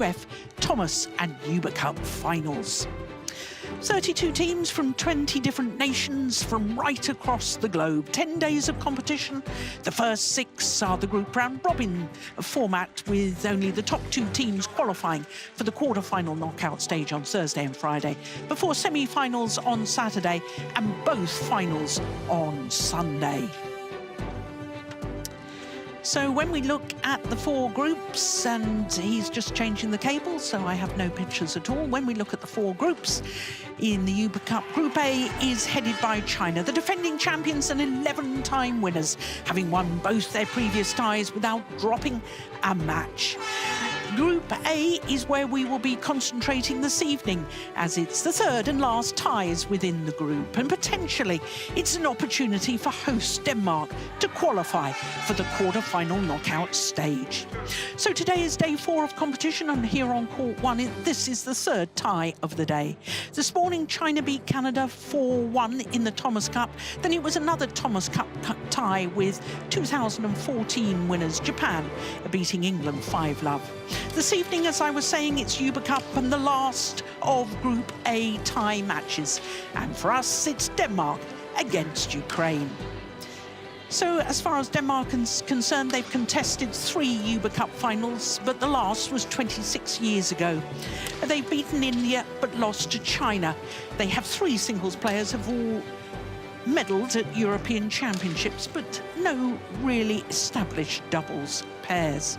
BWF Thomas and Uber Cup Finals. 32 teams from 20 different nations from right across the globe. 10 days of competition. The first 6 are the group round robin format, with only the top 2 teams qualifying for the quarter-final knockout stage on Thursday and Friday, before semi-finals on Saturday and both finals on Sunday. So when we look at the 4 groups, and he's just changing the cable, so I have no pictures at all. When we look at the 4 groups in the Uber Cup, Group A is headed by China, the defending champions and 11-time winners, having won both their previous ties without dropping a match. Group A is where we will be concentrating this evening, as it's the 3rd and last ties within the group, and potentially it's an opportunity for host Denmark to qualify for the quarter-final knockout stage. So today is day 4 of competition, and here on court 1, this is the 3rd tie of the day. This morning, China beat Canada 4-1 in the Thomas Cup. Then it was another Thomas Cup tie with 2014 winners Japan beating England 5-love. This evening, as I was saying, it's Uber Cup and the last of Group A tie matches. And for us, it's Denmark against Ukraine. So as far as Denmark is concerned, they've contested 3 Uber Cup finals, but the last was 26 years ago. They've beaten India but lost to China. They have 3 singles players who've all medalled at European Championships, but no really established doubles pairs.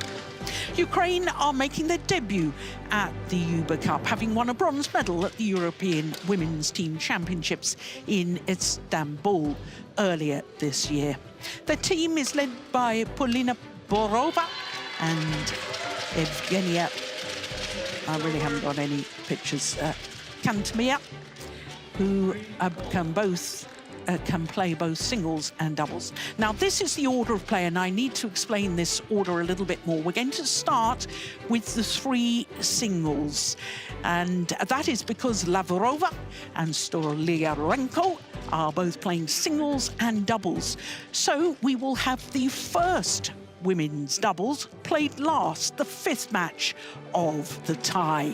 Ukraine are making their debut at the Uber Cup, having won a bronze medal at the European Women's Team Championships in Istanbul earlier this year. Their team is led by Paulina Borova and Evgenia, I really haven't got any pictures, Kantemir, who can play both singles and doubles. Now, this is the order of play, and I need to explain this order a little bit more. We're going to start with the 3 singles, and that is because Lavrova and Stoliarenko are both playing singles and doubles. So we will have the first women's doubles played last, the 5th match of the tie.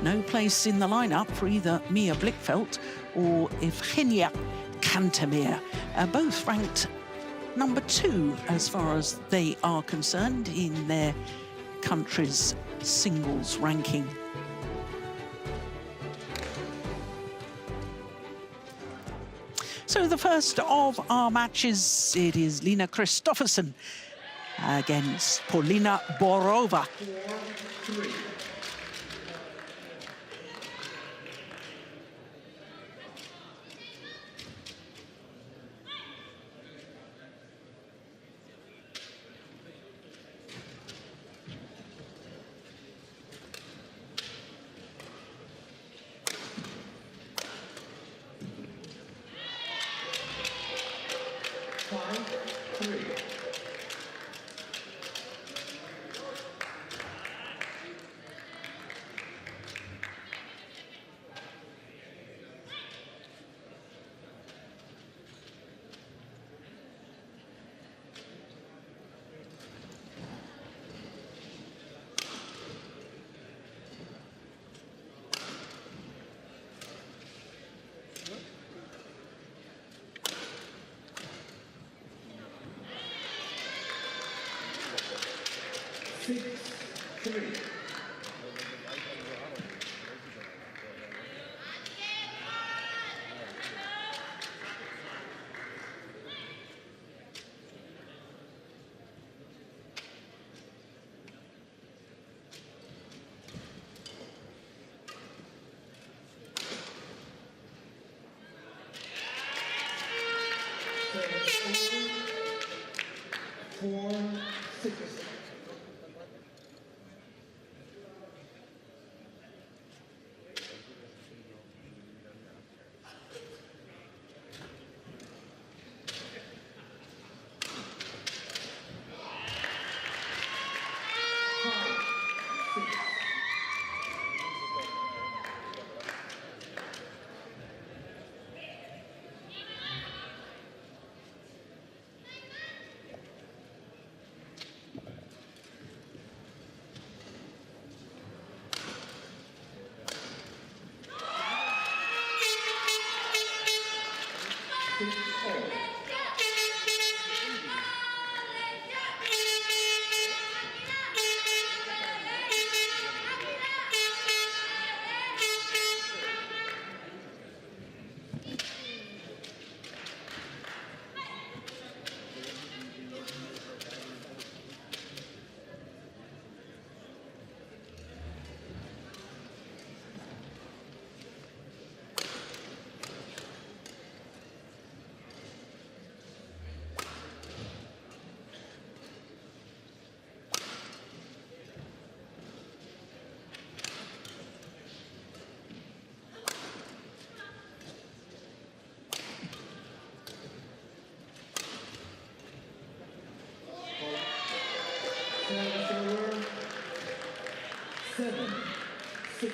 No place in the lineup for either Mia Blichfeldt or Evgenia Kantemir, both ranked number 2 as far as they are concerned in their country's singles ranking. So the first of our matches, it is Lina Christopherson against Paulina Borova. 4-3. over 7-6.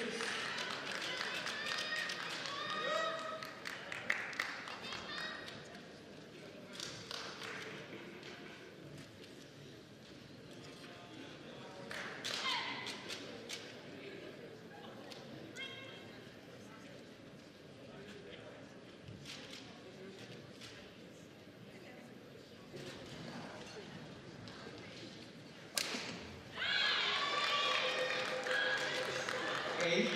Eight,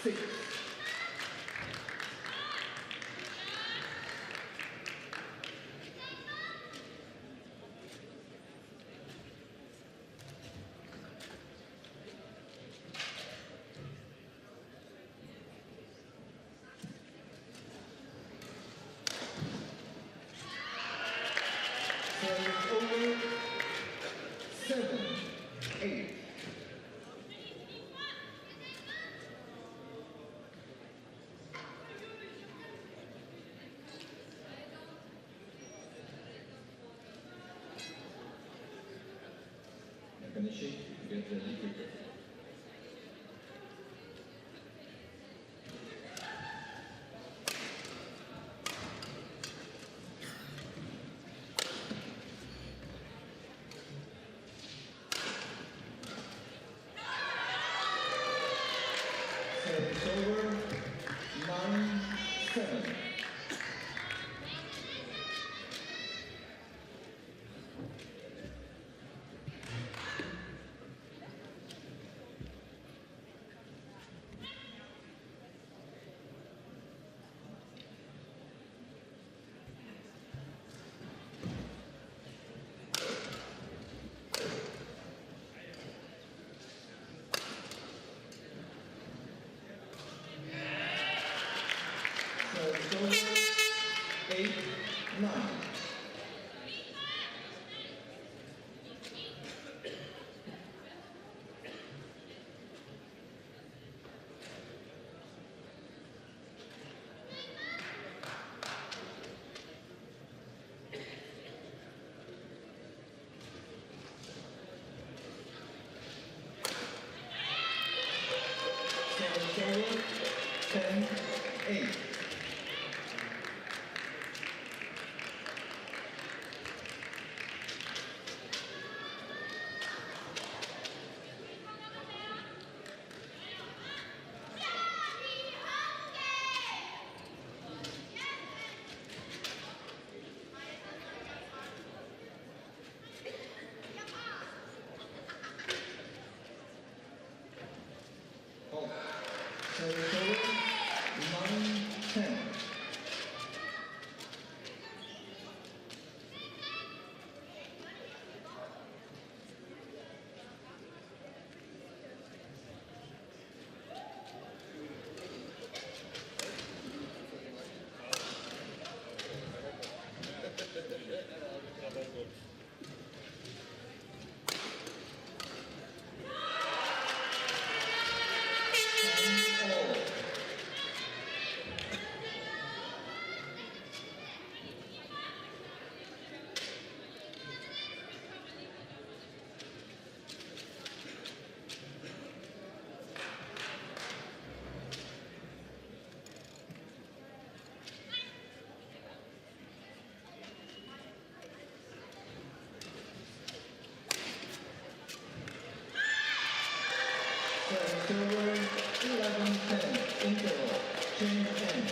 6. Service over 7-8. Finishing to get the liquid. Service over 9-7. Service over 8-9. Service over 10-8. Halt. Service over 9-10. All. Service over 11-10. Interval. Change end.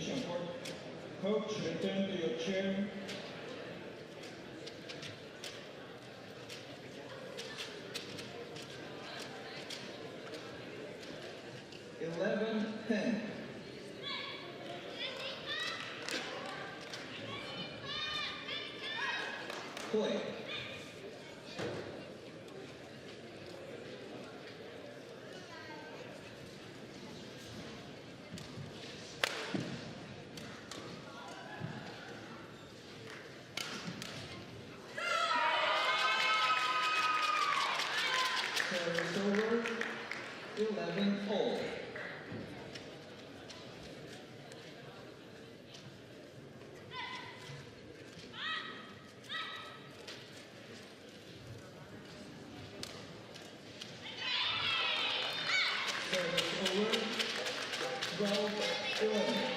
position. Coach, return to your chair. (11-10). Play. Service over. 11-all. Service over. 12-11.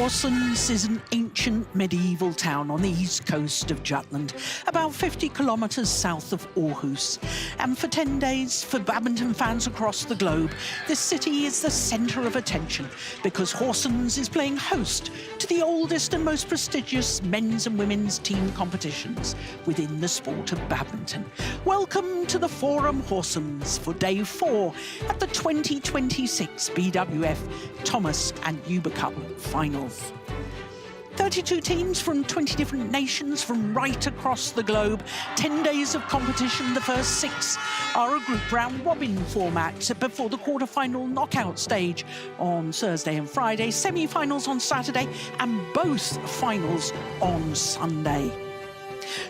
Horsens is an ancient medieval town on the east coast of Jutland, about 50 kilometres south of Aarhus. And for 10 days, for badminton fans across the globe, this city is the centre of attention because Horsens is playing host to the oldest and most prestigious men's and women's team competitions within the sport of badminton. Welcome to the Forum Horsens for day 4 at the 2026 BWF Thomas and Uber Cup Finals. 32 teams from 20 different nations from right across the globe. 10 days of competition. The first 6 are a group round robin format before the quarter-final knockout stage on Thursday and Friday, semi-finals on Saturday, and both finals on Sunday.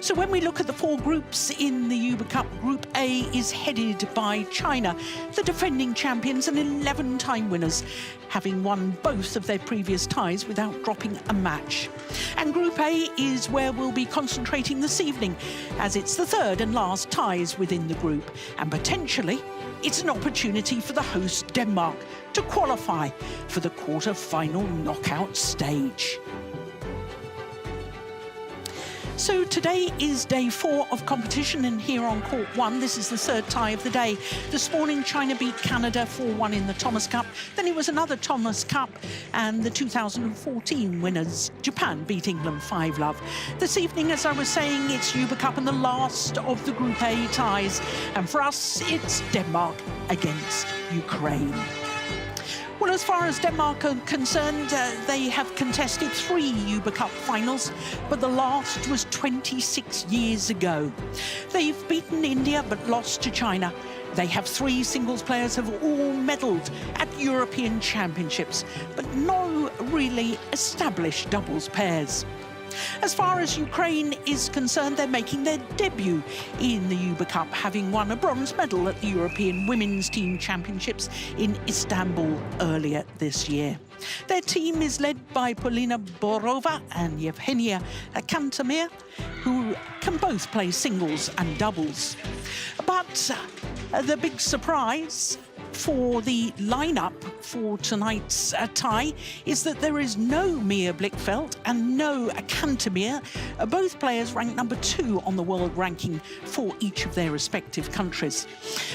So when we look at the 4 groups in the Uber Cup, Group A is headed by China, the defending champions and 11-time winners, having won both of their previous ties without dropping a match. And Group A is where we'll be concentrating this evening, as it's the third and last ties within the group. And potentially, it's an opportunity for the host Denmark to qualify for the quarter-final knockout stage. So today is day 4 of competition, and here on court 1, this is the third tie of the day. This morning, China beat Canada 4-1 in the Thomas Cup. Then it was another Thomas Cup, and the 2014 winners, Japan, beat England 5-love. This evening, as I was saying, it's Uber Cup and the last of the Group A ties. And for us, it's Denmark against Ukraine. Well, as far as Denmark are concerned, they have contested 3 Uber Cup finals, but the last was 26 years ago. They've beaten India but lost to China. They have 3 singles players who have all medalled at European Championships, but no really established doubles pairs. As far as Ukraine is concerned, they're making their debut in the Uber Cup, having won a bronze medal at the European Women's Team Championships in Istanbul earlier this year. Their team is led by Polina Borova and Yevgenia Kantamir, who can both play singles and doubles. But the big surprise for the lineup for tonight's tie is that there is no Mia Blichfeldt and no Kantamir. Both players ranked number 2 on the world ranking for each of their respective countries.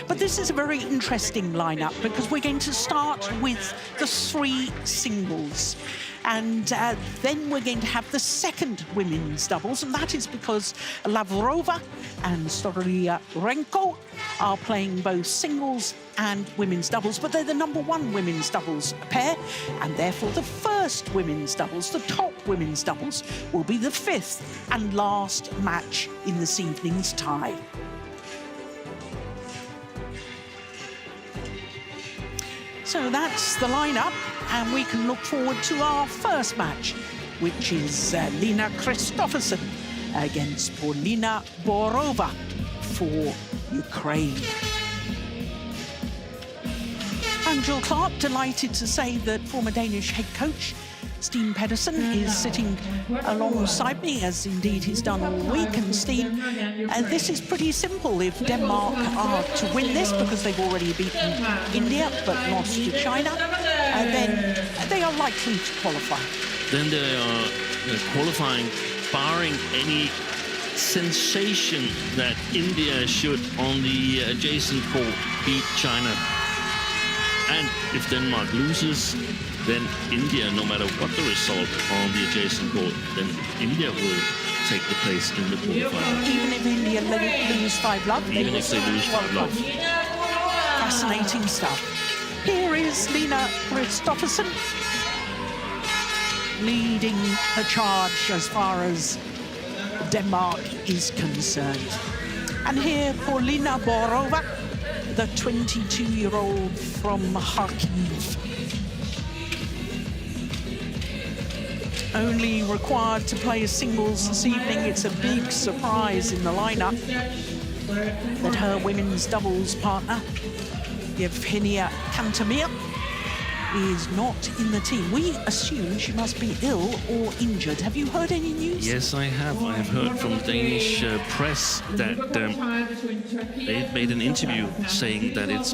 But this is a very interesting lineup because we're going to start with the 3 singles. And then we're going to have the second women's doubles, and that is because Lavrova and Stoliarenko are playing both singles and women's doubles, but they're the number 1 women's doubles pair, and therefore the first women's doubles, the top women's doubles, will be the 5th and last match in this evening's tie. So that's the lineup, and we can look forward to our first match, which is Lina Christopherson against Polina Borova for Ukraine. I'm Jill Clark, delighted to say that former Danish head coach Steen Pedersen is sitting alongside me, as indeed he's done all week. And Steen, this is pretty simple. If Denmark are to win this, because they've already beaten India but lost to China, then they are likely to qualify. Then they are qualifying, barring any sensation that India should, on the adjacent court, beat China. And if Denmark loses, then India, no matter what the result on the adjacent court, then India will take the place in the quarterfinal. Even if India lose 5-love? Even if they lose 5-love. Fascinating stuff. Here is Lina Christopherson leading the charge as far as Denmark is concerned. And here, Polina Borova, the 22-year-old from Kharkiv. Only required to play singles this evening. It's a big surprise in the lineup that her women's doubles partner, Yevgenia Kantamir, is not in the team. We assume she must be ill or injured. Have you heard any news? Yes, I have. I have heard from Danish press that they've made an interview saying that it's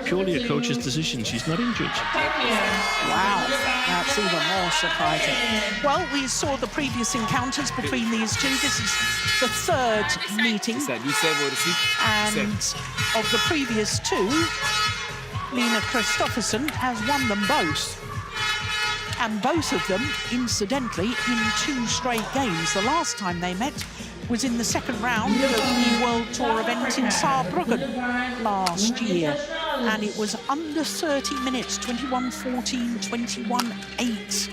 purely a coach's decision. She's not injured. Wow, that's even more surprising. Well, we saw the previous encounters between these two. This is the third meeting. And of the previous two, Line Christopherson has won them both. And both of them, incidentally, in 2 straight games. The last time they met was in the second round of the World Tour event in Saarbrücken last year. And it was under 30 minutes, 21-14, 21-8.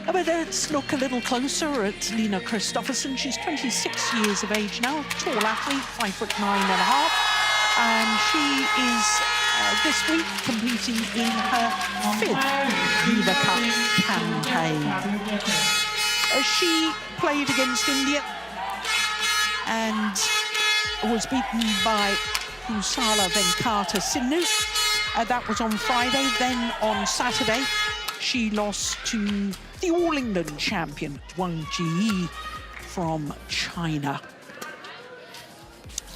But let's look a little closer at Line Christopherson. She's 26 years of age now, tall athlete, 5'9½". And she is this week competing in her 5th Viva Cup campaign. She played against India and was beaten by Kusala Venkata Sinnu. That was on Friday. Then on Saturday, she lost to the All England champion, Wang Ji from China.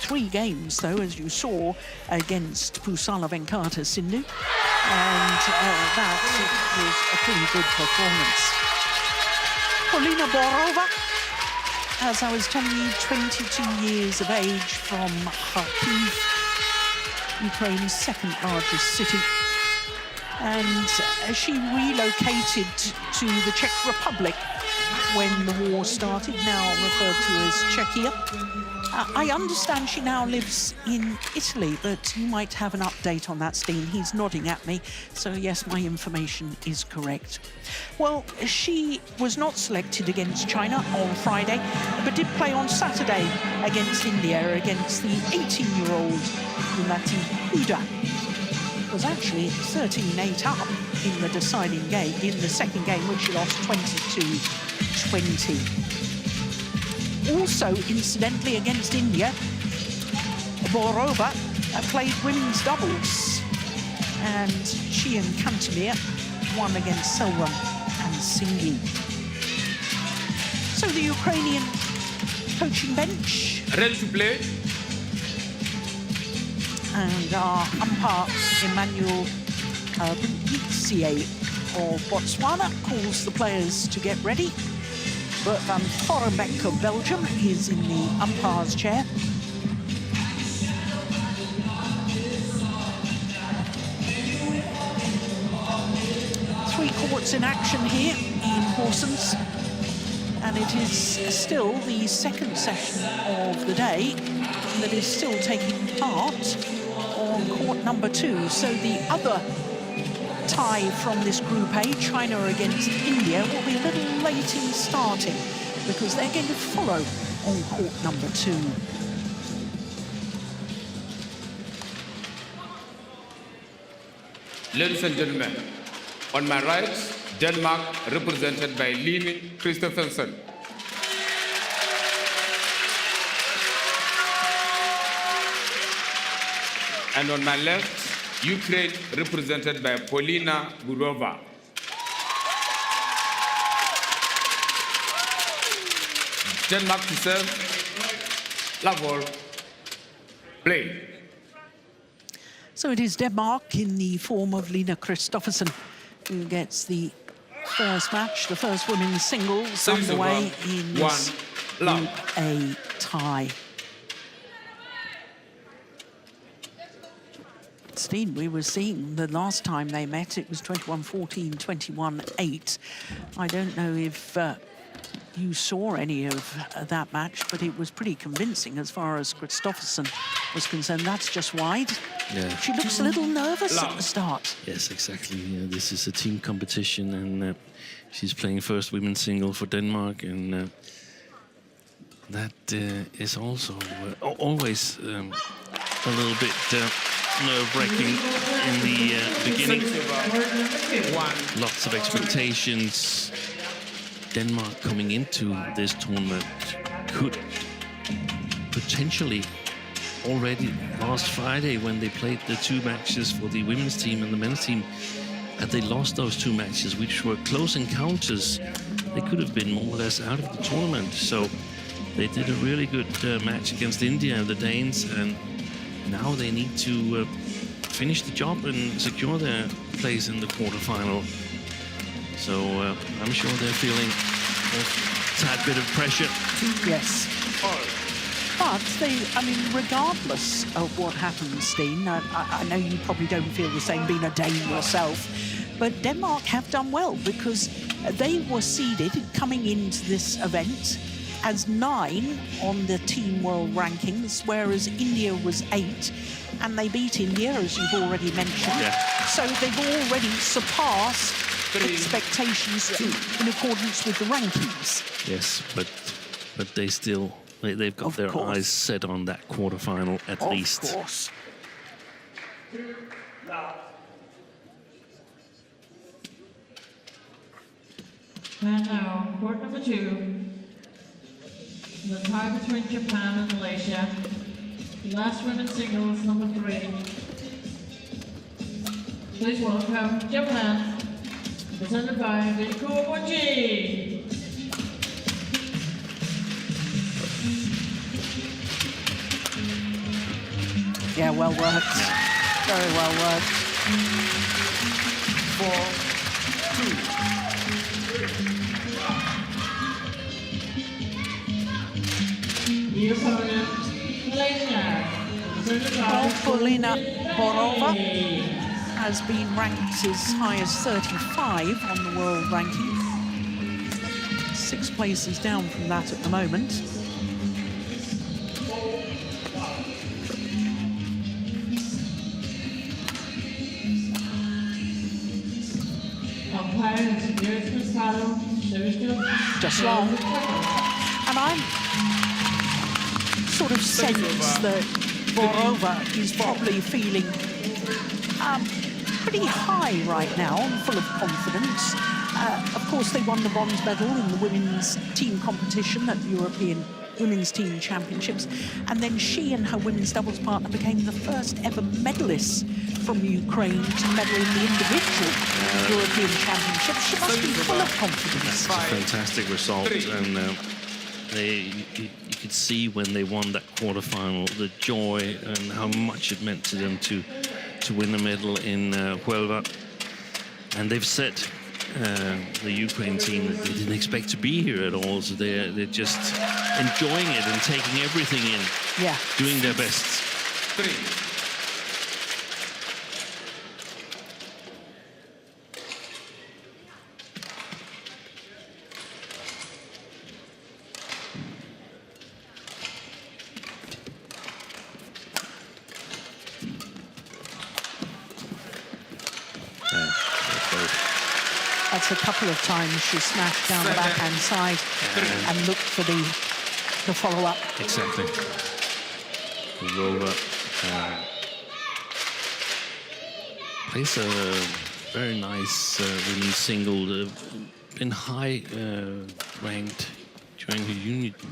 3 games, though, as you saw, against Kusala Venkata Sinnu. And that was a pretty good performance. Polina Borova, as I was telling you, 22 years of age from Kharkiv, Ukraine's 2nd largest city. And she relocated to the Czech Republic when the war started, now referred to as Czechia. I understand she now lives in Italy, but you might have an update on that, Steen. He's nodding at me, so yes, my information is correct. Well, she was not selected against China on Friday, but did play on Saturday against India, against the 18-year-old Ulati Huda. Was actually 13-8 up in the deciding game, in the second game, which she lost 22-20. Also, incidentally, against India, Borova played women's doubles, and she and Kantemir won against Selvam and Singhi. So the Ukrainian coaching bench. Ready to play. And our umpire, Emmanuel Bunyitsier of Botswana, calls the players to get ready. Bert van Horenbeck of Belgium is in the umpire's chair. Three courts in action here in Horsens. And it is still the second session of the day that is still taking part on court number 2. So the other tie from this Group A, China against India, will be a little late in starting because they're going to follow on court number 2. Ladies and gentlemen, on my right, Denmark, represented by Line Christopherson. And on my left, Ukraine, represented by Polina Borova. Denmark to serve, Lavrova, play. So it is Denmark in the form of Line Christopherson who gets the first match, the first women's singles underway in this Group A tie. Steen, we were seeing the last time they met, it was 21-14, 21-8. I don't know if you saw any of that match, but it was pretty convincing as far as Christopherson was concerned. That's just wide. Yeah. She looks a little nervous at the start. Yes, exactly. Yeah, this is a team competition, and she's playing first women's single for Denmark, and that is also always a little bit nerve-wracking in the beginning. Lots of expectations. Denmark coming into this tournament could potentially already last Friday when they played the 2 matches for the women's team and the men's team. Had they lost those 2 matches, which were close encounters, they could have been more or less out of the tournament. So they did a really good match against India and the Danes, and now they need to finish the job and secure their place in the quarterfinal. So I'm sure they're feeling a tad bit of pressure. Yes. But they, I mean, regardless of what happens, Steen, I know you probably don't feel the same being a Dane yourself, but Denmark have done well because they were seeded coming into this event as 9 on the team world rankings, whereas India was 8, and they beat India, as you've already mentioned. Yeah. So they've already surpassed expectations in accordance with the rankings. Yes, but they still, they've got their eyes set on that quarterfinal at least. Of course. And now, court number 2. The tie between Japan and Malaysia. Last women's singles, number 3. Please welcome Japan, presented by Boje. Yeah, well worked. Very well worked. 4-2. The opponent, Malaysia. Polina Borova has been ranked as high as 35 on the world ranking. 6 places down from that at the moment. Just long. And I'm sort of sense that Borova is probably feeling pretty high right now and full of confidence. Of course, they won the bronze medal in the women's team competition at the European Women's Team Championships, and then she and her women's doubles partner became the first ever medalists from Ukraine to medal in the individual European Championships. She must be full of confidence. That's a fantastic result, and you could see when they won that quarterfinal the joy and how much it meant to them to win a medal in Huelva. And they've said the Ukraine team that they didn't expect to be here at all, so they're just enjoying it and taking everything in, doing their best. 3. That's a couple of times she smashed down the backhand side and looked for the follow-up. Exactly. Lavrova plays a very nice women's single. Been high ranked during her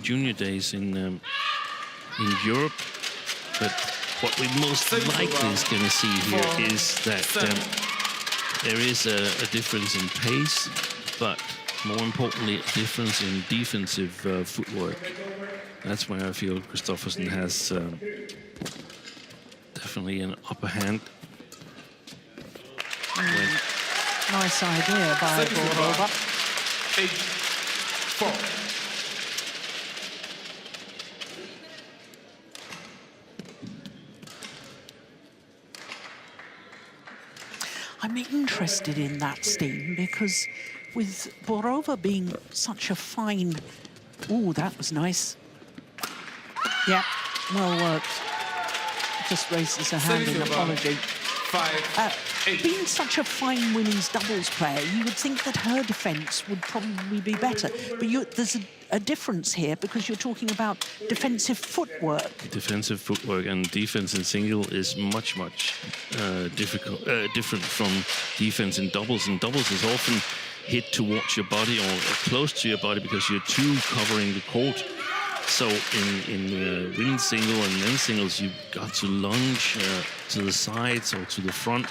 junior days in Europe, but what we most likely is going to see here is that there is a difference in pace, but more importantly, a difference in defensive footwork. That's where I feel Christopherson has definitely an upper hand. Nice idea by Borova. 8-4. I'm interested in that, Steen, because with Borova being such a fine... Ooh, that was nice. Yeah, well worked. Just raises her hand in apology. 5-8. Being such a fine women's doubles player, you would think that her defence would probably be better. But there's a difference here because you're talking about defensive footwork. Defensive footwork and defense in single is much different from defense in doubles. And doubles is often hit towards your body or close to your body because you're two covering the court. So in women's single and men's singles, you've got to lunge to the sides or to the front,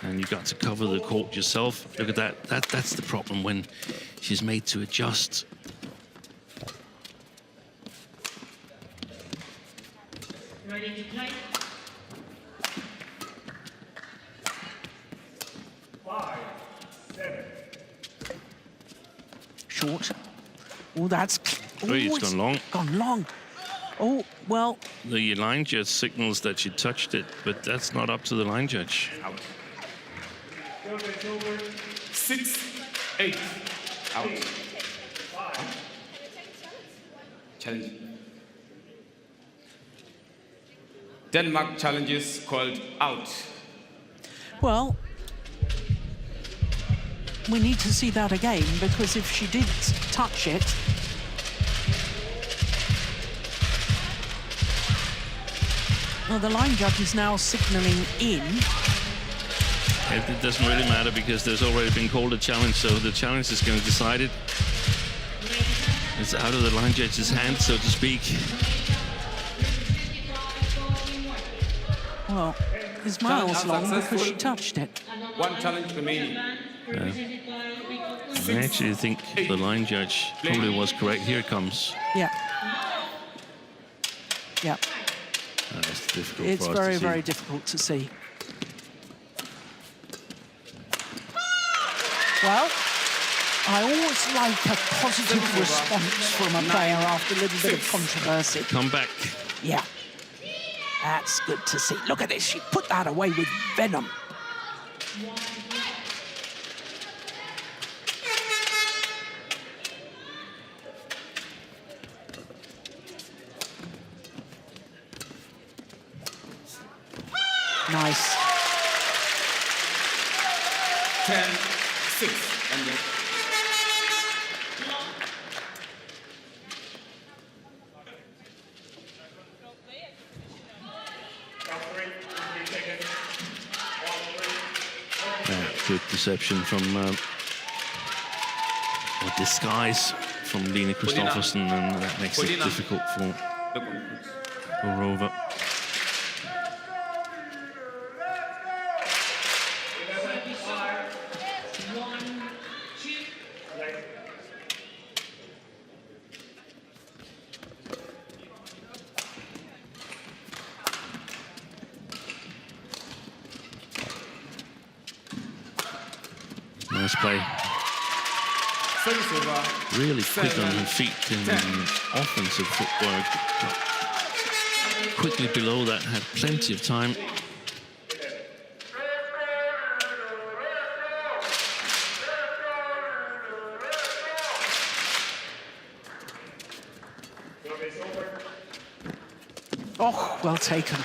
and you've got to cover the court yourself. Look at that. That's the problem when she's made to adjust. Ready to play? 5, 7. Short. Oh, that's... Oh, it's gone long. Gone long. Oh, well... The line judge signals that she touched it, but that's not up to the line judge. Out. 6, 8. Out. Challenge. Denmark challenges called out. Well, we need to see that again, because if she did touch it... Well, the line judge is now signalling in. It doesn't really matter because there's already been called a challenge, so the challenge is going to decide it. It's out of the line judge's hand, so to speak. Well, it's miles long because she touched it. 1 challenge remaining. I actually think the line judge probably was correct. Here it comes. Yeah. Yeah. It's difficult It's for us very, to see. very difficult to see. Well, I always like a positive response from a player after a little bit of controversy. Come back. Yeah. That's good to see. Look at this. She put that away with venom. Nice. 10, 6. And then Good deception from, or disguise from Line Christopherson, and that makes it difficult for Borova. Nice play. Really quick on her feet and offensive footwork. Quickly below that, had plenty of time. Oh, well taken.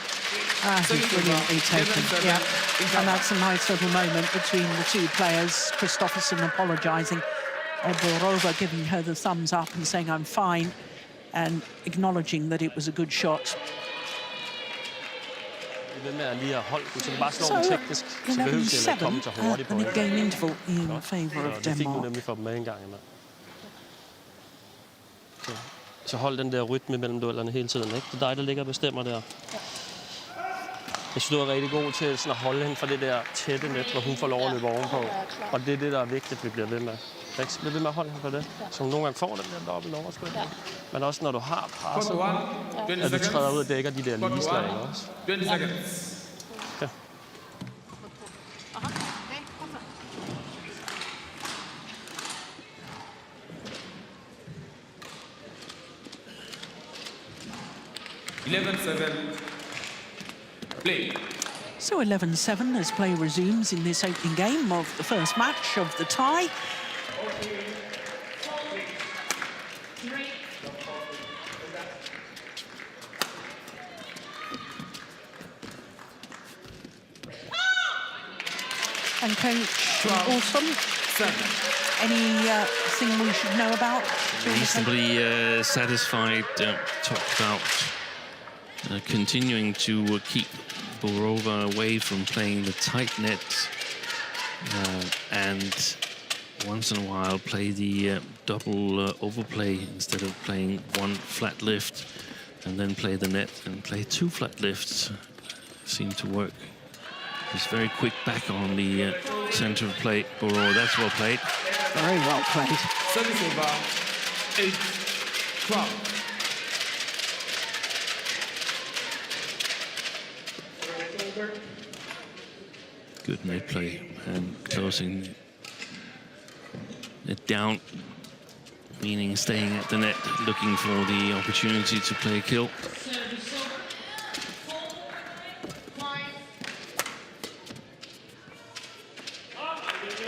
He's brilliantly taken. Yeah. And that's a nice little moment between the two players. Christopherson apologising, Borova giving her the thumbs up and saying, I'm fine, and acknowledging that it was a good shot. So, 11-7 at the game interval in favour of Denmark. Så hold den der rytme mellem duellerne hele tiden, ikke? Det er dig, der ligger og bestemmer der. Jeg synes, du er rigtig god til sådan at holde hende fra det der tætte net, hvor hun får lov at løbe ovenpå. Og det er det, der er vigtigt, vi bliver ved med. Så bliver ved med at holde hende fra det. Så hun nogle gange får den der dobbelt overskud. Men også når du har presset, at du træder ud og dækker de der ligeslag, ikke også? 20 seconds. Ja. Play. So 11-7 as play resumes in this opening game of the first match of the tie. And Coach Olsen, anything we should know about? Reasonably satisfied, talked about continuing to keep Borova away from playing the tight net and once in a while play the double overplay instead of playing one flat lift and then play the net and play 2 flat lifts. Seem to work. He's very quick back on the center of play. Borova, that's well played. Very well played. Service over 8-12. Good net play and closing it down, meaning staying at the net, looking for the opportunity to play a kill.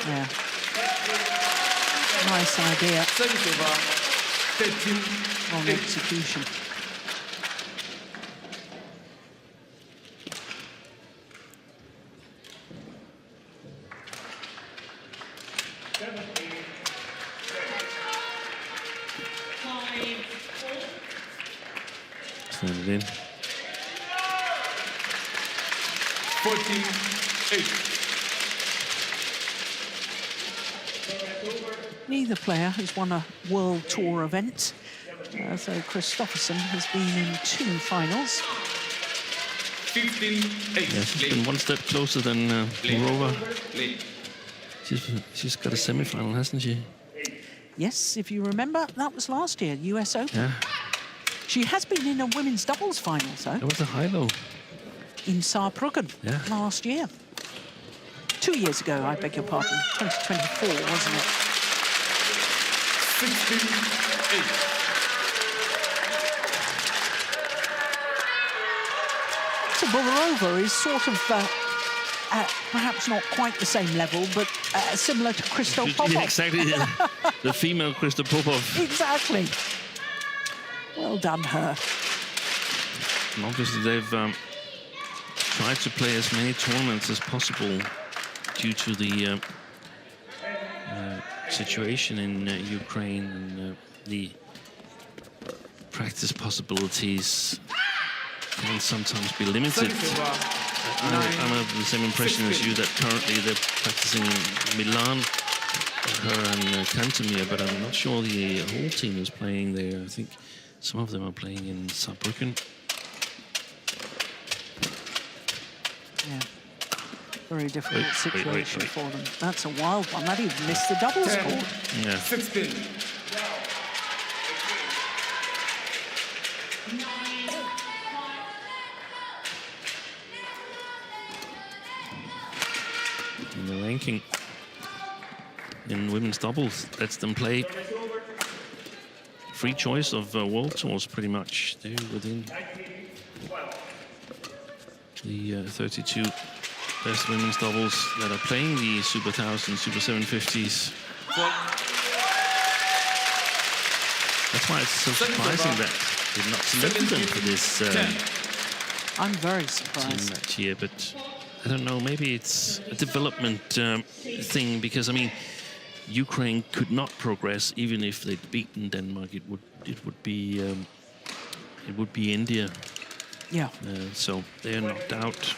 Yeah. Nice idea. Service over 13. On execution. Send it in. 14-8. Neither player has won a World Tour event, so Christopherson has been in 2 finals. 15-8. Yeah, she's been one step closer than Borova. She's got a semi-final, hasn't she? Yes, if you remember, that was last year, US Open. Yeah. She has been in a women's doubles final, though. That was a high-low. In Saarbrücken last year. 2 years ago, I beg your pardon. 2024, wasn't it? 16-8. So Borova is sort of perhaps not quite the same level, but similar to Christo Popov. Yeah, exactly. The female Christo Popov. Exactly. Well done, her. And obviously, they've tried to play as many tournaments as possible due to the situation in Ukraine and the practice possibilities can sometimes be limited. I'm of the same impression as you that currently they're practicing in Milan, her and Kantemir, but I'm not sure the whole team is playing there. I think some of them are playing in Saarbrücken. Yeah. Very difficult situation for them. That's a wild one. That even missed the doubles score. Yeah. 16. And the ranking in women's doubles lets them play free choice of World Tours pretty much. They're within the 32 best women's doubles that are playing the Super 1000, Super 750s. That's why it's so surprising that they've not selected them for this I'm very team surprised. match here, but I don't know, maybe it's a development thing, because I mean, Ukraine could not progress even if they'd beaten Denmark. It would be India. Yeah. So they're knocked out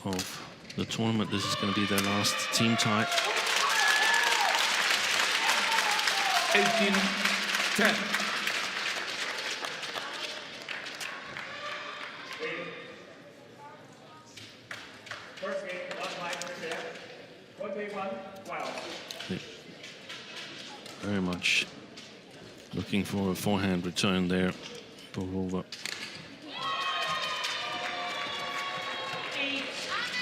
of the tournament. This is going to be their last team tie. 18-10. First game, last line, 21-12. Very much looking for a forehand return there. Borova.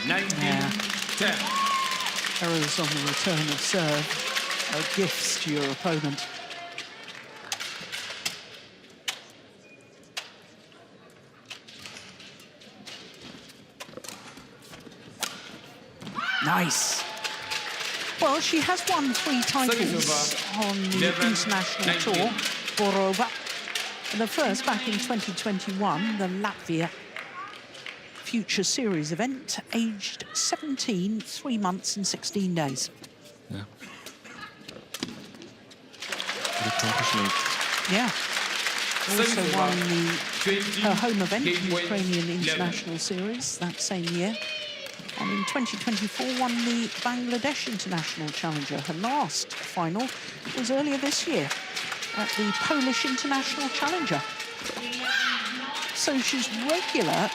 19-10. Errors on the return of serve are gifts to your opponent. Nice. Well, she has won 3 titles on the international tour, Borova. And the first back in 2021, the Latvia Future Series event, aged 17, 3 months and 16 days. Yeah. Good accomplishment. Yeah. Also won her home event, the Ukrainian International Series, that same year. And in 2024 won the Bangladesh International Challenger. Her last final was earlier this year at the Polish International Challenger. So she's regular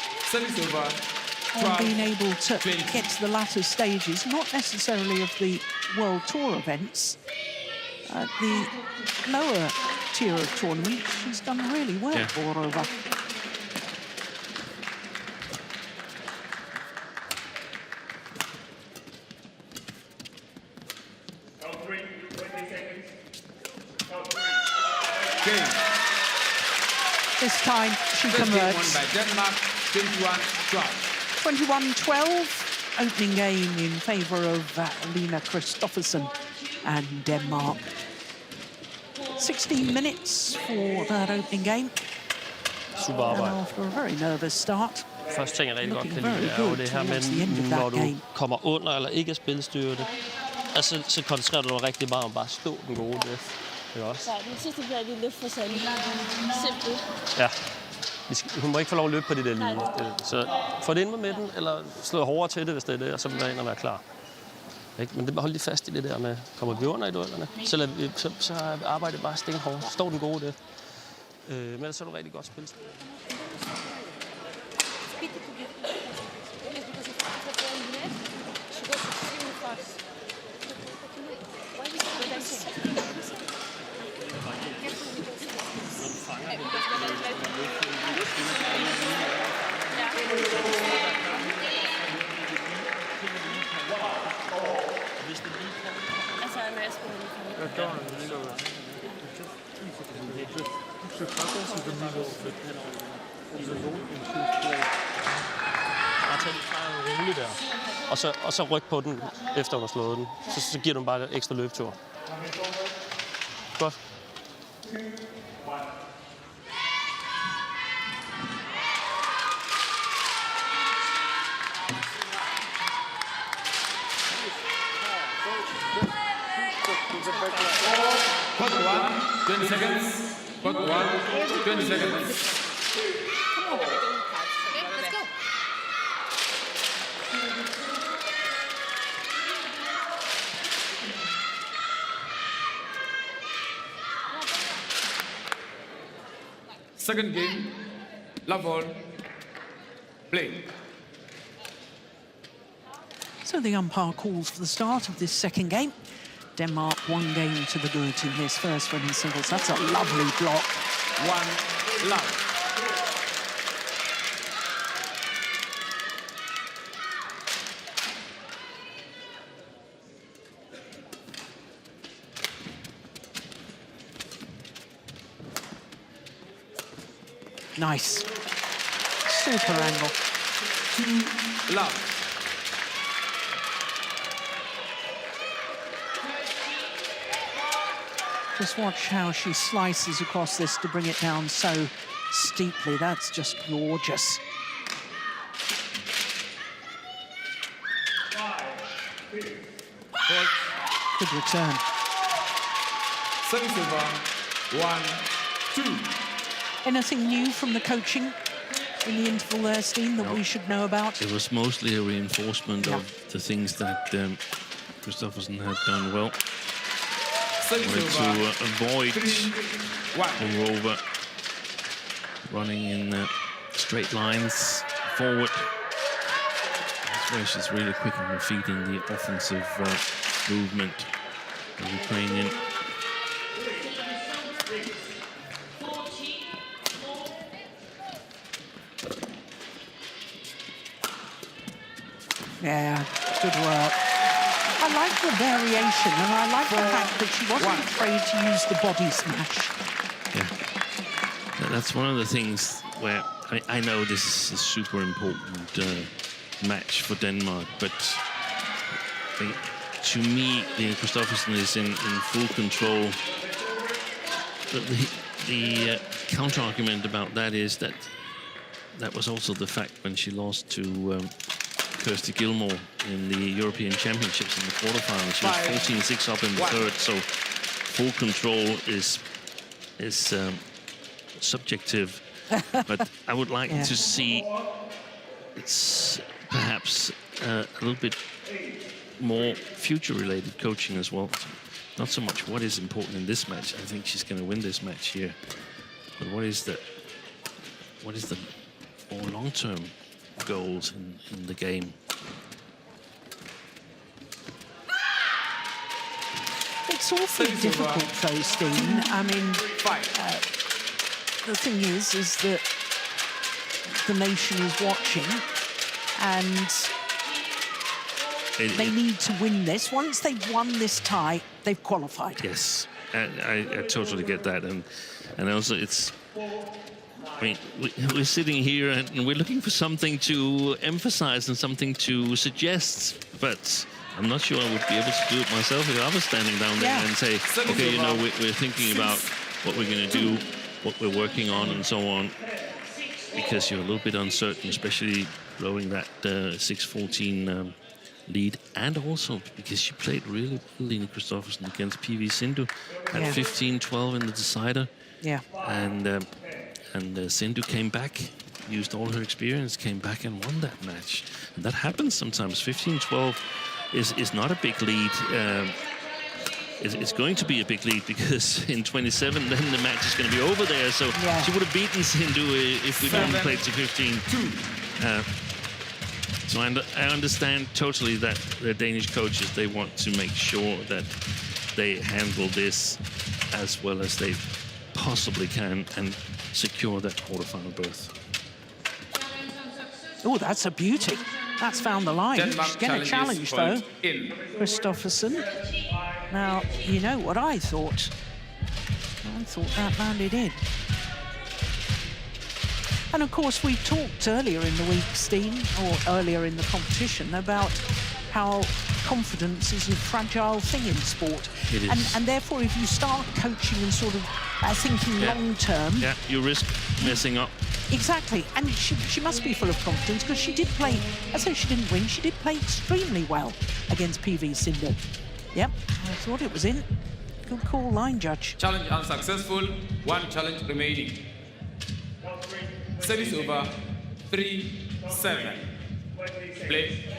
on being able to get to the latter stages, not necessarily of the World Tour events. At the lower tier of tournament, she's done really well, Borova. This time she converts. Won by Denmark, 21-12, opening game in favour of Christopherson and Denmark. 16 minutes for that opening game. Super arbejde. And after a very nervous start. Første ting, jeg rigtig godt kan lide, er jo det her med, når du kommer under eller ikke er spilstyrte, altså, så koncentrerer du dig rigtig meget om bare at stå den gode løft. Det er også. Ja, den sidste bliver lige lidt for simpelt. Ja. Hun må ikke få lov at løbe på de der linjer. Så få det ind med midten, eller slå hårdere til det, hvis det er det, og så må der ind og være klar. Ikke? Men det hold lige fast i det der med, kommer vi under i duellerne, så arbejder det bare stenhårdt. Stå den gode løft. Men ellers så er du rigtig godt spillet. Og så ryk på den, efter hun har slået den. Så giver du bare et ekstra løbetur. Godt. Put 1, 20 seconds. Put 1, 20 seconds. Second game, Lavrova, play. So the umpire calls for the start of this second game. Denmark 1 game to the good in this first women's singles. That's a lovely block. 1 love. Nice. Super angle. 2 love. Just watch how she slices across this to bring it down so steeply. That's just gorgeous. 5, 2. Good return. Service over. 1, 2. Anything new from the coaching in the interval there, Steen, that we should know about? It was mostly a reinforcement of the things that Christopherson had done well. To avoid Borova running in straight lines forward. That's where she's really quick on her feet in the offensive movement. The Ukrainian. Yeah, good work. I like the variation, and I like the fact that she wasn't afraid to use the body smash. Yeah, that's one of the things where I know this is a super important match for Denmark, but to me, Christopherson is in full control. But the counter-argument about that is that was also the fact when she lost to Kirsty Gilmore in the European Championships in the quarterfinals. She was 14-6 up in the third, so full control is subjective. But I would like to see perhaps a little bit more future-related coaching as well. Not so much what is important in this match. I think she's going to win this match here. But what is the more long-term goals in the game? It's awfully difficult, though, Steen. I mean, the thing is that the nation is watching, and they need to win this. Once they've won this tie, they've qualified. Yes, I totally get that, and also it's. I mean, we're sitting here and we're looking for something to emphasize and something to suggest, but I'm not sure I would be able to do it myself if I was standing down there and say, okay, you know, we're thinking about what we're going to do, what we're working on, and so on, because you're a little bit uncertain, especially blowing that 6-14 lead, and also because you played really well, Line Christopherson, against PV Sindhu at 15-12 in the decider. Yeah. And Sindhu came back, used all her experience, came back and won that match. And that happens sometimes. 15-12 is not a big lead. It's going to be a big lead because in 27, then the match is going to be over there. So she would have beaten Sindhu if we didn't play to 15. So I understand totally that the Danish coaches, they want to make sure that they handle this as well as they possibly can and secure that quarterfinal berth. Oh, that's a beauty. That's found the line. She's getting a challenge, though. Christopherson. Now, you know what I thought. I thought that landed in. And, of course, we talked earlier in the week, Steen, or earlier in the competition, about how confidence is a fragile thing in sport. It is. And therefore, if you start coaching and sort of thinking long-term... Yeah, you risk messing up. Exactly. And she must be full of confidence because she did play... I say she didn't win. She did play extremely well against PV Sindhu. Yep, I thought it was in. Good call, line judge. Challenge unsuccessful. One challenge remaining. Service over. 3-7. Play.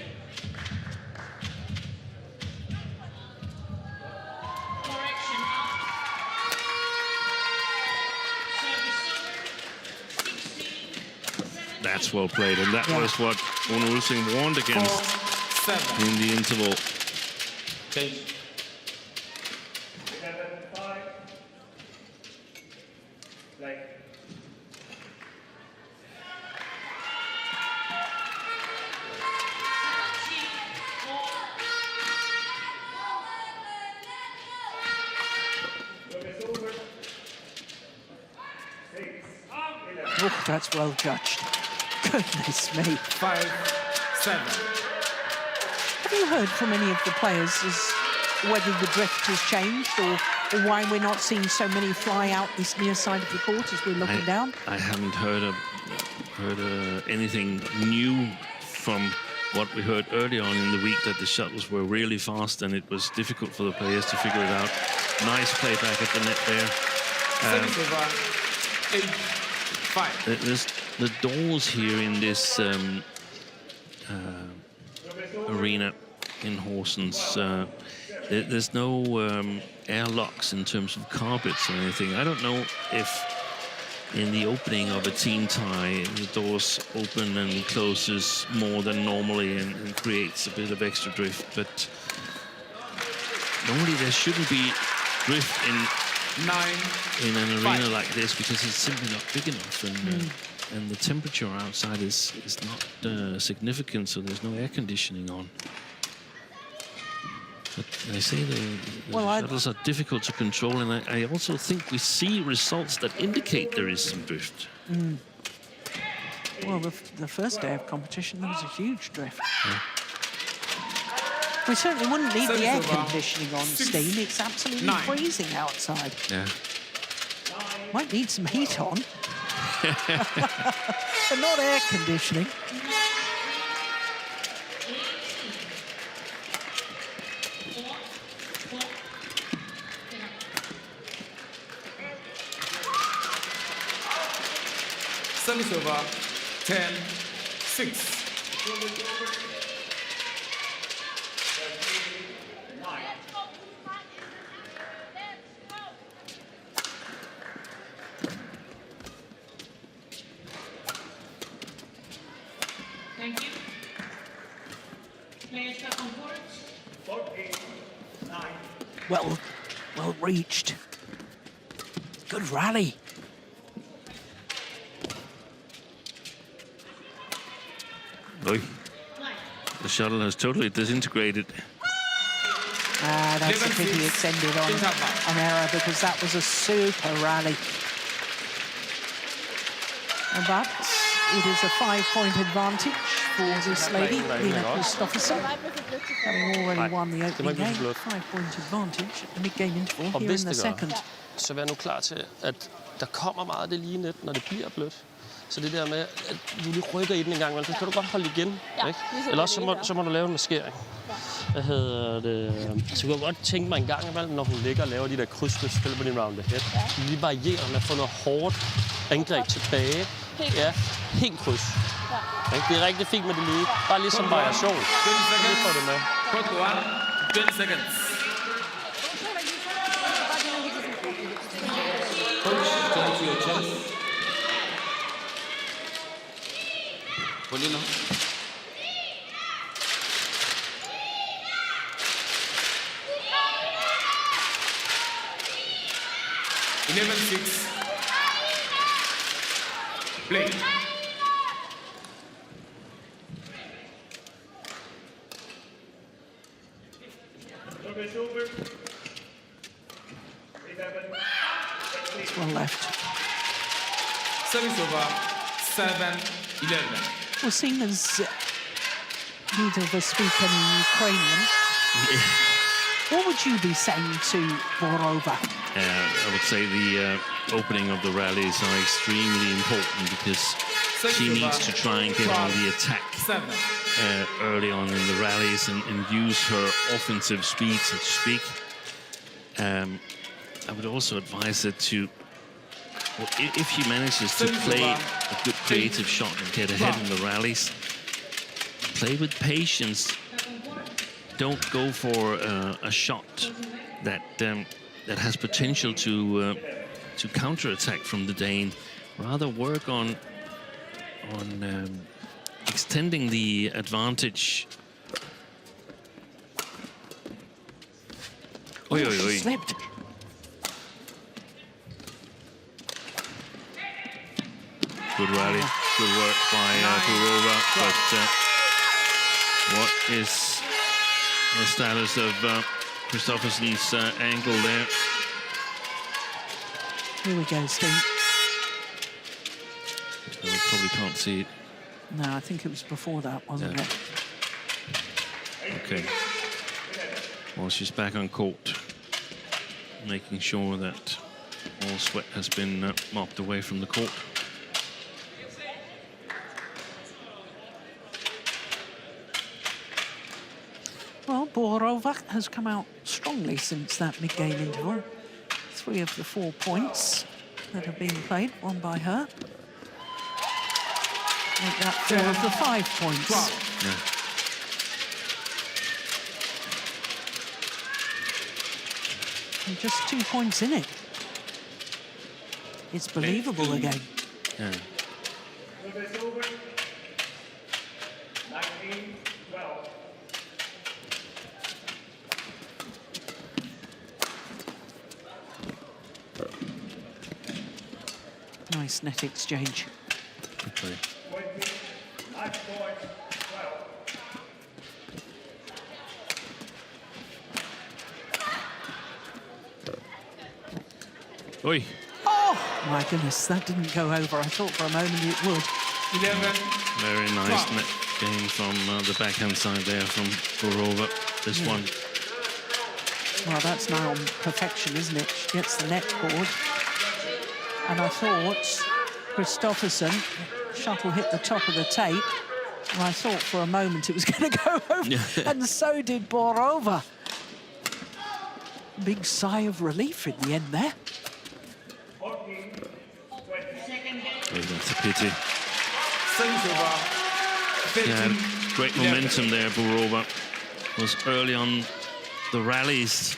That's well played, and that was what Rune Ulsing warned against in the interval. Oh, that's well judged. Goodness me. 5-7. Have you heard from any of the players as whether the drift has changed or why we're not seeing so many fly out this near side of the court as we're looking down? I haven't heard anything new from what we heard early on in the week, that the shuttles were really fast and it was difficult for the players to figure it out. Nice play back at the net there. 8-5. The doors here in this arena in Horsens, there's no airlocks in terms of carpets or anything. I don't know if in the opening of a team tie, the doors open and closes more than normally and creates a bit of extra drift. But normally there shouldn't be drift in an arena like this because it's simply not big enough, and the temperature outside is not significant, so there's no air conditioning on. But they say the shuttles are difficult to control, and I also think we see results that indicate there is some drift. Well, the first day of competition, there was a huge drift. Yeah. We certainly wouldn't need the air conditioning on, Steen. It's absolutely freezing outside. Yeah. Might need some heat on. But not air conditioning. Service over. 10-6. Well reached. Good rally. The shuttle has totally disintegrated. That's a pity it's ended on error, because that was a super rally. But it is a 5-point advantage for this lady, Lina Christopherson, having already won the opening game. 5-point advantage at the mid-game interval here in the second. Så vær nu klar til, at der kommer meget af det lige net, når det bliver blødt. Så det der med, at du lige rykker i den en gang, så kan du godt holde igen. Ja, ikke? Eller også så må du lave en maskering. Hvad hedder det? Så kunne jeg godt tænke mig en gang imellem, når hun ligger og laver de der krydsløb, spiller på din round the head. Lige varierer med at få noget hårdt angreb tilbage. Ja, helt kryds. Ja. Det er rigtig fint med det lige. Bare lige som variation. Det får det med. 20 seconds. Coach, turn to your chest. Polino. Play. It's well left. Service over 7-11. Well, seeing as neither of us speak any Ukrainian, what would you be saying to Borova? I would say the opening of the rallies are extremely important, because she needs to try and get on the attack early on in the rallies and use her offensive speed, so to speak. I would also advise her to, well, if she manages to play a good creative shot and get ahead in the rallies, play with patience. Don't go for a shot that has potential to counter-attack from the Dane. Rather work on extending the advantage. Slipped. Good rally, good work by Borova. But what is the status of Christopherson's ankle there? Here we go, Steve. We probably can't see it. No, I think it was before that, wasn't it? Okay. Well, she's back on court, making sure that all sweat has been mopped away from the court. Well, Borova has come out strongly since that mid-game interval. 3 of the 4 points that have been played, won by her. Make that 4 of the 5 points. Yeah. And just 2 points in it. It's believable again. Yeah. Over. 19-12. Nice net exchange. Okay. 20. Match point 12. Oi. Oh, my goodness, that didn't go over. I thought for a moment it would. 11. Very nice net game from the backhand side there from Borova. This one. Well, that's now perfection, isn't it? She gets the net cord. And I thought Christopherson, shuttle hit the top of the tape, and I thought for a moment it was going to go over, and so did Borova. Big sigh of relief in the end there. 14, 20. Oh, that's a pity. Service over 13. Yeah, great momentum there, Borova. Was early on the rallies.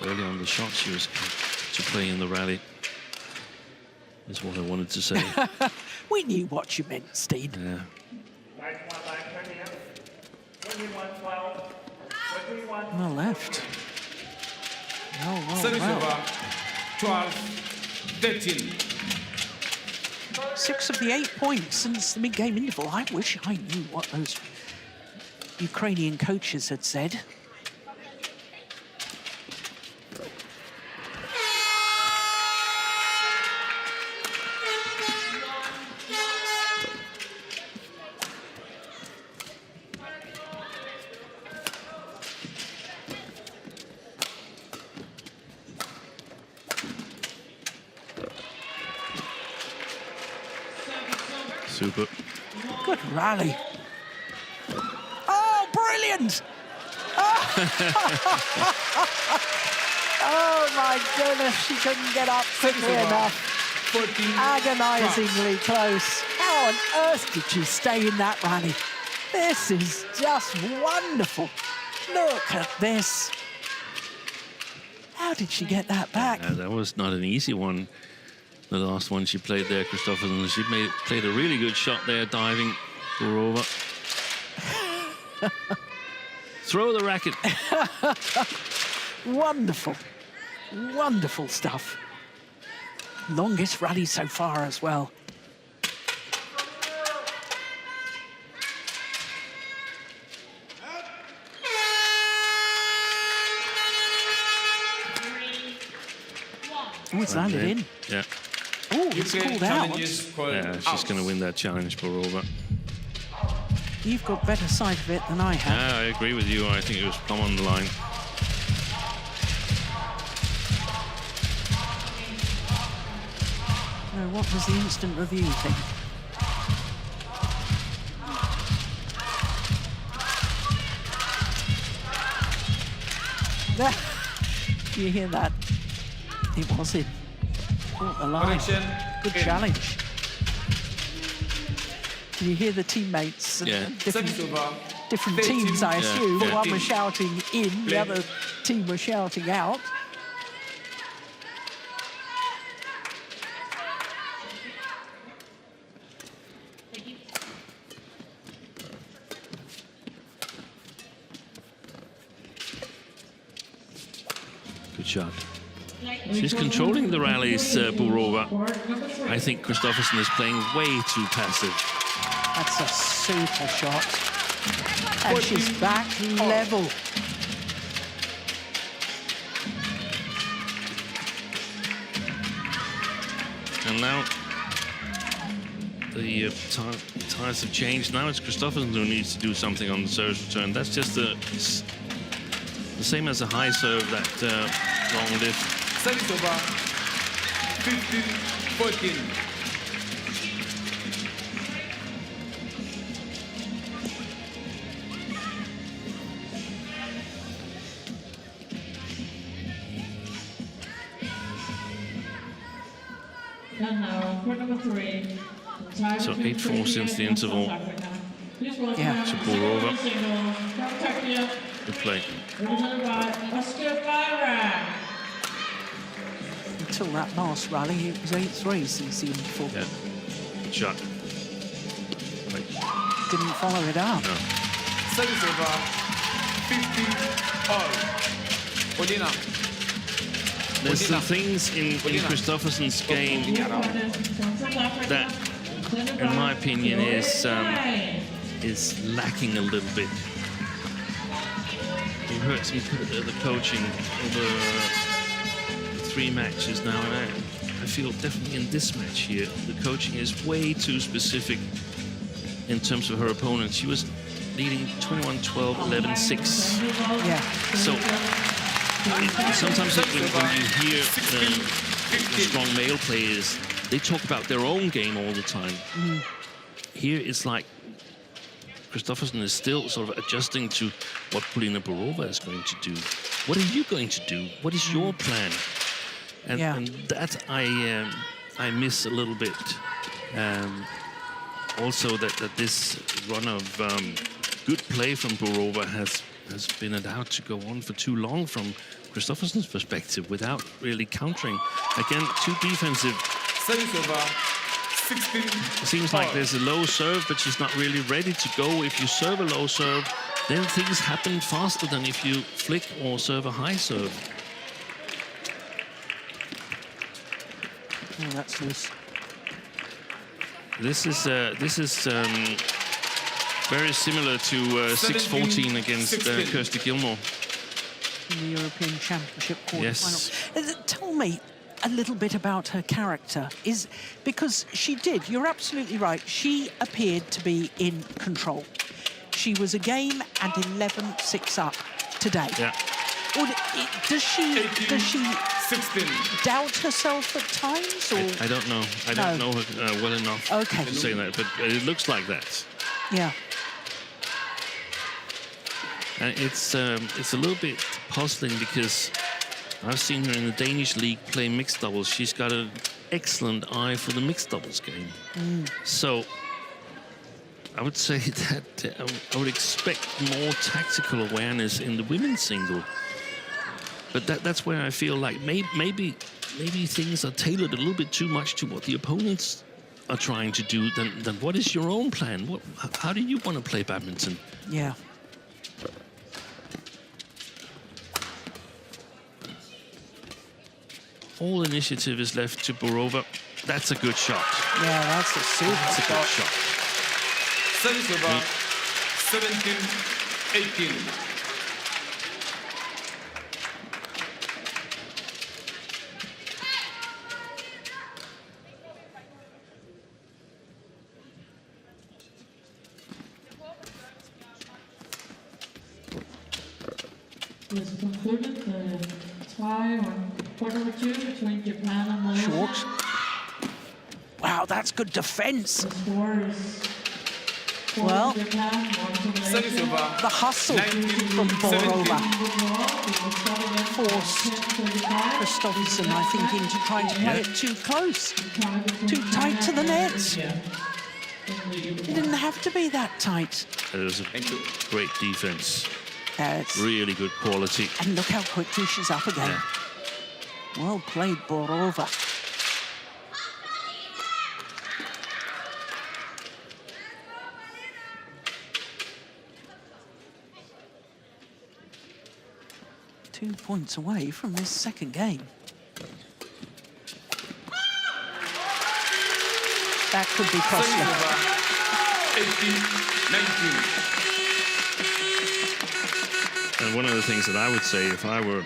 Early on the shot she was to play in the rally. Is what I wanted to say. We knew what you meant, Steve. Yeah. 91-9. 21-12. 21. Well left. Service Well. over 12-13. 6 of the 8 points since the mid-game interval. I wish I knew what those Ukrainian coaches had said. Super. Good rally. Oh, brilliant! Oh my goodness, she couldn't get up quickly enough. 14. Agonizingly close. How on earth did she stay in that rally? This is just wonderful. Look at this. How did she get that back? That was not an easy one. The last one she played there, Christopherson. She played a really good shot there, diving. Borova. Throw the racket. Wonderful. Wonderful stuff. Longest rally so far as well. Oh, it's landed in. Yeah. Oh, it's Ukraine called out. challenges called Yeah, she's out. going to win that challenge, Borova. You've got better sight of it than I have. Yeah, I agree with you. I think it was plumb on the line. No, what was the instant review thing? Do you hear that? It was in. Caught the line. Correction. Good In. challenge. Do you hear the teammates? And Yeah. Service over different 13. teams, I assume. Yeah. One was shouting in, the Play. other team was shouting out. Good shot. She's controlling the rallies, Borova. I think Christopherson is playing way too passive. That's a super shot. And she's back level. And now the tides have changed. Now it's Christopherson who needs to do something on the service return. That's just the same as a high serve, that long lift. Service over 15-14. And now, court number 3. So 8-4 since the interval. Yeah. So Borova. Good play. Until that last rally, it was 8-3 since the interval. Yeah. Good shot. Play. Didn't follow it up. No. Service over 15-all. Polina. There's some things in Christopherson's game that, in my opinion, is lacking a little bit. You heard some of the coaching over the 3 matches now, and I feel definitely in this match here, the coaching is way too specific in terms of her opponent. She was leading 21-12, 11-6. Yeah. So sometimes when you hear the strong male players, they talk about their own game all the time. Here it's like Christopherson is still sort of adjusting to what Polina Borova is going to do. What are you going to do? What is your plan? And, Yeah. and that I miss a little bit. Also that this run of good play from Borova has been allowed to go on for too long from Christopherson's perspective without really countering. Again, too defensive. Service over 16. It seems like there's a low serve, but she's not really ready to go. If you serve a low serve, then things happen faster than if you flick or serve a high serve. Oh, that's loose. This is very similar to 6-14 against Kirsty Gilmore. In the European Championship quarterfinal. Yes. Tell me a little bit about her character. Because she did, you're absolutely right, she appeared to be in control. She was a game and 11-6 up today. Yeah. Does she 16. doubt herself at times? Or? I don't know. I don't know her well enough to say that, but it looks like that. Yeah. And it's a little bit puzzling because I've seen her in the Danish league play mixed doubles. She's got an excellent eye for the mixed doubles game. So I would say that I would expect more tactical awareness in the women's single. But that's where I feel like maybe things are tailored a little bit too much to what the opponents are trying to do than what is your own plan? How do you want to play badminton? Yeah. All initiative is left to Borova. That's a good shot. Yeah, that's a super Good shot. Service over 17-18. This concluded the tie on quarter number 2 between Japan and Malaysia. Short. Wow, that's good defense. The score is Well, Japan, 1 to Malaysia. Service over the hustle from Borova forced Christopherson, I think, into trying to play it too close, too tight to the net. It didn't have to be that tight. It was a great defense. Really good quality. And look how quickly she's up again. Yeah. Well played, Borova. Two points away from this second game. That could be costly. 18-19. And one of the things that I would say if I were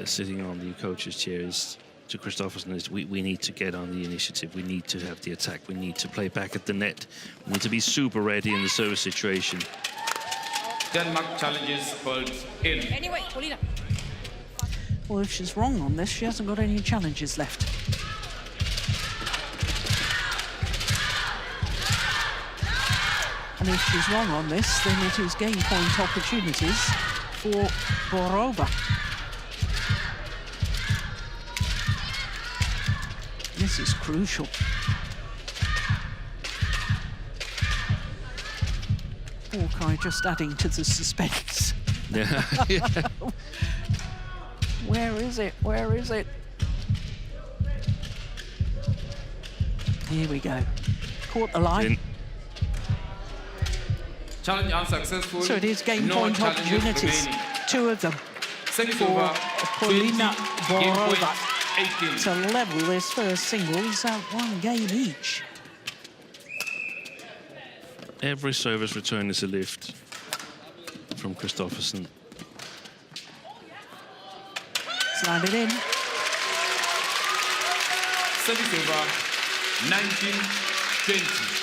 sitting on the coach's chair is to Christopherson is we need to get on the initiative. We need to have the attack. We need to play back at the net. We need to be super ready in the service situation. Denmark challenges called in. Anyway, Polina. Well, if she's wrong on this, she hasn't got any challenges left. And if she's wrong on this, then it is game point opportunities for Borova. This is crucial. Hawkeye just adding to the suspense. Yeah. Where is it? Where is it? Here we go. Caught the line. Challenge unsuccessful. So it is game No point challenges opportunities. remaining. Two of them Service for over Polina 20, game point Borova 18. to level this first singles at 1 game each. Every service return is a lift from Christopherson. Slide it in. Service over 19-20.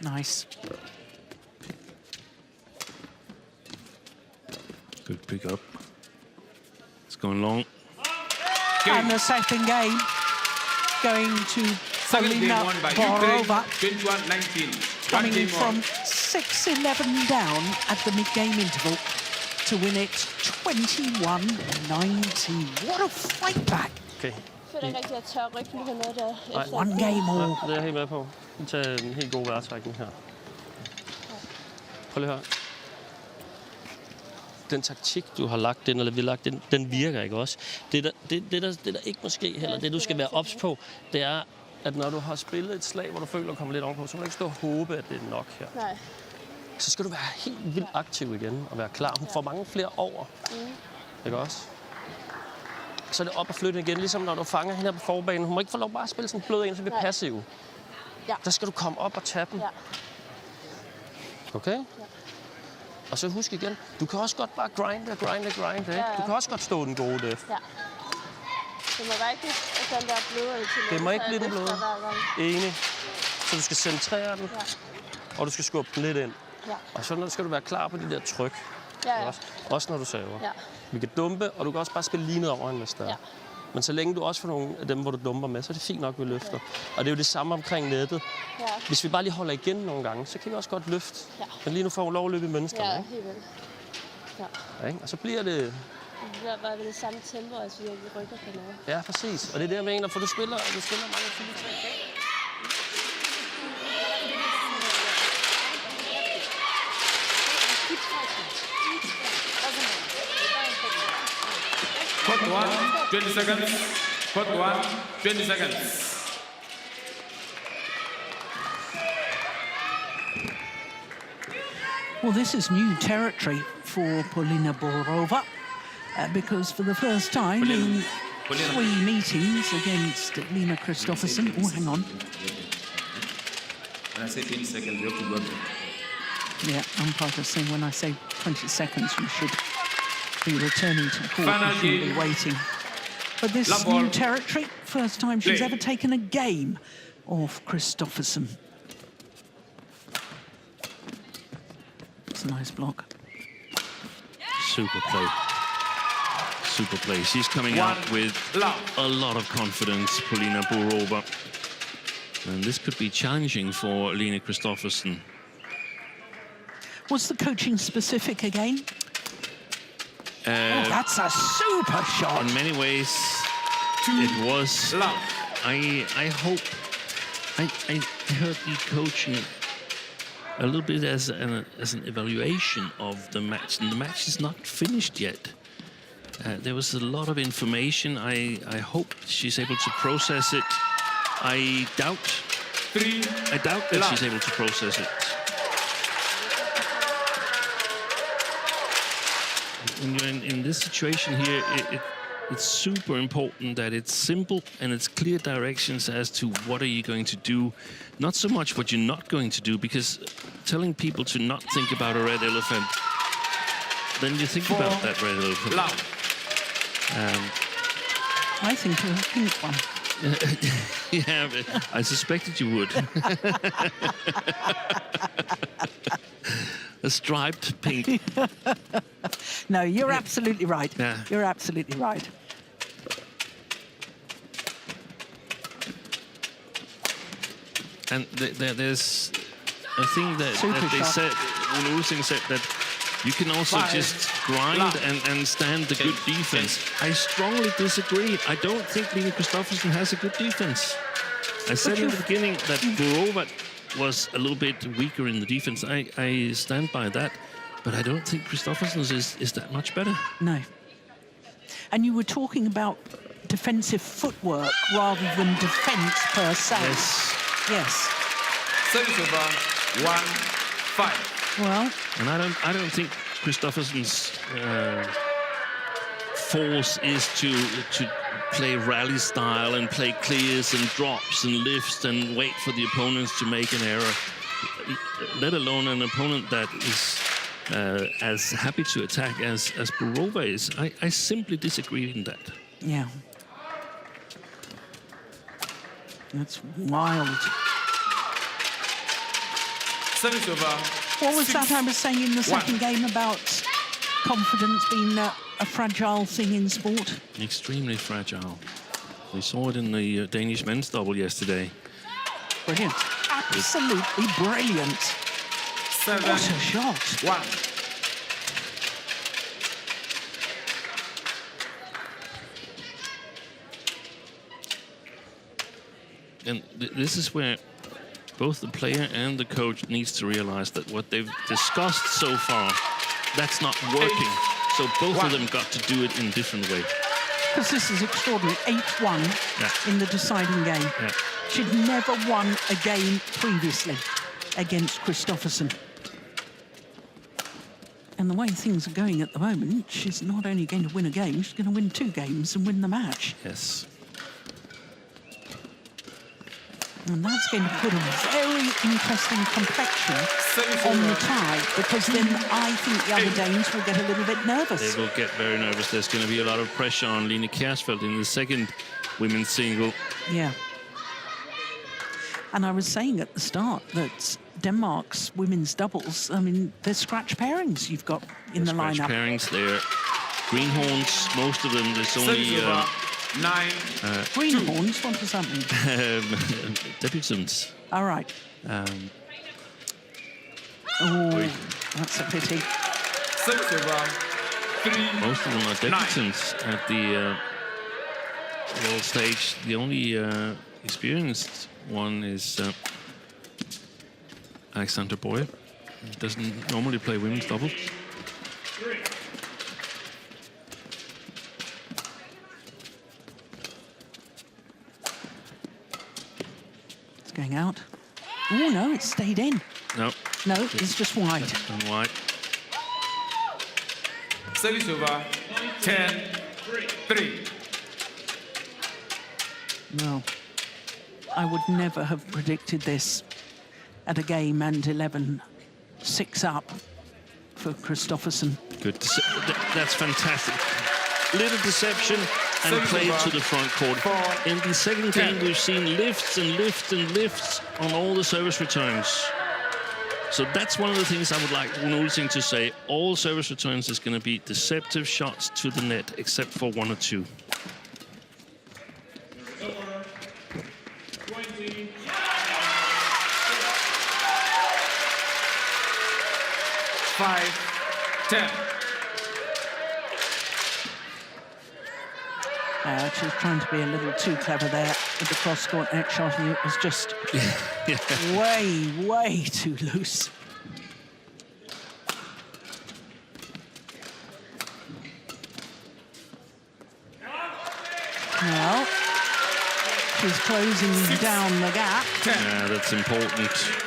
Nice. Good pick up. It's going long. And the second game going to Second game Polina won by Ukraine, Borova, 21-19. coming from 6-11 down at the mid-game interval to win it 21-19. What a fight back. Okay. føler ikke rigtig, at jeg tør rykke lige noget der. Nej. Efter One game Ja, all. det er jeg helt med på. Vi tager en helt god vejrtrækning her. Prøv lige at høre. Den taktik, du har lagt ind, eller vi har lagt ind, den virker ikke også. Det der ikke måske heller, det du skal være ops på, det er, at når du har spillet et slag, hvor du føler, at du kommer lidt ovenpå, så må du ikke stå og håbe, at det er nok her. Nej. Så skal du være helt vildt aktiv igen og være klar. Hun får mange flere over. Ikke også? Så er det op og flytte igen, ligesom når du fanger hende her på forbanen. Hun må ikke få lov bare at spille sådan blød en, så vi er passive. Ja. Der skal du komme op og tage den. Ja. Okay? Ja. Og så husk igen, du kan også godt bare grinde. Ikke? Ja. Du kan også godt stå den gode def. Ja. Det må bare ikke blive den der bløder i til. Det må ikke blive den bløde. Enig. Så du skal centrere den, og du skal skubbe den lidt ind. Ja. Og så skal du være klar på de der tryk. Ja. Også når du server. Ja. Vi kan dumpe, og du kan også bare spille lige ned over hende, hvis der er. Ja. Men så længe du også får nogle af dem, hvor du dumper med, så er det fint nok, vi løfter. Og det er jo det samme omkring nettet. Ja. Hvis vi bare lige holder igen nogle gange, så kan vi også godt løfte. Ja. Men lige nu får hun lov at løbe i mønsterne. Ja, Ikke? helt vildt. Ja. Ikke? Og så bliver det... Det bliver bare ved det samme tempo, altså vi rykker på noget. Ja, præcis. Og det er det, jeg mener, for du spiller mange fine ting. Court 1, 20 seconds. Court 1, 20 seconds. Well, this is new territory for Polina Borova because for the first time in 3 meetings against Lina Christopherson. Oh, hang on. When I say 20 seconds, you have to go there. Yeah, umpire is saying when I say 20 seconds, you should be returning to court. Final You shouldn't be game. waiting. But this Love new ball. territory, first time she's Play. ever taken a game off Christopherson. It's a nice block. Super play. Super play. She's coming out with a lot of confidence, Polina Borova. And this could be challenging for Lina Christopherson. Was the coaching specific again? That's a super shot. In many ways, it was. I hope. I heard the coaching a little bit as an evaluation of the match, and the match is not finished yet. There was a lot of information. I hope she's able to process it. I doubt that she's able to process it. When you're in this situation here, it's super important that it's simple and it's clear directions as to what are you going to do. Not so much what you're not going to do, because telling people to not think about a red elephant, then you think about that red elephant. I think it was a pink one. Yeah, I suspected you would. A striped pink. No, you're absolutely right. Yeah. You're absolutely right. And there's a thing that they shot. said, Ulsing said that you can also just grind and stand the good defense. I strongly disagree. I don't think Lina Christopherson has a good defense. I said in the beginning that Borova was a little bit weaker in the defense. I stand by that. But I don't think Christopherson's is that much better. No. And you were talking about defensive footwork rather than defence per se. Yes. Yes. Service over 1-5. Well, And I don't think Christopherson's force is to play rally style and play clears and drops and lifts and wait for the opponents to make an error, let alone an opponent that is as happy to attack as Borova is. I simply disagree in that. yeah. That's wild. Service over. What was that I was saying in the second game about confidence being a fragile thing in sport? Extremely fragile. We saw it in the Danish men's double yesterday. Brilliant. Absolutely brilliant. 7-1. What a shot. And this is where both the player and the coach needs to realize that what they've discussed so far, that's not working. So both of them got to do it in different ways. Because this is extraordinary. 8-1 in the deciding game. Yeah. She'd never won a game previously against Christopherson. And the way things are going at the moment, she's not only going to win a game, she's going to win 2 games and win the match. Yes. And that's going to put a very interesting complexion on the tie, because then I think the other Danes will get a little bit nervous. They will get very nervous. There's going to be a lot of pressure on Line Kjaersfeldt in the second women's single. Yeah. And I was saying at the start that Denmark's women's doubles, I mean, they're scratch pairings you've got in the lineup. Scratch pairings, they're greenhorns, most of them. There's only... 9. Greenhorns, what does that mean? Debutants. All right. Oh, that's a pity. 3. Most of them are debutants at the world stage. The only experienced one is Alexander Boje. He doesn't normally play women's doubles. Going out. Oh, no, it stayed in. No. No, it's just wide. And wide. Service over. 10-3. Well, I would never have predicted this at a game and 11-6 up for Christopherson. Good. That's fantastic. Little deception and play it to the front court. In the second game, we've seen lifts and lifts and lifts on all the service returns. So that's one of the things I would like Olsen to say. All service returns is going to be deceptive shots to the net, except for 1 or 2. 5-10. She was trying to be a little too clever there with the cross-court net shot, and it was just way too loose. Well, she's closing down the gap. Yeah, that's important.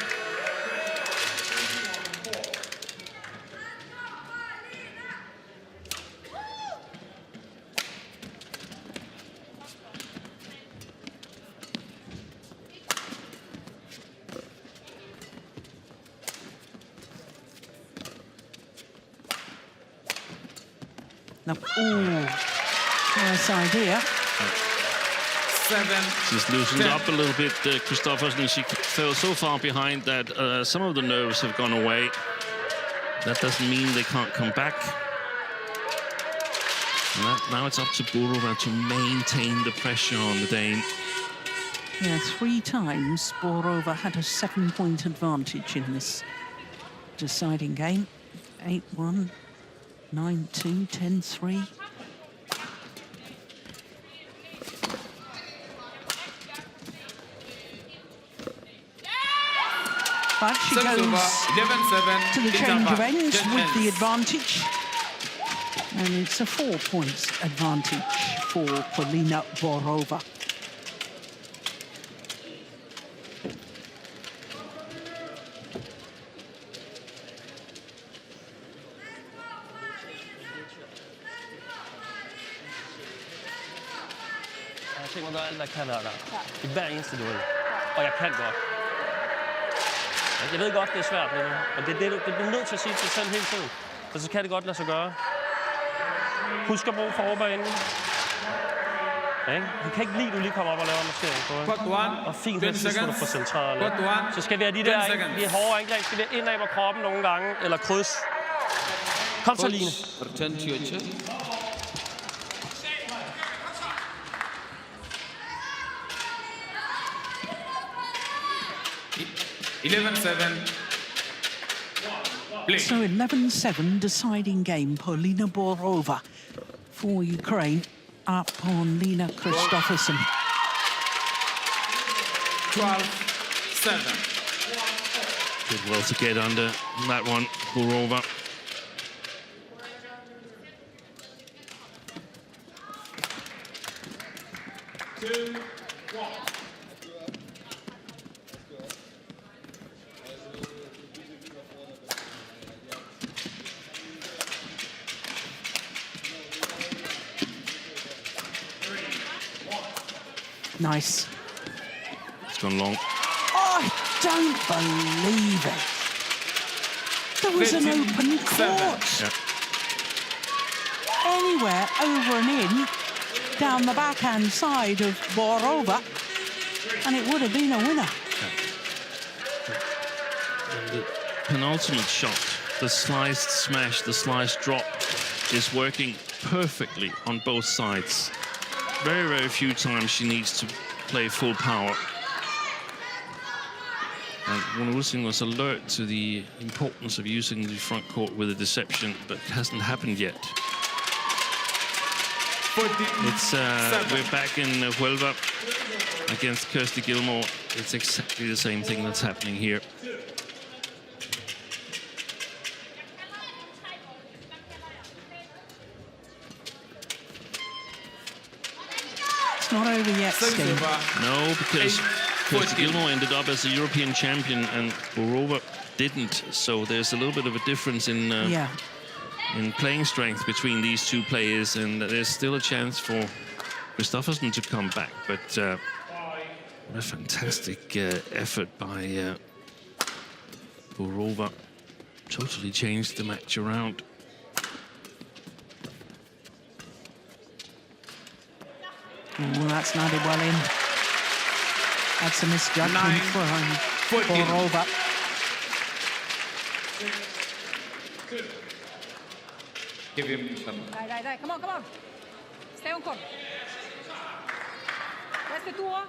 No. Ooh, nice idea. 7. She's loosened up a little bit, Christopherson. She fell so far behind that some of the nerves have gone away. That doesn't mean they can't come back. Now it's up to Borova to maintain the pressure on the Dane. Yeah, 3 times Borova had a 7-point advantage in this deciding game. 8-1. 9-2, 10-3. But she goes 11-7 to the change of ends with the advantage. And it's a 4-point advantage for Polina Borova. Jeg tænker mig, alt der kan være der. I hver eneste duel. Og jeg kan godt. Jeg ved godt, det er svært lige nu. Men det bliver nødt til at sige til sig selv hele tiden. For så kan det godt lade sig gøre. Husk at bruge forbanen. Hun kan ikke lide, at du lige kommer op og laver en maskering på hende. Og fint, at du får centreret. Så skal vi have de hårde angreb, skal vi have indad på kroppen nogle gange, eller kryds. Kom så, Line. Return to your chair. 11-7. So 11-7 deciding game, Polina Borova for Ukraine up on Lina Christopherson. 12-7. Did well to get under that one, Borova. Nice. It's gone long. Oh, I don't believe it. There was an open court. Yeah. Anywhere over and in, down the backhand side of Borova, and it would have been a winner. And the penultimate shot, the sliced smash, the sliced drop, is working perfectly on both sides. Very, very few times she needs to play full power. And Horsens was alert to the importance of using the front court with a deception, but it hasn't happened yet. It's we're back in Huelva against Kirsty Gilmore. It's exactly the same thing that's happening here. It's not over yet, Steve. No, because Kirsty Gilmore ended up as a European champion and Borova didn't. So there's a little bit of a difference in in playing strength between these two players, and there's still a chance for Christopherson to come back. But what a fantastic effort by Borova. Totally changed the match around. Well, that's landed well in. That's a misjudgment for Borova. Give him some. Die. Come on. Stay on court. That's the tour.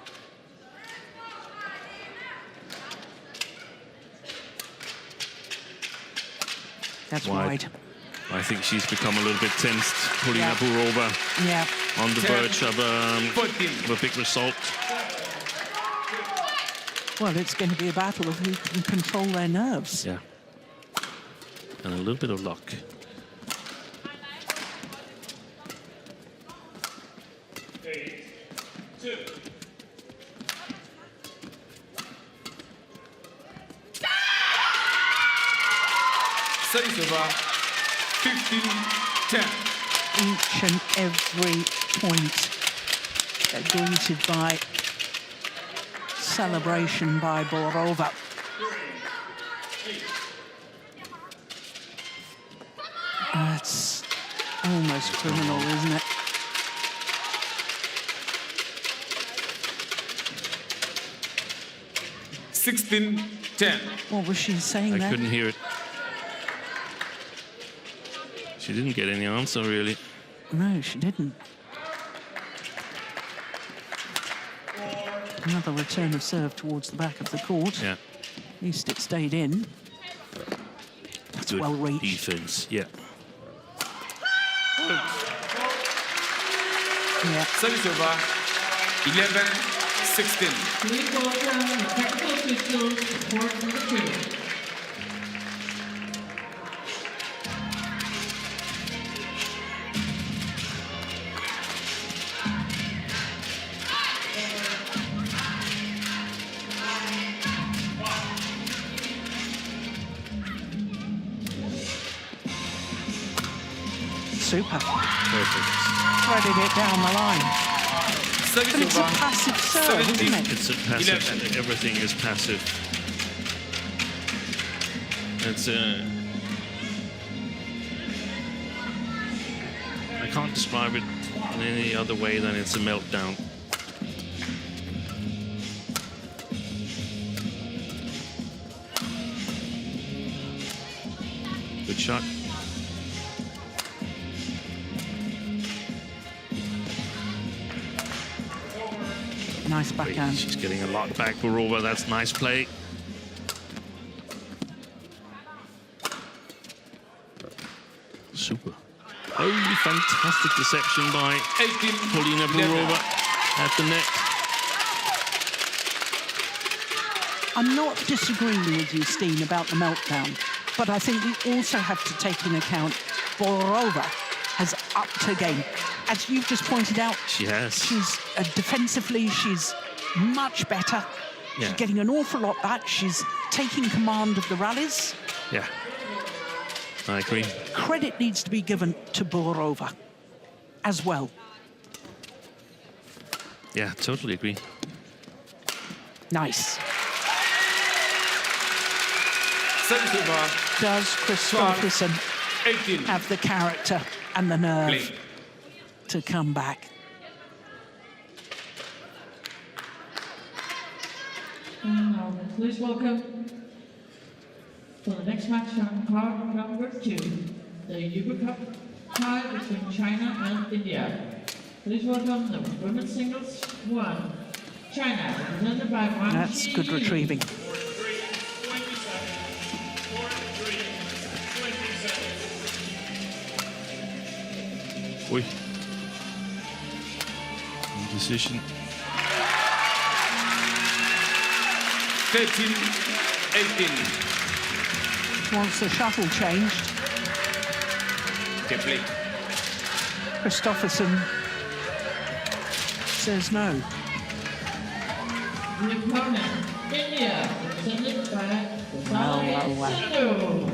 That's wide. I think she's become a little bit tensed, putting up Borova on the verge of a big result. Well, it's going to be a battle of who can control their nerves. Yeah. And a little bit of luck. Service over 15-10. Each and every point greeted by celebration by Borova. That's almost criminal, isn't it? $16-10. What was she saying there? I couldn't hear it. She didn't get any answer, really. No, she didn't. Another return of serve towards the back of the court. Yeah. At least it stayed in. That's Good well reached. defense, yeah. Yeah. Service over 11-16. Please welcome the technical officials for court number 2. Super. Perfect. Threaded it down the line. Service But it's a over passive serve, isn't it? It's a passive. Everything is passive. It's I can't describe it in any other way than it's a meltdown. Good shot. Nice backhand. She's getting a lot back, Borova. That's nice play. Super. Oh, fantastic deception by 18. Paulina Borova at the net. I'm not disagreeing with you, Steen, about the meltdown, but I think we also have to take into account Borova has upped her game. As you've just pointed out, She has. she's defensively, she's much better. Yeah. She's getting an awful lot back. She's taking command of the rallies. Yeah. I agree. Credit needs to be given to Borova as well. Yeah, totally agree. Nice. Service over. Does Christopherson 18. have the character and the nerve Play. to come back? And now, please welcome for the next match on card number 2, the Uber Cup tie between China and India. Please welcome the women's singles 1, China, represented by Wang That's good retrieving. Ui. Decision. 13-18. Wants the shuttle changed. Okay, play. Christopherson says no. The opponent, India, represented by Almalalha. Stoliarenko.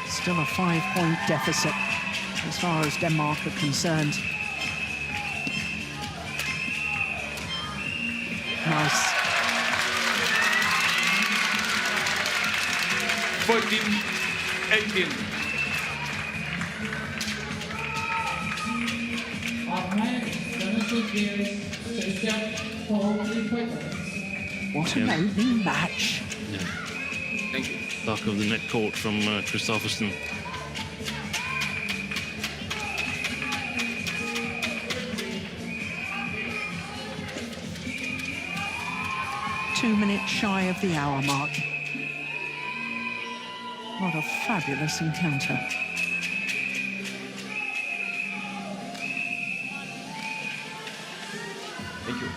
Still a 5-point deficit as far as Denmark are concerned. Nice. 14-18. What an Yeah. opening match. Yeah. Thank you. Back of the net court from Christopherson. Two minutes shy of the hour mark. What a fabulous encounter. Thank you.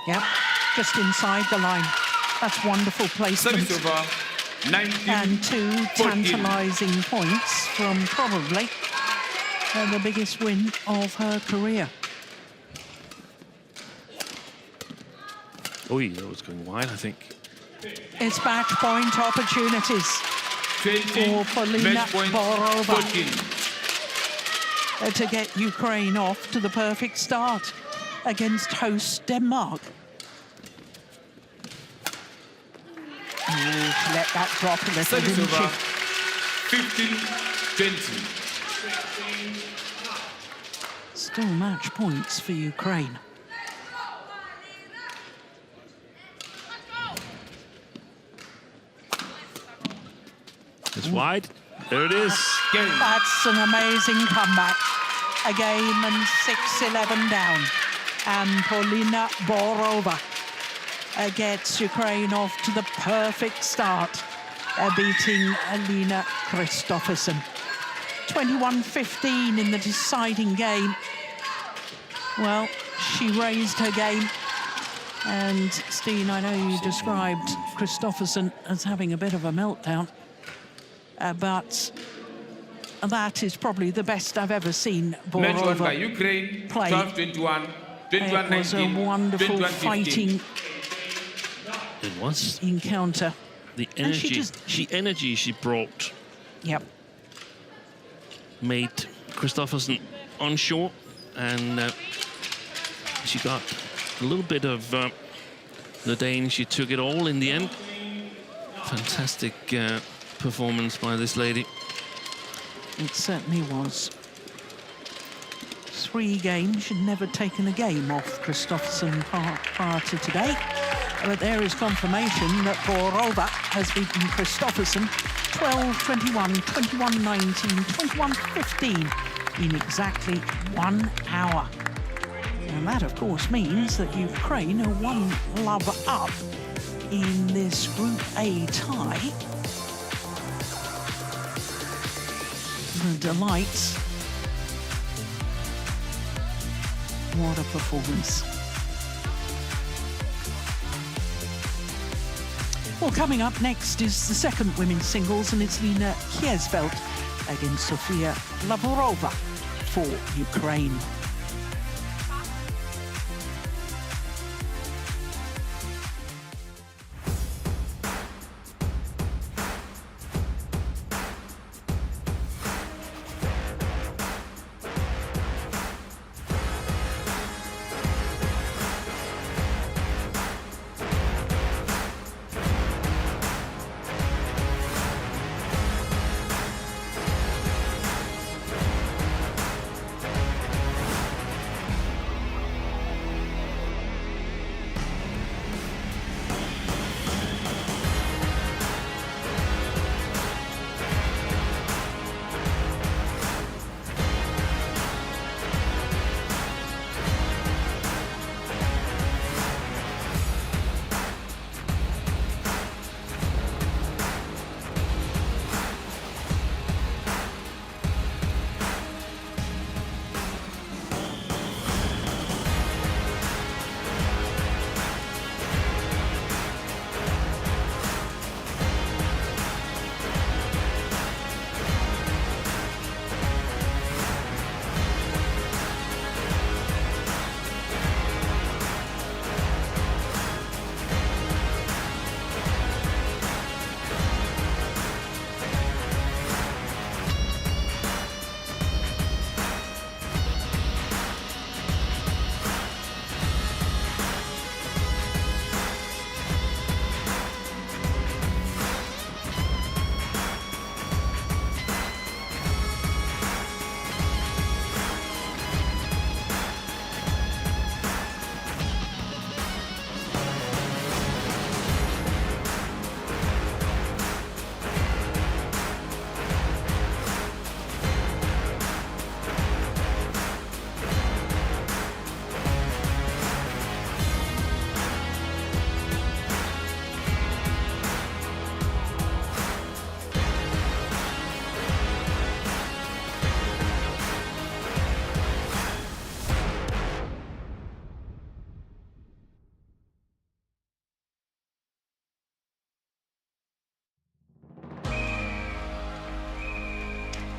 Yep, just inside the line. That's wonderful placement. Service over. 19. And 2 tantalising points from probably the biggest win of her career. Oi, that was going wide, I think. It's match point opportunities 20. for Polina Match point. Borova 14. to get Ukraine off to the perfect start against host Denmark. Ooh, she let that drop a little, Service didn't over. she? 15-20. Still match points for Ukraine. It's wide. There it is. Game. That's an amazing comeback. A game and 6-11 down. And Polina Borova gets Ukraine off to the perfect start, beating Alina Christopherson. 21-15 in the deciding game. Well, she raised her game. And Steen, I know you described Christopherson as having a bit of a meltdown. But that is probably the best I've ever seen Match won by Borova Ukraine. play. 12-21. 21-19. It was a wonderful 21-15. fighting It was. encounter. The And she energy, just- the energy she brought Yep. made Christopherson onshore, and she got a little bit of the Dane. She took it all in the end. Fantastic performance by this lady. It certainly was. 3 games. She'd never taken a game off Christopherson prior to today. But there is confirmation that Borova has beaten Christopherson 12-21, 21-19, 21-15 in exactly 1 hour. And that, of course, means that Ukraine are one love up in this Group A tie. The delights. What a performance. Well, coming up next is the second women's singles, and it's Lina Kjaersfeldt against Sofia Lavrova for Ukraine.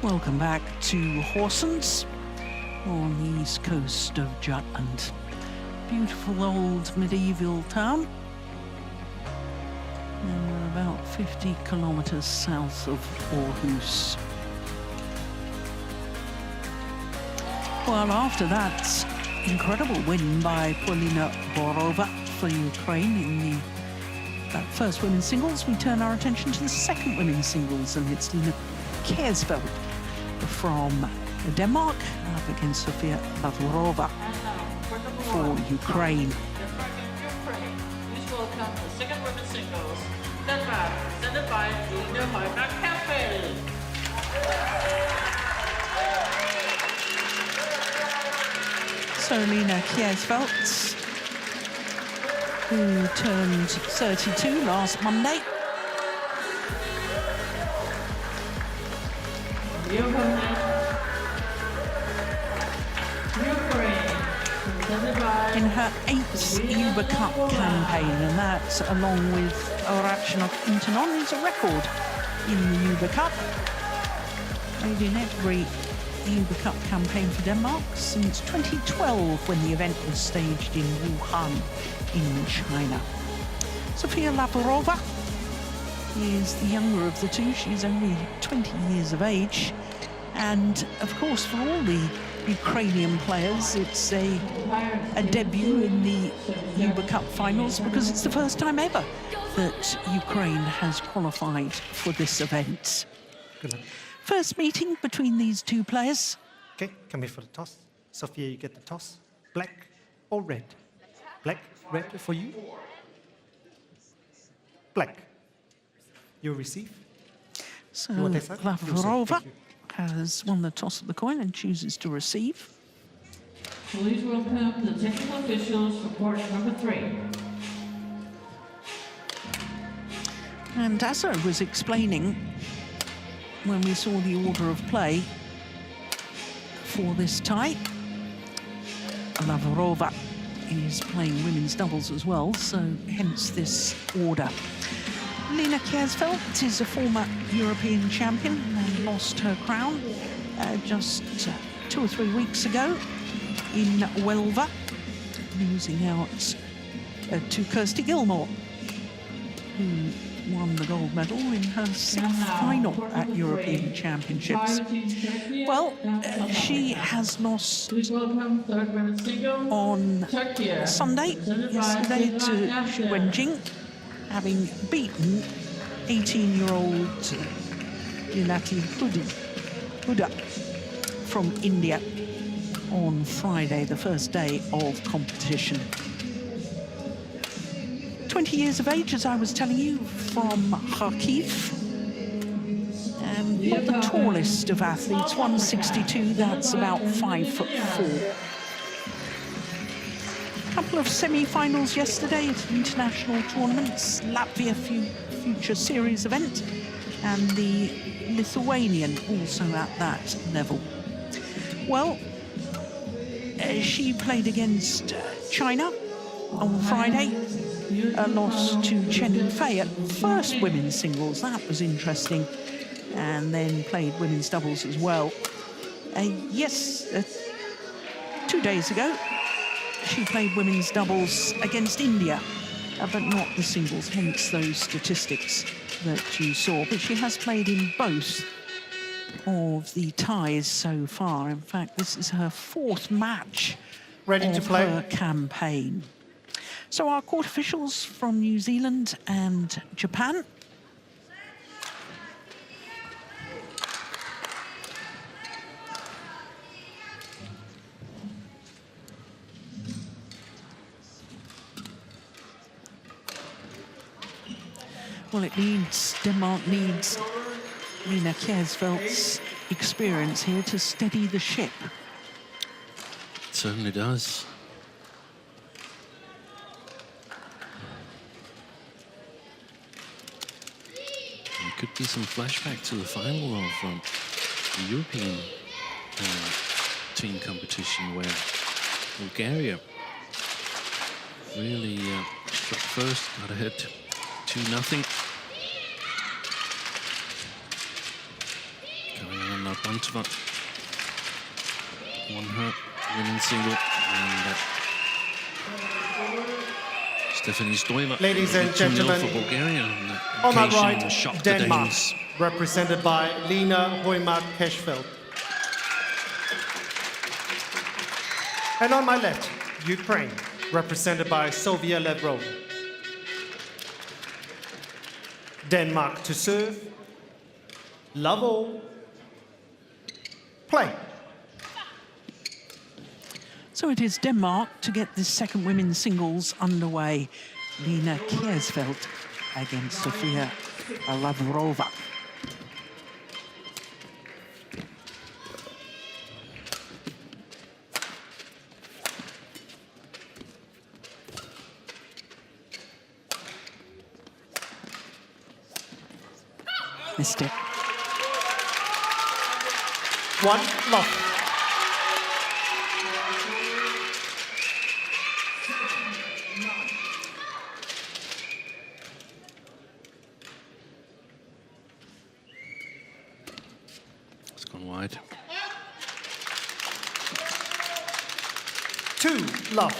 Welcome back to Horsens on the east coast of Jutland. Beautiful old medieval town. And we're about 50 kilometers south of Aarhus. Well, after that incredible win by Polina Borova for Ukraine in the first women's singles, we turn our attention to the second women's singles, and it's Lina Kjaersfeldt from Denmark up against Sofia Lavrova for Ukraine. Please welcome the second women's singles, Denmark, presented by Lina Kjaersfeldt. So Lina Kjaersfeldt, who turned 32 last Monday. In her 8th Uber Cup campaign, and that, along with Arachonov Internon, is a record in the Uber Cup. Made in every Uber Cup campaign for Denmark since 2012, when the event was staged in Wuhan in China. Sofia Lavrova is the younger of the two. She's only 20 years of age. And of course, for all the Ukrainian players, it's a debut in the Uber Cup finals, because it's the first time ever that Ukraine has qualified for this event. Good luck. First meeting between these two players. Okay, come here for the toss. Sofia, you get the toss. Black or red? Black, red for you. Black. You receive. So You want this out? Lavrova Thank you. has won the toss of the coin and chooses to receive. Please welcome the technical officials for court number 3. And as I was explaining when we saw the order of play for this tie, Lavrova is playing women's doubles as well, so hence this order. Lena Kjaersfeldt is a former European champion and lost her crown just 2 or 3 weeks ago in Huelva, losing out to Kirsty Gilmore, who won the gold medal in her 6th final at European Championships. Well, she has lost on Sunday, yesterday, to Xu Wenjing, having beaten 18-year-old Dinati Huda from India on Friday, the first day of competition. 20 years of age, as I was telling you, from Kharkiv. And not the tallest of athletes, 162, that's about 5'4". Couple of semi-finals yesterday at international tournaments, Latvia Future Series event, and the Lithuanian also at that level. Well, she played against China on Friday, a loss to Chen Yufei at first women's singles. That was interesting. And then played women's doubles as well. 2 days ago, she played women's doubles against India, but not the singles, hence those statistics that you saw. But she has played in both of the ties so far. In fact, this is her 4th match of her campaign. So our court officials from New Zealand and Japan. Well, Denmark needs Lena Kjaersfeldt's experience here to steady the ship. It certainly does. There could be some flashback to the final of the European team competition where Bulgaria really struck first, got ahead 2-0. Going on now, Bontova won her women's single, and Stephanie Stoiva. Ladies and gentlemen, for Bulgaria on my right, Denmark, represented by Lena Kjaersfeldt. And on my left, Ukraine, represented by Sofia Lavrova. Denmark to serve. Love all. Play. So it is Denmark to get this second women's singles underway. Lena Kjaersfeldt against Sofia Lavrova. Missed it. 1 love. It's gone wide. 2 love.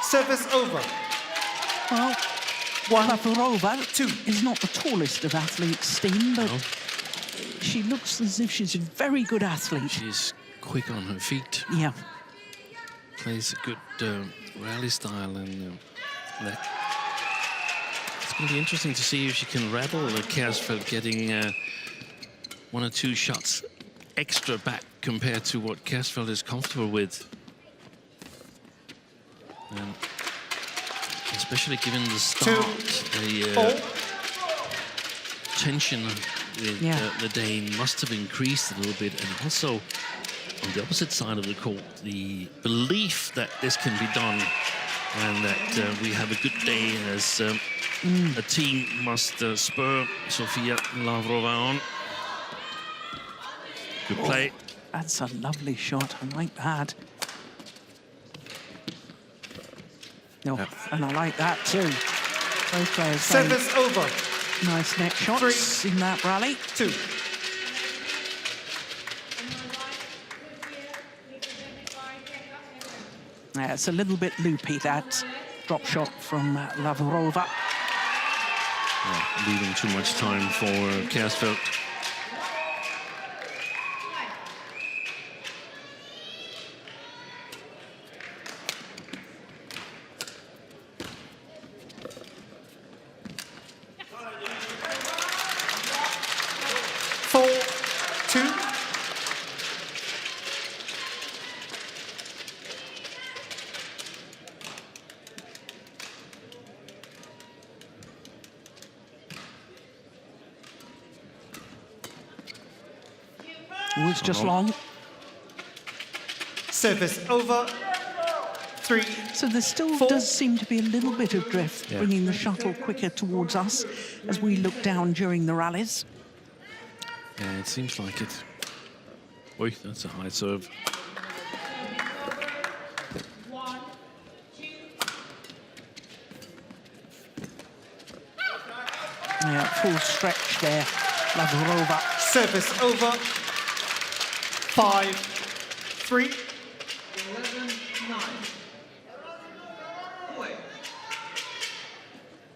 Service over. Well, Lavrova is not the tallest of athletes, Steen, but she looks as if she's a very good athlete. She's quick on her feet. Yeah. Plays a good rally style, and that. It's going to be interesting to see if she can rattle Kjaersfeldt, getting 1 or 2 shots extra back compared to what Kjaersfeldt is comfortable with. And especially given the start, the tension with the Dane must have increased a little bit. And also, on the opposite side of the court, the belief that this can be done and that we have a good day as a team must spur Sofia Lavrova on. Good play. That's a lovely shot. I like that. No, and I like that too. Both players. Service over. Nice net shots in that rally. 2. Yeah, it's a little bit loopy, that drop shot from Lavrova. Leaving too much time for Kjaersfeldt. Oh, it's just long. Service over. 3. So there still does seem to be a little bit of drift, bringing the shuttle quicker towards us as we look down during the rallies. Yeah, it seems like it. Oi, that's a high serve. Yeah, full stretch there, Lavrova. Service over. 5, 3. 11-9.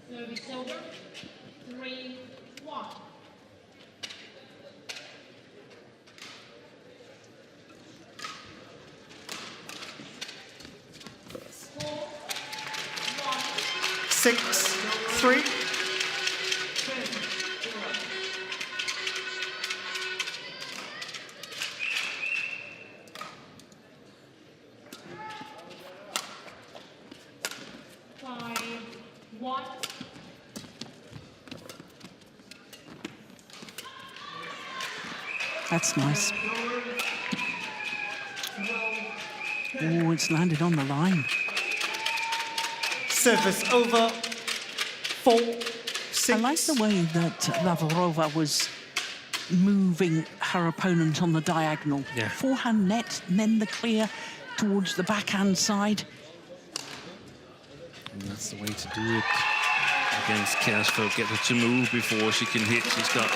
Service over. 3-1. Score 6-3. 5-1. That's nice. Oh, it's landed on the line. Service over. 4, 6. I like the way that Lavrova was moving her opponent on the diagonal. Yeah. Forehand net, and then the clear towards the backhand side. And that's the way to do it against Kjaersfeldt. Get her to move before she can hit. She's got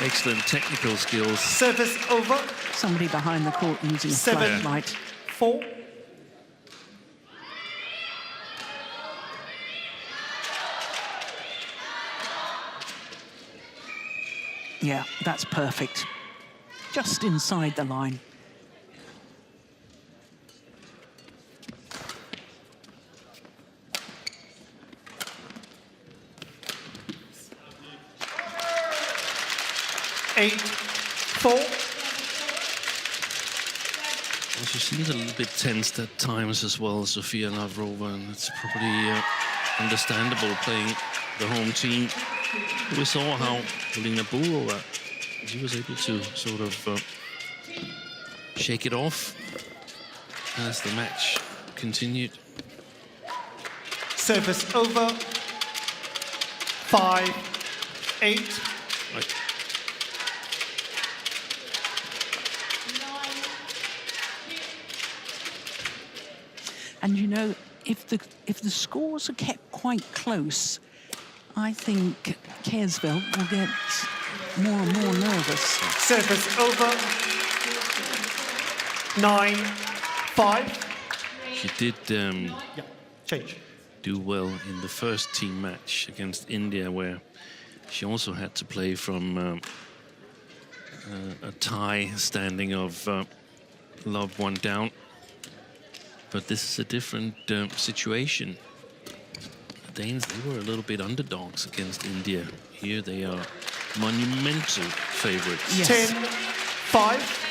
excellent technical skills. Service over. Somebody behind the court using a 7, flashlight. 4. Yeah, that's perfect. Just inside the line. Eight, 4. Well, she seems a little bit tensed at times as well, Sofia Lavrova, and it's probably understandable playing the home team. We saw how Borova, she was able to sort of shake it off as the match continued. Service over. 5, 8. Right. And you know, if the scores are kept quite close, I think Kjaersfeldt will get more and more nervous. Service over. 9, 5. She did Change. do well in the first team match against India, where she also had to play from a tie standing of love one down. But this is a different situation. The Danes, they were a little bit underdogs against India. Here they are monumental favorites. Yes. 10, 5.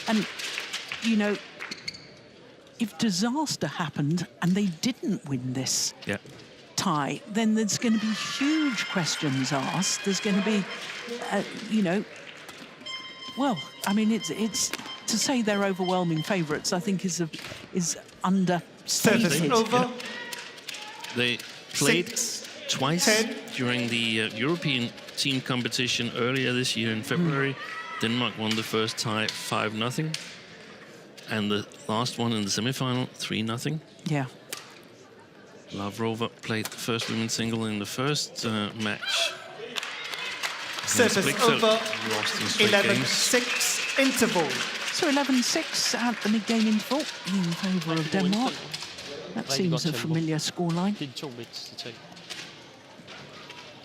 And, you know, if disaster happened and they didn't win this tie, then there's going to be huge questions asked. There's going to be, you know, well, I mean, it's to say they're overwhelming favourites, I think, is understated. Service over. They played 6, twice 10. during the European team competition earlier this year in February. Denmark won the first tie 5-0, and the last one in the semi-final 3-0. Yeah. Lavrova played the first women's single in the first match. Service Kjaersfeldt over. lost in straight games. 11-6 interval. So 11-6 at the mid-game interval in favour of Denmark. That seems a familiar scoreline. Det er de 2 vigtigste ting.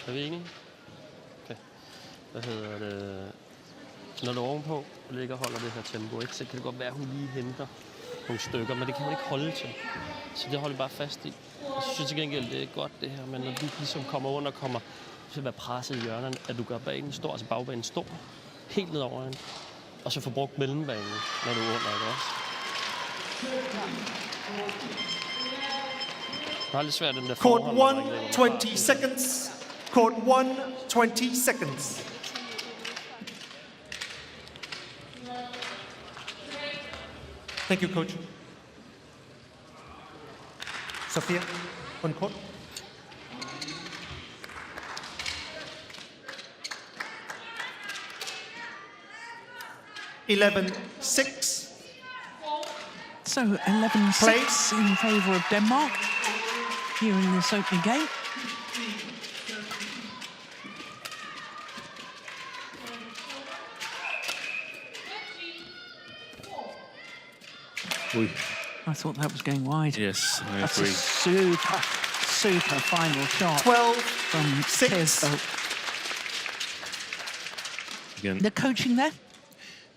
Er vi enige? Okay. Hvad hedder det? Når du ovenpå og ligger og holder det her tempo, ikke, så kan det godt være, at hun lige henter nogle stykker, men det kan hun ikke holde til. Så det holder vi bare fast i. Jeg synes til gengæld, det er godt det her, men når du ligesom kommer under og kommer til at være presset i hjørnerne, at du gør banen stor, altså bagbanen stor, helt ned over hende, og så får brugt mellembanen, når du er under, ikke også? Det er lidt svært, den der Court forhånd. 1, 20 seconds. Court 1, 20 seconds. Thank you, coach. Sophia, on court. (11-6). So 11-6 in favour of Denmark here in this opening game. I thought that was going wide. Yes, I That's agree. a super final shot 12 from 6. Kjaersfeldt. Again. The coaching there?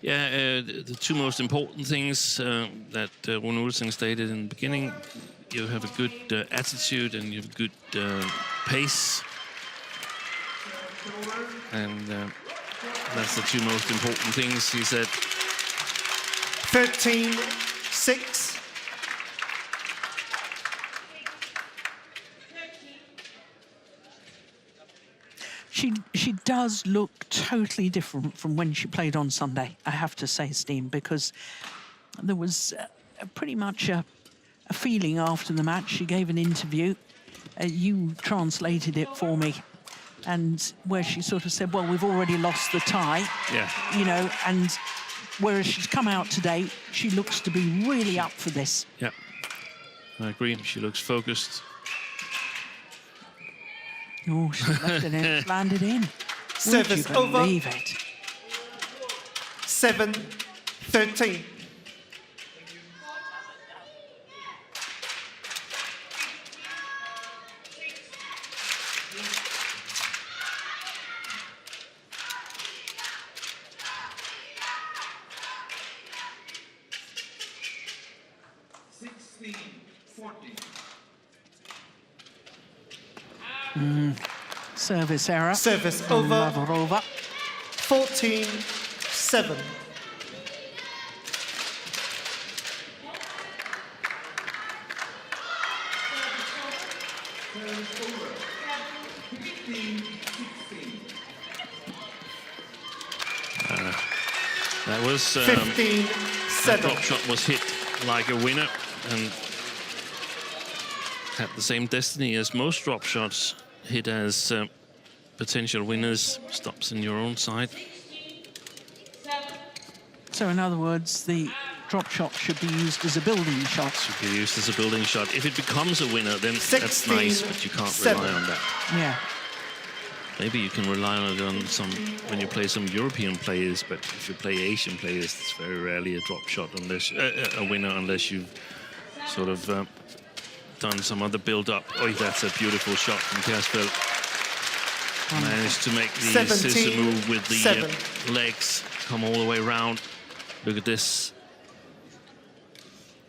Yeah, the 2 most important things that Rune Olsen stated in the beginning: you have a good attitude and you have good pace, and that's the 2 most important things. He said 13-6. She does look totally different from when she played on Sunday, I have to say, Steen, because there was pretty much a feeling after the match. She gave an interview. You translated it for me, and where she sort of said, well, we've already lost the tie. Yeah. You know, and whereas she's come out today, she looks to be really up for this. Yeah, I agree. She looks focused. Oh, she left it in, it's landed in. Service Would you over. believe it? 7-13. Service error. Service from over. Lavrova. 14-7. That was 15-7. that drop shot was hit like a winner and had the same destiny as most drop shots, hit as potential winners, stops in your own side. So in other words, the drop shot should be used as a building shot. Should be used as a building shot. If it becomes a winner, then that's 16-7. nice, but you can't rely on that. Yeah. Maybe you can rely on it on some when you play some European players, but if you play Asian players, it's very rarely a drop shot unless a winner, unless you've sort of done some other build-up. Oh, that's a beautiful shot from Kjaersfeldt. Managed to make the scissor move with the legs, come all the way around. Look at this.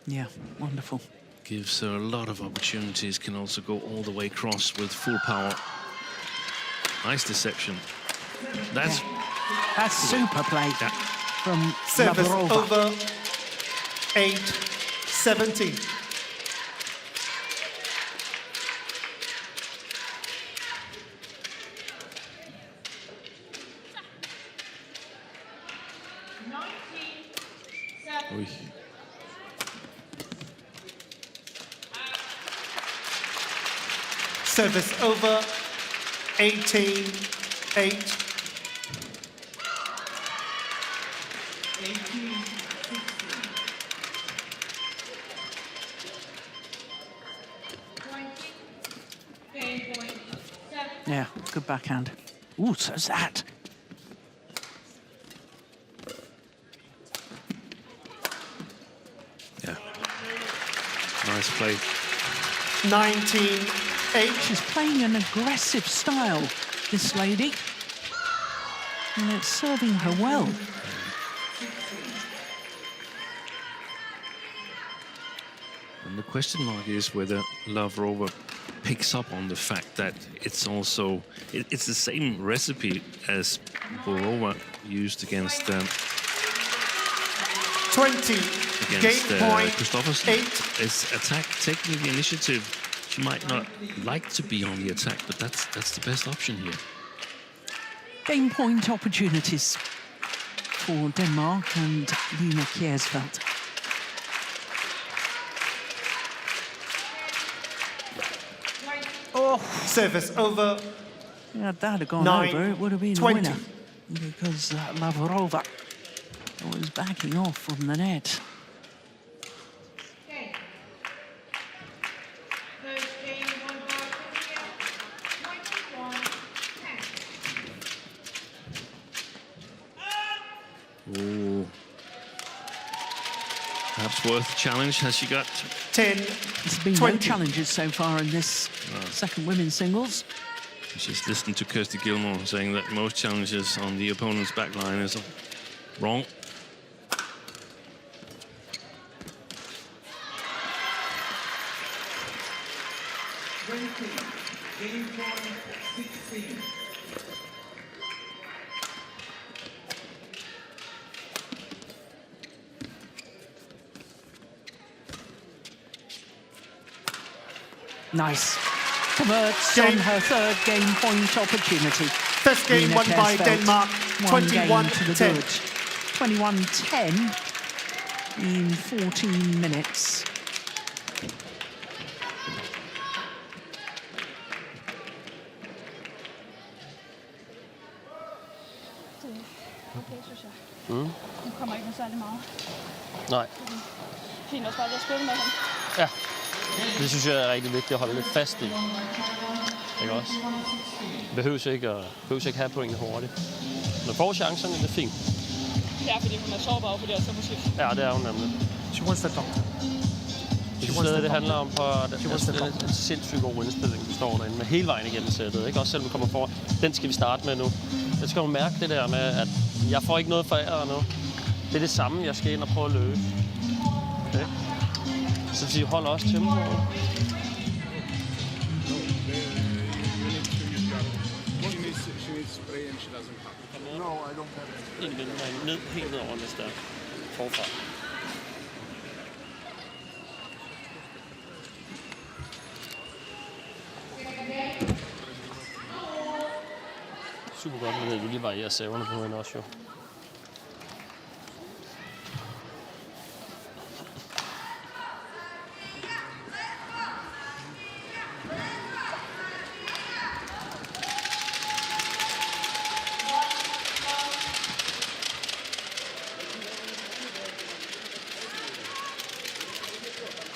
Yeah, wonderful. Gives her a lot of opportunities, can also go all the way across with full power. Nice deception. That's That's super play from Service Lavrova. over 8-17. Ui. Service over 18-8. Yeah, good backhand. Ooh, so's that. Yeah. Nice play. 19-8. She's playing an aggressive style, this lady. And it's serving her well. And the question mark is whether Lavrova picks up on the fact that it's also it's the same recipe as Borova used against 20. against Game point. Christopherson. 8. It's attack, taking the initiative. She might not like to be on the attack, but that's the best option here. Game point opportunities for Denmark and Lina Kjaersfeldt. Oh, Service over. yeah, if that had gone 9, over, it would have been 20. a winner. Because Lavrova was backing off from the net. Ooh. Perhaps worth a challenge. Has she got 10. There's been no 20. challenges so far in this second women's singles. She's listened to Kirsty Gilmore saying that most challenges on the opponent's back line is wrong. Game point 16. Nice. Converts on her third game point opportunity. First game Lina won by Kjaersfeldt, Denmark, 21-10. 21-10. 21-10 in 14 minutes. Okay, synes jeg. Nu kommer ikke noget særlig meget. Nej. Fint også bare ved at spille med ham. Ja, det synes jeg er rigtig vigtigt at holde lidt fast i. Ikke også? Behøves ikke have pointene hurtigt. Når får chancerne, det er fint. Ja, fordi hun er sårbar på det her så måske. Ja, det er hun nemlig. She wants the doctor. Jeg synes stadig, det handler om en sindssygt god indstilling, du står derinde med hele vejen igennem sættet. Ikke? Også selvom du kommer for. Den skal vi starte med nu. Jeg skal jo mærke det der med, at jeg får ikke noget for ære nu. Det er det samme, jeg skal ind og prøve at løse. Okay? Så de holder også tempoet. En vender ned, helt ned over næste forfra. Super godt med det, du lige varierer saverne på hende også jo.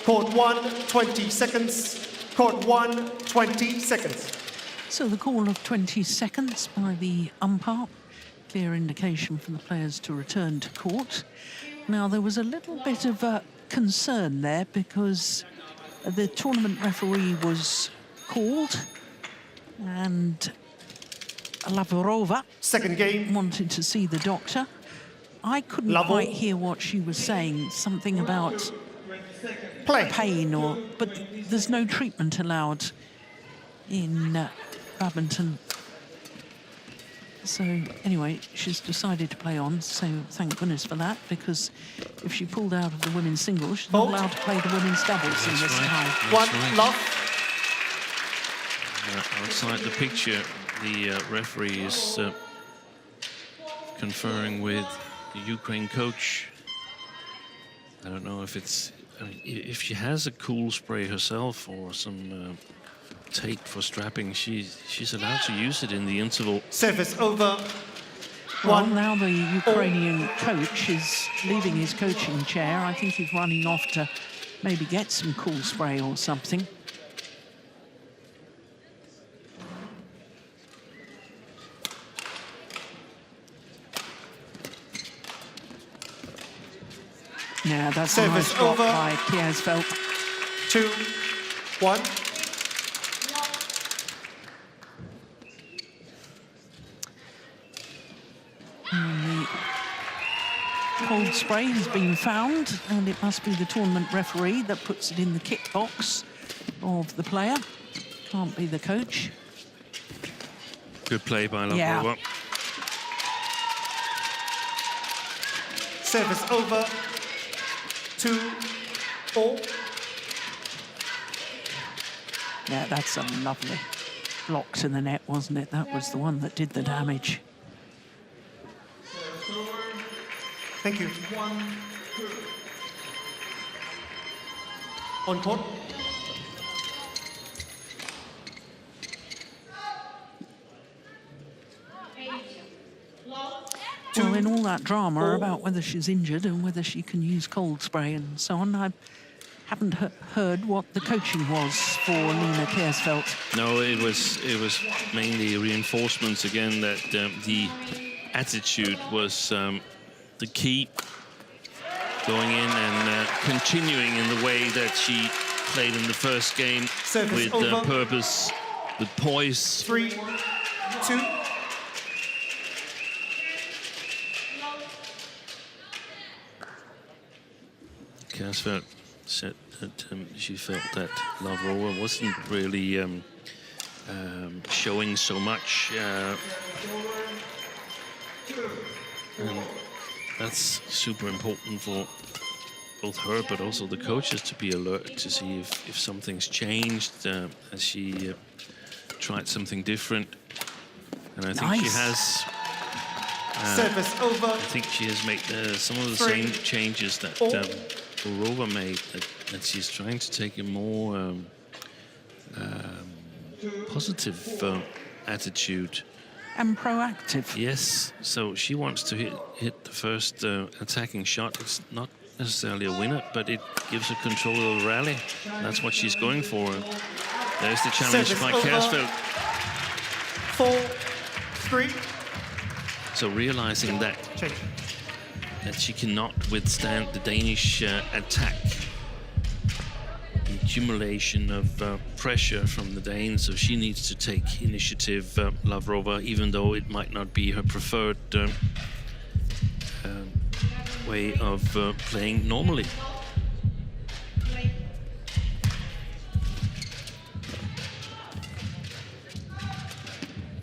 Court 1, 20 seconds. Court 1, 20 seconds. So the call of 20 seconds by the umpire. Clear indication for the players to return to court. Now, there was a little bit of concern there because the tournament referee was called and Lavrova Second game. wanted to see the doctor. I couldn't quite hear what she was saying, something about Play. pain but there's no treatment allowed in badminton. So anyway, she's decided to play on, so thank goodness for that, because if she pulled out of the women's singles, she's not allowed to play the women's doubles in this tie. Outside the picture, the referee is conferring with the Ukraine coach. I don't know if it's, I mean, if she has a cool spray herself or some tape for strapping, she's allowed to use it in the interval. Service over. Well, now the Ukrainian coach is leaving his coaching chair. I think he's running off to maybe get some cool spray or something. Yeah, that's a nice drop by Kjaersfeldt. 2-1. The cold spray has been found, and it must be the tournament referee that puts it in the kit box of the player. Can't be the coach. Good play by Lavrova. Yeah. Service over. 2-4. Yeah, that's a lovely block to the net, wasn't it? That was the one that did the damage. Thank you. On court. Well, in all that drama about whether she's injured and whether she can use cold spray and so on, I haven't heard what the coaching was for Lena Kjaersfeldt. No, it was mainly reinforcements again, that the attitude was the key, going in and continuing in the way that she played in the first game. Service with over. Purpose, with poise. 3-2. Kjaersfeldt said that she felt that Lavrova wasn't really showing so much. And that's super important for both her but also the coaches to be alert to see if something's changed, as she tried something different. And I think she has. Service over. I think she has made some of the same changes that Borova made, that she's trying to take a more positive attitude. And proactive. Yes, so she wants to hit the first attacking shot. It's not necessarily a winner, but it gives her control of the rally. That's what she's going for. There's the challenge by Kjaersfeldt. 4-3. So realizing that she cannot withstand the Danish attack, the accumulation of pressure from the Danes, so she needs to take initiative, Lavrova, even though it might not be her preferred way of playing normally.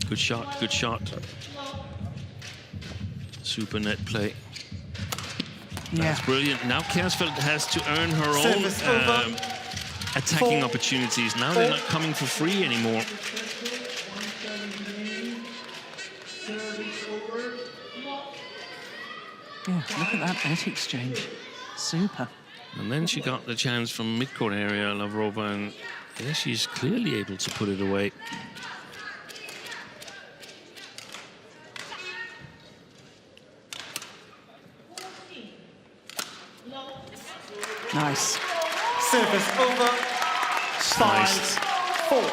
Good shot, good shot. Super net play. Yeah. That's brilliant. Now Kjaersfeldt has to earn her own attacking opportunities. Now they're not coming for free anymore. Yeah, look at that net exchange. Super. And then she got the chance from mid-court area, Lavrova, and yeah, she's clearly able to put it away. Nice. Service over. Sliced. 5-4.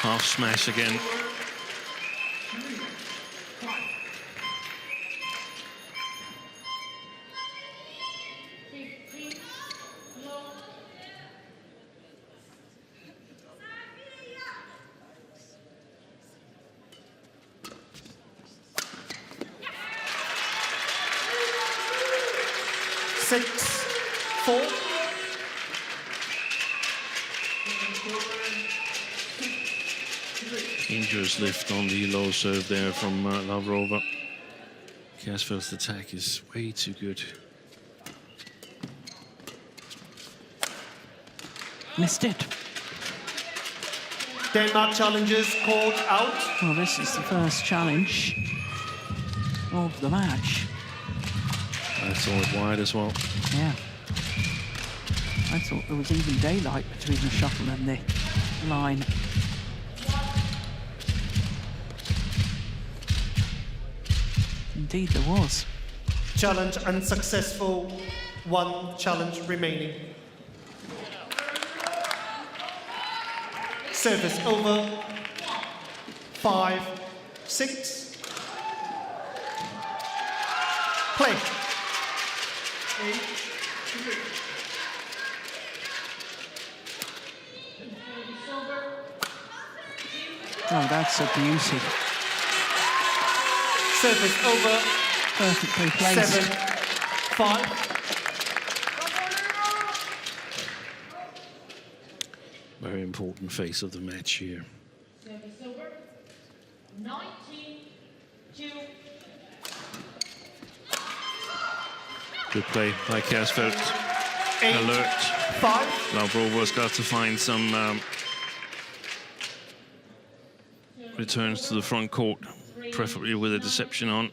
Half smash again. dangerous lift on the low serve there from Lavrova. Kjaersfeldt's attack is way too good. Missed it. Denmark challenges called out. Well, this is the first challenge of the match. I saw it wide as well. Yeah. I thought there was even daylight between the shuttle and the line. Indeed there was. Challenge unsuccessful. One challenge remaining. Service over. 5-6. Play. Oh, that's a beauty. Service over. Perfectly placed. 7-5. Very important phase of the match here. Service over. 19-2. Good play by Kjaersfeldt. Alert. 5. Lavrova's got to find some returns to the front court, preferably with a deception on.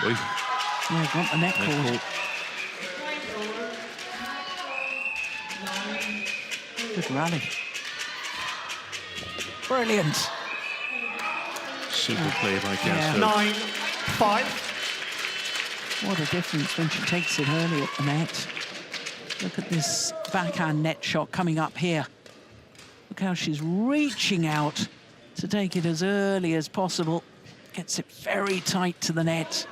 Oy. Yeah, got the net call. Good rally. Brilliant. Super play by Kjaersfeldt. 9-5. What a difference when she takes it early at the net. Look at this backhand net shot coming up here. Look how she's reaching out to take it as early as possible. Gets it very tight to the net.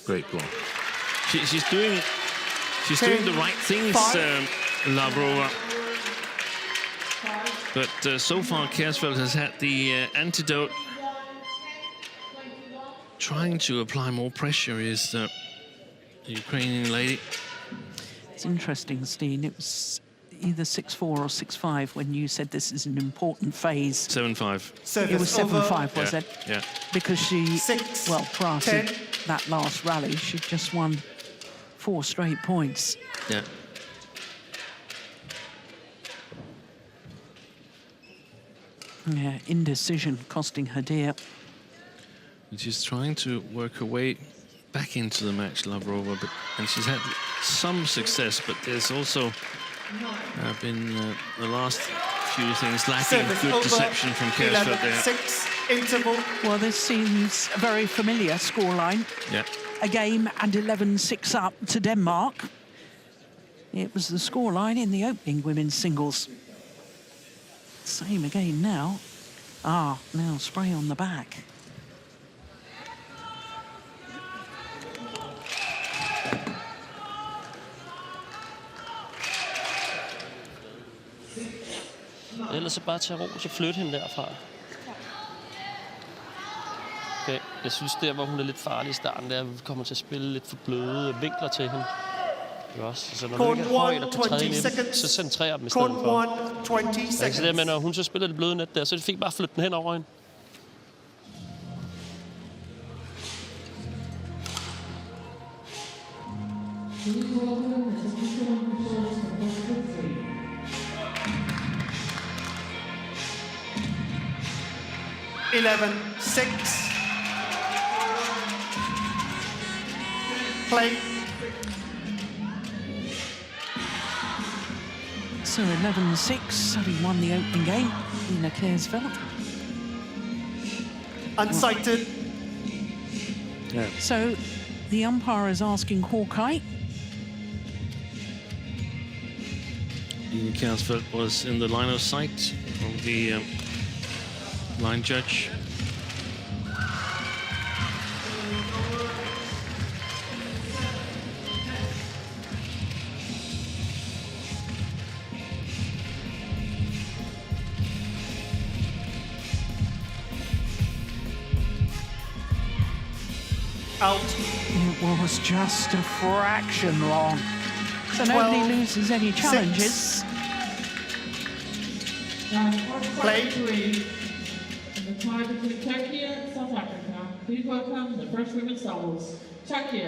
Great ball. She's doing the right things, Lavrova. But so far, Kjaersfeldt has had the antidote. Trying to apply more pressure is the Ukrainian lady. It's interesting, Steen. It was either 6-4 or 6-5 when you said this is an important phase. 7-5. It was 7-5, was it? Yeah. Because she, 6, well, prior to 10. that last rally, she just won 4 straight points. Yeah. Yeah, indecision costing her dear. And she's trying to work her way back into the match, Lavrova, and she's had some success, but there's also been the last few things lacking. Service Good over. deception from Kjaersfeldt there. 11-6. Interval. Well, this seems a very familiar scoreline. Yeah. A game and 11-6 up to Denmark. It was the scoreline in the opening women's singles. Same again now. Ah, now spray on the back. Ellers så bare tage ro, så flytte hende derfra. Okay, jeg synes der, hvor hun er lidt farlig i starten, der vi kommer til at spille lidt for bløde vinkler til hende. Også. Så når du ikke er højt og kan træde ind, så centrerer dem i stedet for. Så det med, når hun så spiller det bløde net der, så det fik bare flytte den hen over hende. Play. So 11-6, having won the opening game in Kjaersfeldt. Unsighted. Yeah. So the umpire is asking Hawkeye. Kjaersfeldt was in the line of sight of the line judge. out. It was just a fraction long. So nobody 12, loses any challenges. Play. The tie between Turkey and South Africa. Please welcome the first women's doubles. Turkey,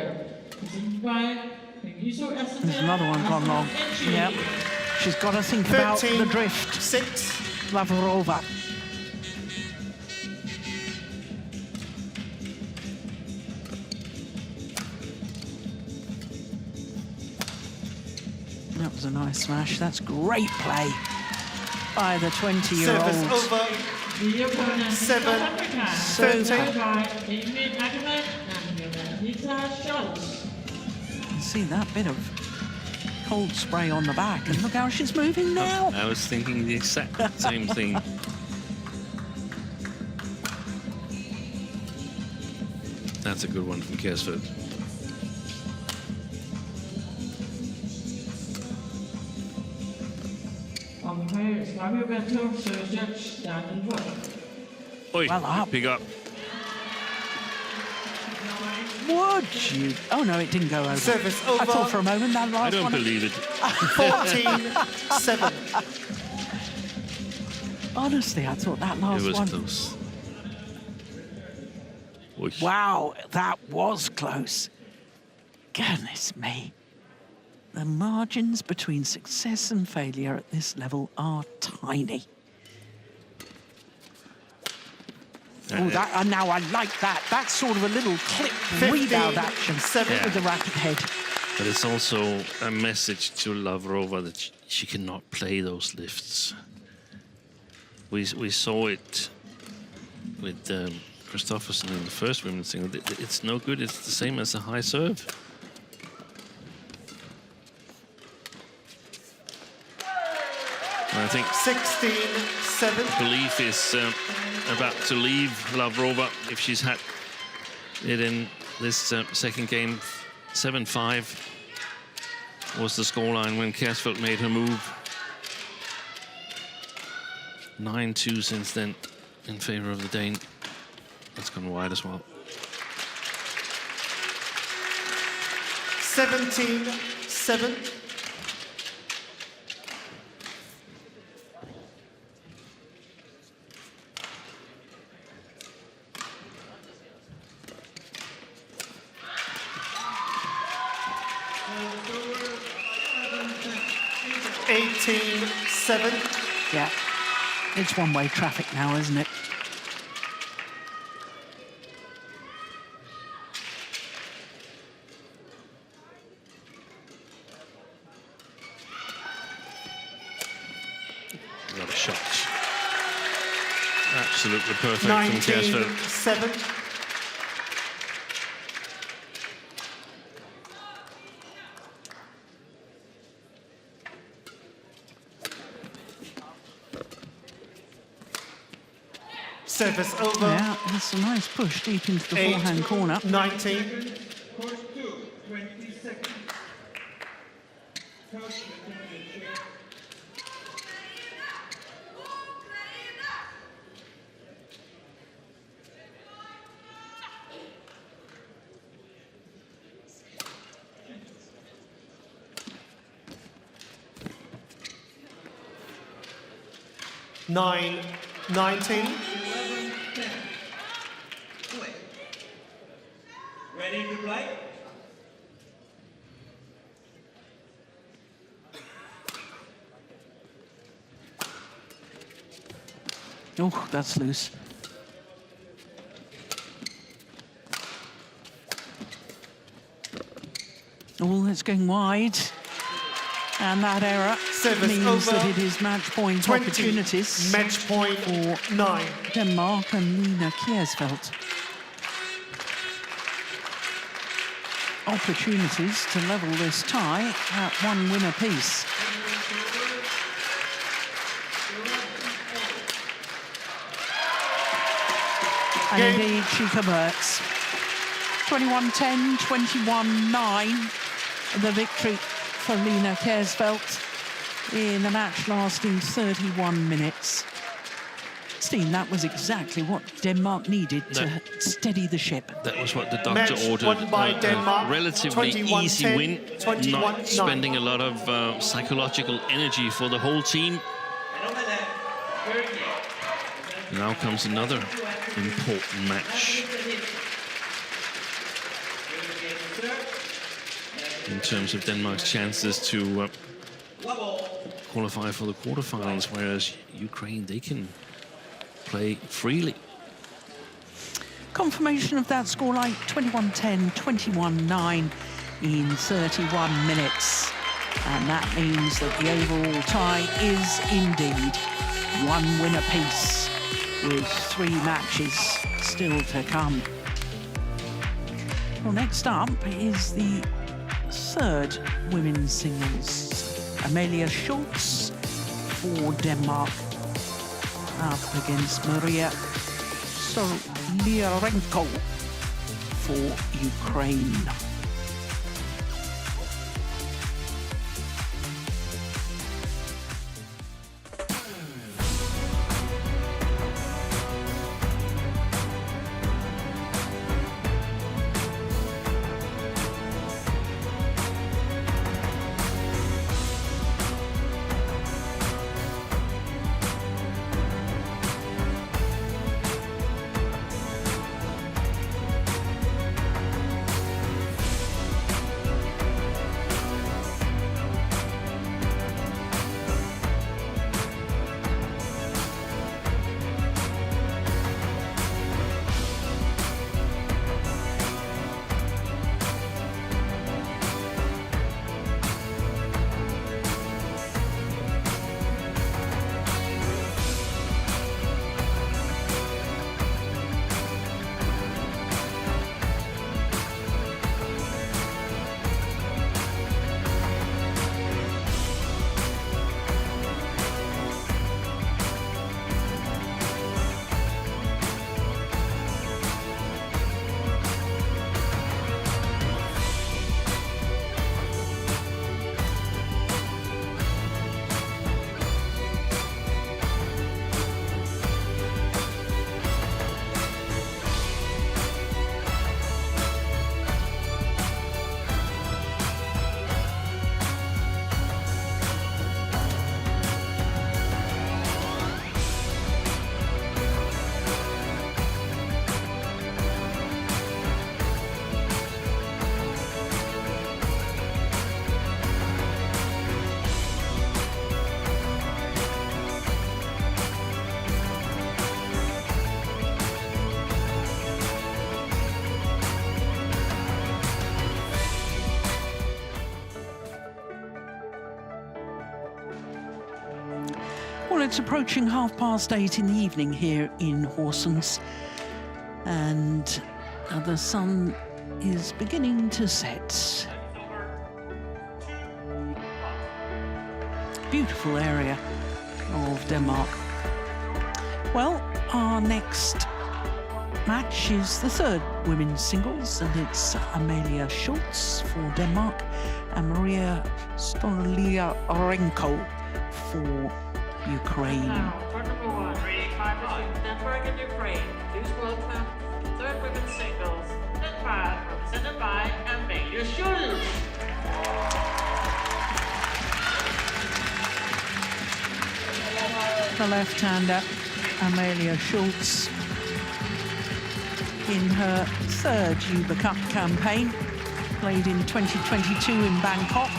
presented by There's another one gone wrong. Yep. She's got to think about the drift. 6. Lavrova. That was a nice smash. That's great play by the 20-year-old. Service over. The opponent, 7, South Africa, 13. by Amy Ackerman and Nita Schulz. You can see that bit of cold spray on the back, and look how she's moving now. I was thinking the exact same thing. That's a good one from Kjaersfeldt. On the player is Fabio Beto, service judge Daniel Wood. Oi, Well up. pick up. Would you? Oh no, it didn't go over. Service I thought over. for a moment that last I don't one. believe it. 14-7. Honestly, I thought that last It was one. close. Oi. Wow, that was close. Goodness me. The margins between success and failure at this level are tiny. Now I like that. That's sort of a little clip 15, rebound action 7. with the racket head. But it's also a message to Lavrova that she cannot play those lifts. We saw it with Christopherson in the first women's single. It's no good. It's the same as a high serve. And I think 16-7. belief is about to leave Lavrova if she's had it in this second game. 7-5 was the scoreline when Kjaersfeldt made her move. 9-2 since then in favor of the Dane. That's gone wide as well. 17-7. Yeah, it's one-way traffic now, isn't it? Another shot. Absolutely perfect from Kjaersfeldt. 19-7. Service over. Yeah, that's a nice push deep into the 8, forehand corner. 19. Course 2, 20 seconds. Coach, Nine, 19. 11, 10. Play. Ready to play? Oh, that's loose. Oh, it's going wide. And that error Service means over. that it is match point 20. opportunities Match point for 9. Denmark and Nina Kjaersfeldt. Opportunities to level this tie at one win apiece. And Game. indeed, she converts. 21-10, 21-9, the victory for Lina Kjaersfeldt in a match lasting 31 minutes. 16, that was exactly what Denmark needed to steady the ship. That was what the doctor Match ordered. won by Denmark, Relatively 21-10, easy win, 21-9. not spending a lot of psychological energy for the whole team. Now comes another important match in terms of Denmark's chances to qualify for the quarterfinals, whereas Ukraine, they can play freely. Confirmation of that scoreline, 21-10, 21-9 in 31 minutes. And that means that the overall tie is indeed one win apiece, with 3 matches still to come. Well, next up is the third women's singles. Amalie Schulz for Denmark up against Maria Stoliarenko for Ukraine. Well, it's approaching 8:30 in the evening here in Horsens, and the sun is beginning to set. Beautiful area of Denmark. Well, our next match is the third women's singles, and it's Amalie Schulz for Denmark and Maria Stoliarenko for Ukraine. Now, for number 1, five between Denmark and Ukraine. Please welcome third women's singles, Denmark, represented by Amalie Schulz. The left-hander, Amalie Schulz, in her third Uber Cup campaign, played in 2022 in Bangkok.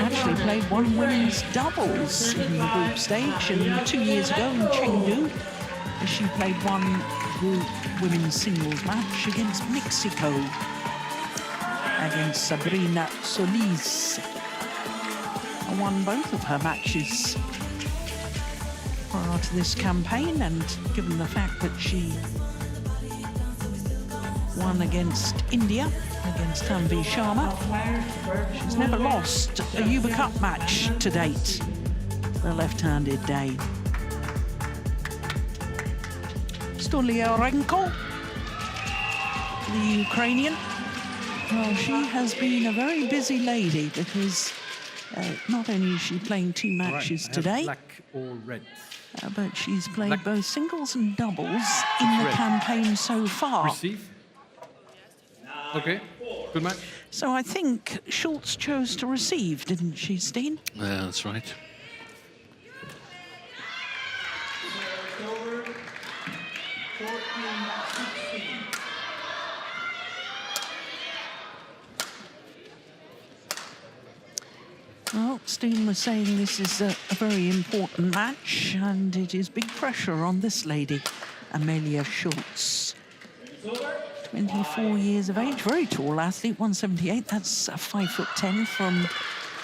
Actually played one women's doubles in the group stage, and 2 years ago in Chengdu, she played one group women's singles match against Mexico, against Sabrina Solis. And won both of her matches prior to this campaign, and given the fact that she won against India, against Tanvi Sharma, she's never lost a Uber Cup match to date, the left-handed Dane. Stoliarenko, the Ukrainian, well, she has been a very busy lady, because Not only is she playing 2 matches today, Black or red? but she's played Black. both singles and doubles in the Red. campaign so far. Receive. Okay, good match. So I think Schulz chose to receive, didn't she, Steen? Yeah, that's right. It's over. 14-16. Well, Steen was saying this is a very important match, and it is big pressure on this lady, Amalia Schulz. 24 years of age, very tall athlete, 178. That's 5'10" from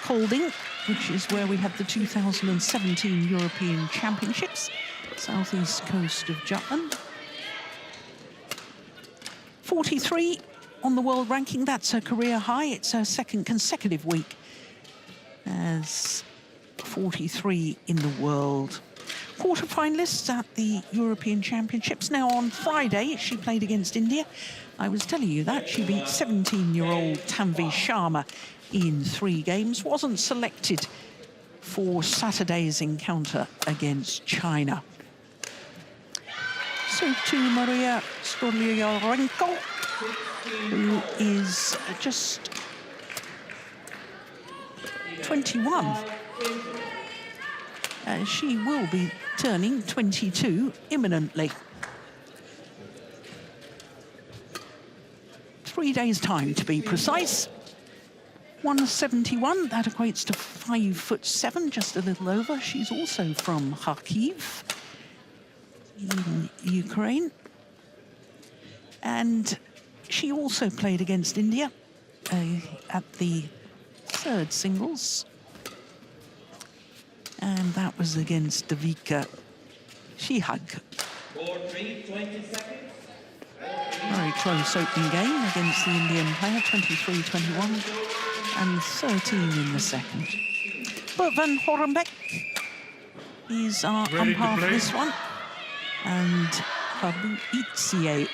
Kolding, which is where we had the 2017 European Championships, southeast coast of Jutland. 43 on the world ranking, that's her career high. It's her second consecutive week as 43 in the world. Quarter-finalists at the European Championships. Now, on Friday, she played against India. I was telling you that. She beat 17-year-old Tanvi Sharma in 3 games. Wasn't selected for Saturday's encounter against China. So to Maria Stoliarenko, who is just 21. She will be turning 22 imminently. 3 days' time, to be precise. 171, that equates to 5'7", just a little over. She's also from Kharkiv in Ukraine. And she also played against India at the 3rd singles. And that was against Devika Shihag. 4-3, 20 seconds. Very close opening game against the Indian player, 23-21 and 13 in the second. But Van Horenbeck is our umpire for this one. And Habu Itsie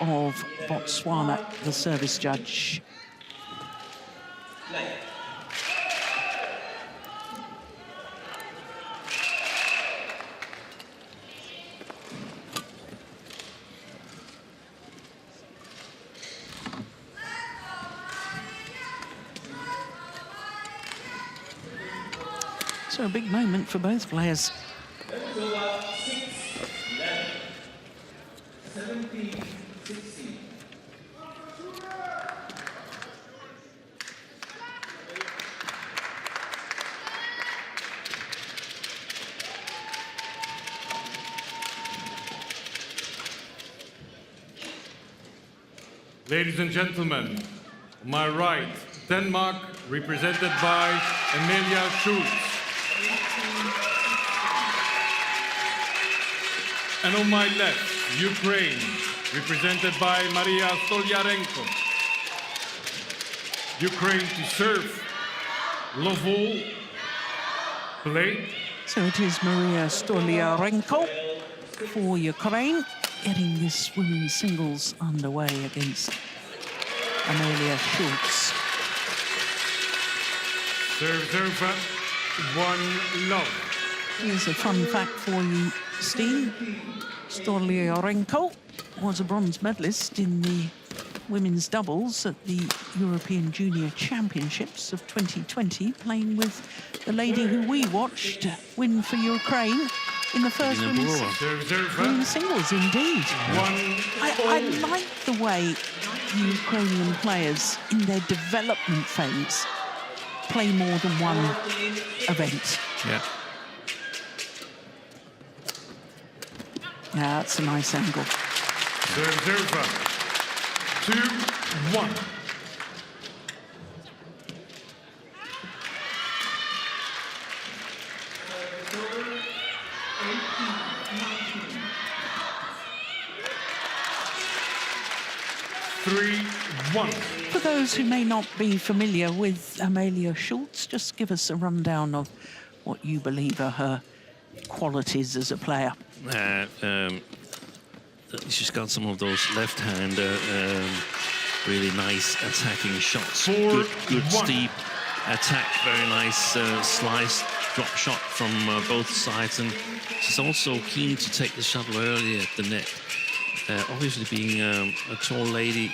of Botswana, the service judge. So a big moment for both players. 17-16. Ladies and gentlemen, on my right, Denmark, represented by Amalia Schulz. And on my left, Ukraine, represented by Maria Stoliarenko. Ukraine to serve, Lavrova, play. So it is Maria Stoliarenko for Ukraine, getting this women's singles underway against Amalia Schulz. Serve, one love. Here's a fun fact for you, Steen. Stoliarenko was a bronze medalist in the women's doubles at the European Junior Championships of 2020, playing with the lady who we watched win for Ukraine in the first women's singles, indeed. I like the way Ukrainian players in their development phase play more than one event. Yeah. Yeah, that's a nice angle. Serve, 2-1. For those who may not be familiar with Amalia Schulz, just give us a rundown of what you believe are her qualities as a player. She's got some of those left-hand, really nice attacking shots. Good steep attack. Very nice slice drop shot from both sides, and she's also keen to take the shuttle early at the net. Obviously, being a tall lady,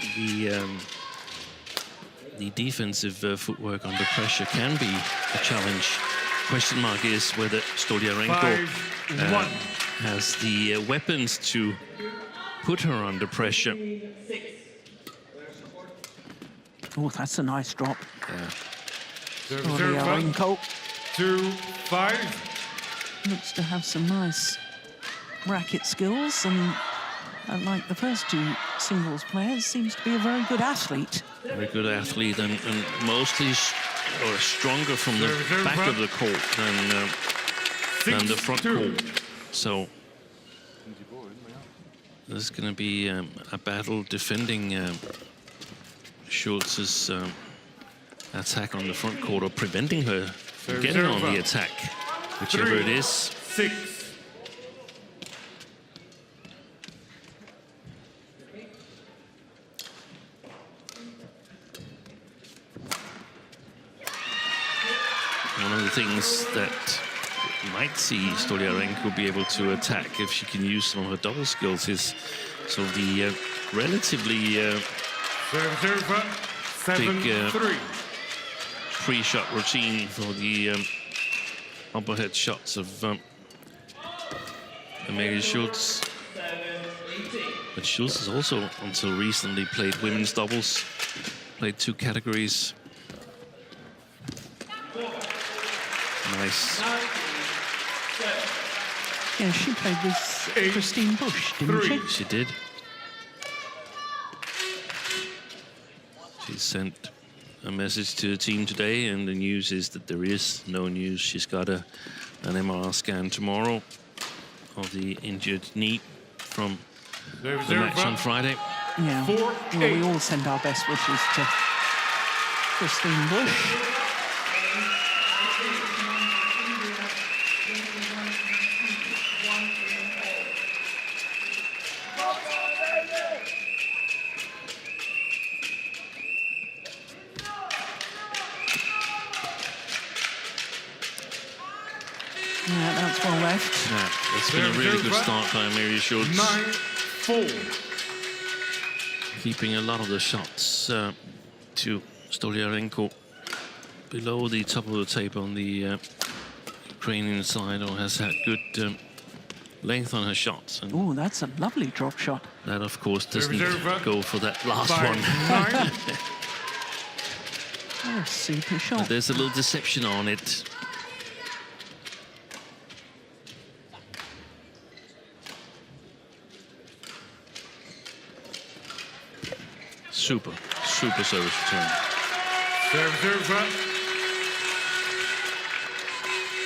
the defensive footwork under pressure can be a challenge. Question mark is whether Stoliarenko has the weapons to put her under pressure. Oh, that's a nice drop. Yeah. Stoliarenko 2-5. looks to have some nice racket skills, and unlike the first two singles players, seems to be a very good athlete. Very good athlete, and mostly stronger from the back of the court than the front court. So this is going to be a battle defending Schulz's attack on the front court, or preventing her from getting on the attack, whichever it is. 6. One of the things that you might see Stoliarenko be able to attack if she can use some of her double skills is sort of the relatively big pre-shot routine for the overhead shots of Amelia Schulz. But Schulz has also, until recently, played women's doubles, played 2 categories. Nice. Yeah, she played with Christine Busch, didn't she? She did. She sent a message to the team today, and the news is that there is no news. She's got an MRI scan tomorrow of the injured knee from the match on Friday. Yeah, well, we all send our best wishes to Christine Busch. Yeah, that's well left. Yeah, it's been a really good start by Amelia Schulz. 9-4. Keeping a lot of the shots to Stoliarenko below the top of the tape on the Ukrainian side, or has had good length on her shots. Oh, that's a lovely drop shot. That, of course, doesn't go for that last one. Oh, super shot. But there's a little deception on it. Super service return. Serve.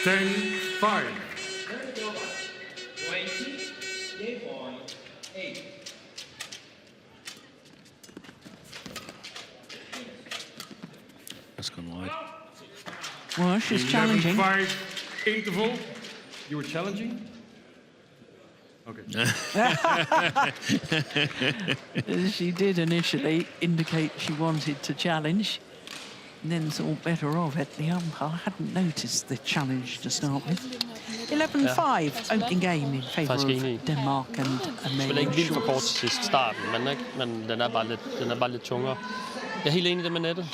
10-5. 8. That's gone wide. Well, she's challenging. 11-5 interval. You were challenging? Okay. She did initially indicate she wanted to challenge, and then thought better of it. The umpire hadn't noticed the challenge to start with. 11-5 opening game in favour of Denmark and Den er Amelia ikke vildt for kort Schulz. til sidst starten, men den er bare lidt tungere. Jeg er helt enig i det med nettet.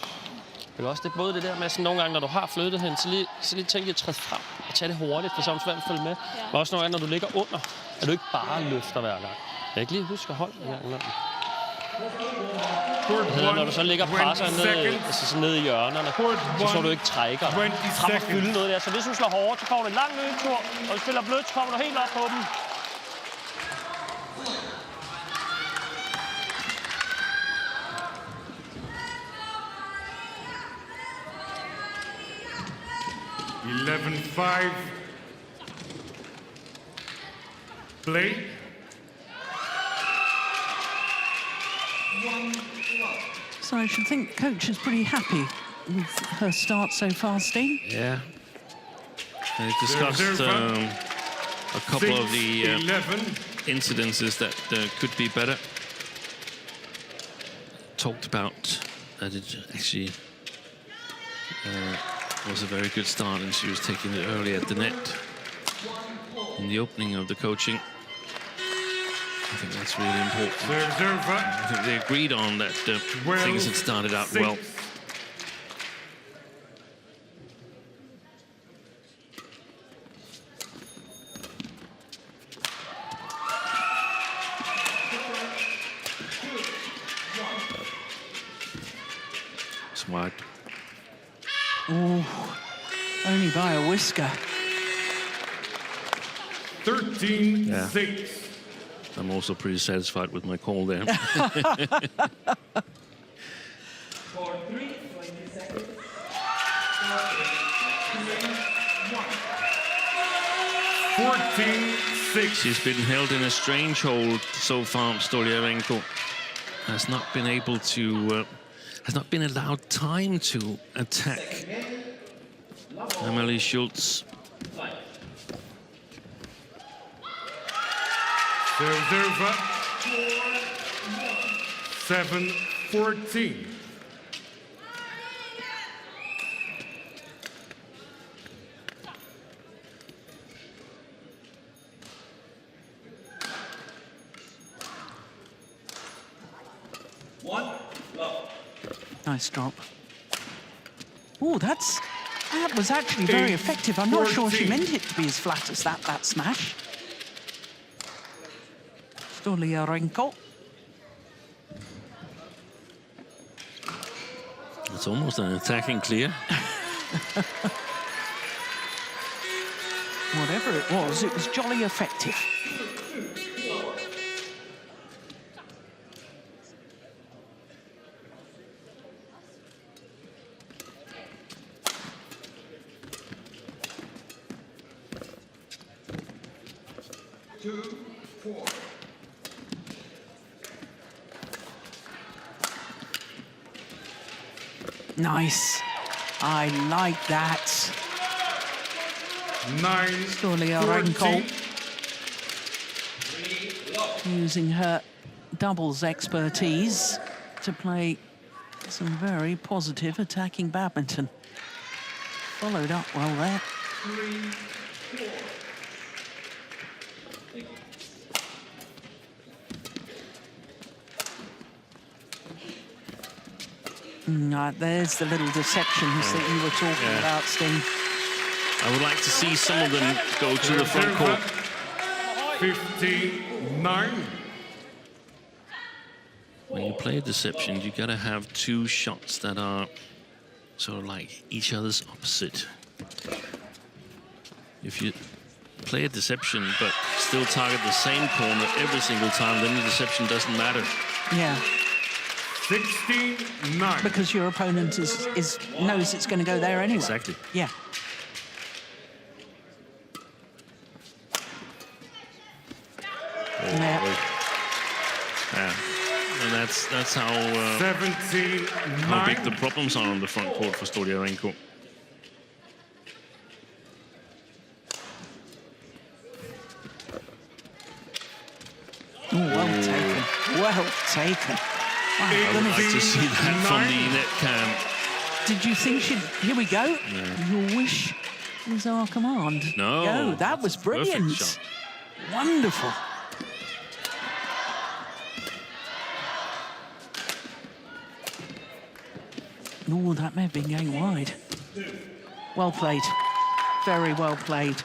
Det er også det, både det der med, sådan nogle gange, når du har flyttet hen, så lige tænke at træde frem og tage det hurtigt, for så er det svært at følge med. Men også nogle gange, når du ligger under, at du ikke bare løfter hver gang. Jeg kan ikke lige huske at holde den gang imellem. Når du så ligger og presser ned i hjørnerne, så du ikke trækker. Frem og fylde noget der. Så hvis du slår hårdt, så kommer du en lang løbetur, og du spiller blødt, så kommer du helt op på dem. Play. So I should think coach is pretty happy with her start so far, Steen. Yeah. They discussed a couple of the incidences that could be better. Talked about that it actually was a very good start, and she was taking it early at the net in the opening of the coaching. I think that's really important. I think they agreed on that things had started out well. Smart. Oh, only by a whisker. 13-6. I'm also pretty satisfied with my call there. For 3, 20 seconds. 14-6. She's been held in a strange hold so far. Stoliarenko has not been able to, has not been allowed time to attack Emily Schulz. Serve up. 7-14. Nice drop. Oh, that was actually very effective. I'm not sure she meant it to be as flat as that smash. Stoliarenko. It's almost an attacking clear. Whatever it was jolly effective. Nice. I like that. 9-14. Using her doubles expertise to play some very positive attacking badminton. Followed up well there. 3-4. There's the little deceptions that you were talking about, Sting. I would like to see some of them go to the front court. 59. When you play a deception, you gotta have two shots that are sort of like each other's opposite. If you play a deception but still target the same corner every single time, then the deception doesn't matter. Yeah. 16-9. Because your opponent knows it's going to go there anyway. Exactly. Yeah. Yeah. And that's how 17-9. how big the problems are on the front court for Stoliarenko. Well taken. Well taken. I would like to see that from the net cam. Did you think she'd... Here we go. No. Your wish is our command. No. Go. That was brilliant. Shot. Wonderful. Oh, that may have been going wide. Well played. Very well played.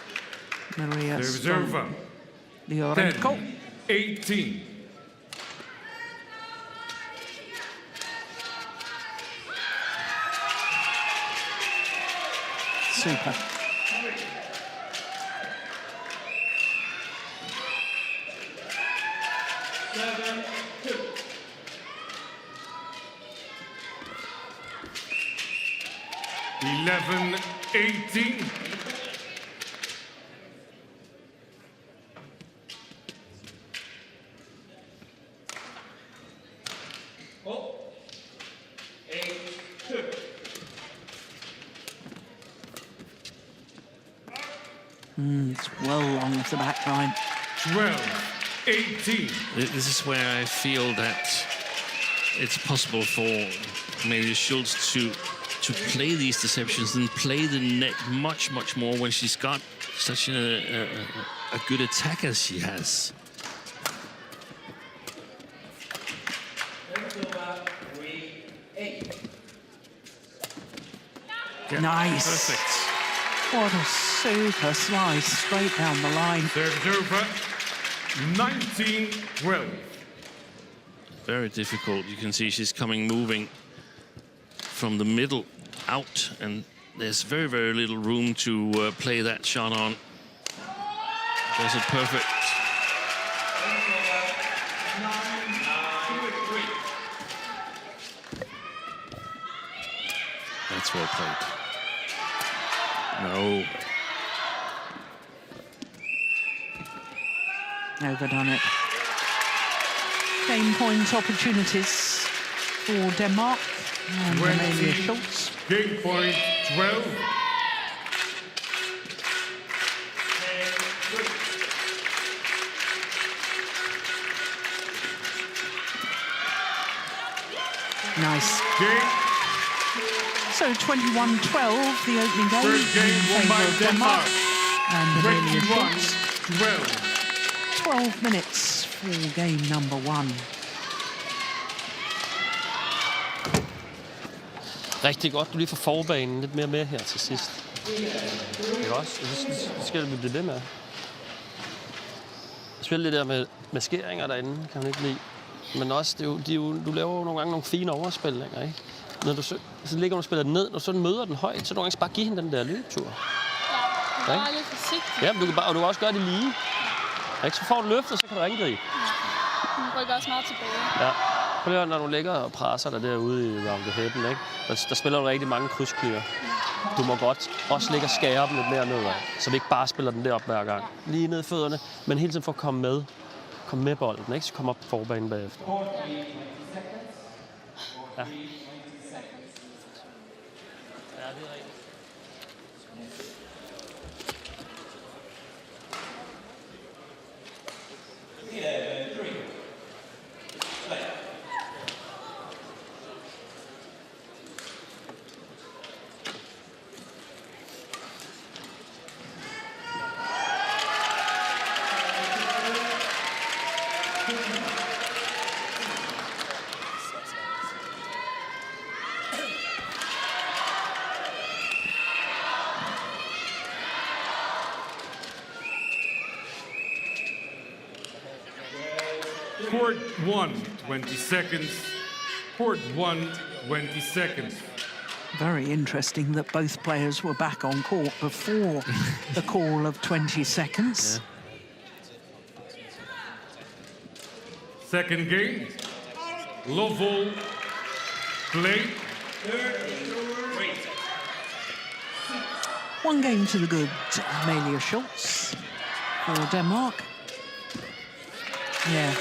Maria Stoliarenko. 10-18. Super. Eleven, 18. Oh. 8-2. It's well along the back line. 12-18. This is where I feel that it's possible for maybe Schulz to play these deceptions and play the net much more when she's got such a good attack as she has. Yeah, nice. Perfect. What a super slice straight down the line. Serves over 19-12. Very difficult. You can see she's moving from the middle out, and there's very little room to play that shot on. Does it perfect. That's well played. No. Overdone it. Game point opportunities for Denmark and Alimova Schulz. Game point 12. Nice. Game. So 21-12, the opening game First game in won favour by of Denmark. And Alimova Schulz. 21-12. 12 minutes for game number 1. Rigtig godt, du lige får forbanen lidt mere med her til sidst. Ikke også? Det skal vi blive ved med. Spil det der med maskeringer derinde, kan man ikke lide. Men også, du laver jo nogle gange nogle fine overspilninger, ikke? Når du så ligger og spiller den ned, og så møder den højt, så du kan bare give hende den der løbetur. Ja, bare lidt forsigtigt. Ja, men du kan også gøre det lige. Ikke? Så får du løftet, så kan du angribe. Du rykker også meget tilbage. Ja. Prøv lige, når du ligger og presser dig derude i round the heaven, ikke? Der spiller du rigtig mange krydskliver. Du må godt også ligge og skære dem lidt mere nedad, så vi ikke bare spiller den derop hver gang. Lige ned i fødderne, men hele tiden for at komme med bolden, ikke? Så kommer op på forbanen bagefter. Ja. Ja, det er rigtigt. Court 1, 20 seconds. Court 1, 20 seconds. Very interesting that both players were back on court before the call of 20 seconds. Yeah. Second game. Lavrova, play. One game to the good, Alimova Schulz for Denmark. Yeah.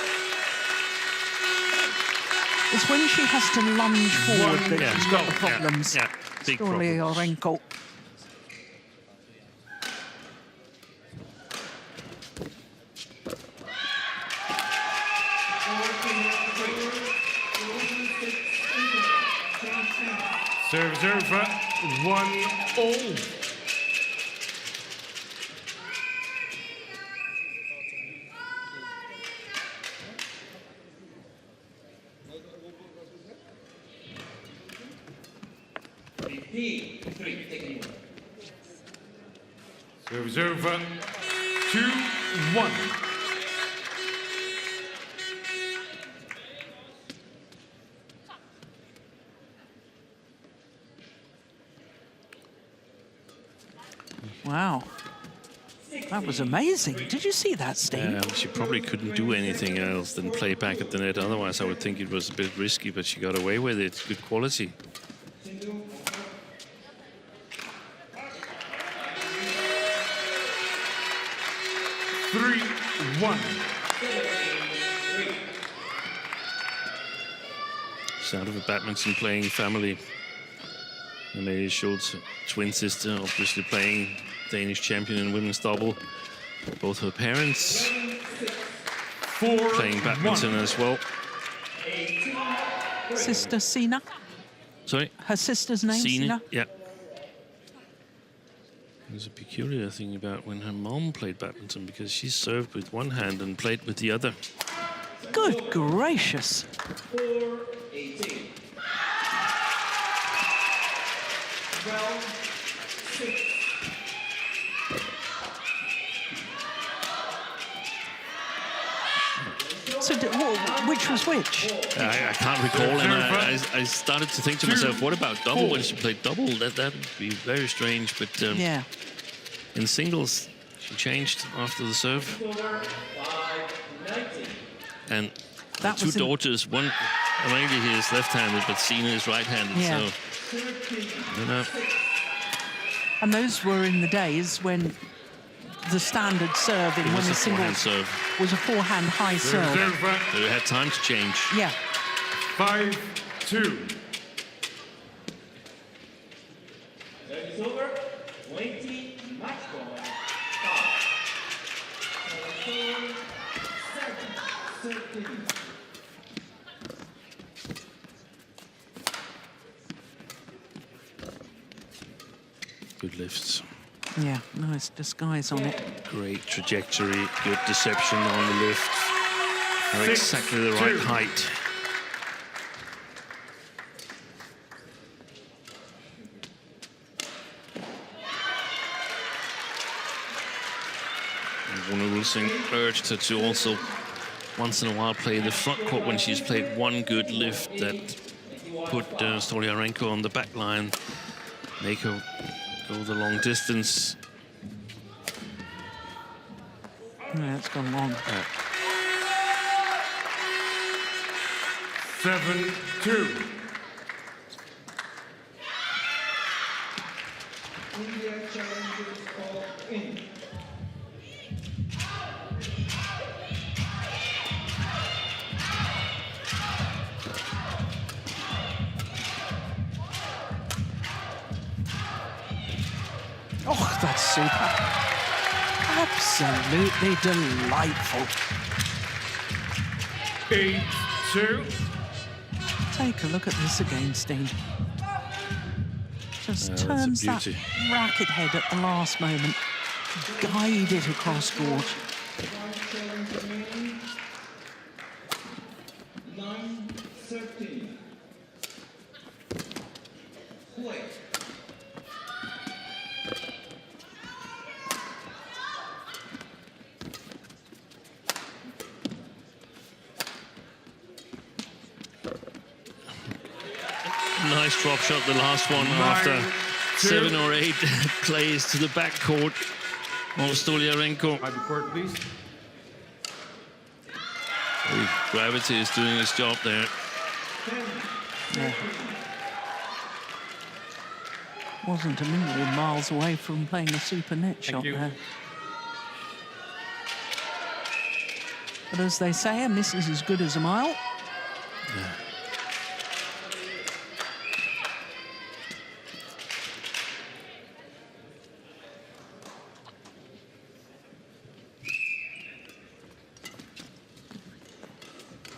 It's when she has to lunge forward that she's got the problems. Yeah, big problems. Stoliarenko. Serves over 1-0. Serves over 2-1. Wow. That was amazing. Did you see that, Steve? She probably couldn't do anything else than play back at the net. Otherwise, I would think it was a bit risky, but she got away with it. Good quality. She's out of a badminton playing family. Alimova Schulz, twin sister, obviously playing Danish champion in women's double. Both her parents playing badminton as well. sister Sina. Sorry? Her sister's name, Sina? Yeah. There's a peculiar thing about when her mom played badminton, because she served with one hand and played with the other. Good gracious. 4-18. 12-6. So, which was which? I can't recall, and I started to think to myself, what about double when she played double? That would be very strange, but Yeah. in singles, she changed after the serve. 5-19. And That two was in- daughters, one, mainly he is left-handed, but Sina is right-handed, Yeah. so, you know. And those were in the days when the standard serve in It was a women's forehand singles serve. was a forehand high serve. So we had time to change. Yeah. 5-2. Service over. 20 match point. 13. Good lifts. Yeah, nice disguise on it. Great trajectory, good deception on the lift. They're exactly the right height. Rune Wilsing urged her to also once in a while play the front court when she's played one good lift that put Stoliarenko on the back line, make her go the long distance. Yeah, it's gone long. 7-2. India challenges all in. Oh, that's super. Absolutely delightful. 8-2. Take a look at this again, Steen. Just that's a turns that beauty. racket head at the last moment. Guide it across court. 9-13. Play. Nice drop shot, the last one after 7 or 8 plays to the backcourt of Stoliarenko. By the court, please. Gravity is doing its job there. Yeah. Wasn't a million miles away from playing a super net shot you. there. But as they say, a miss is as good as a mile.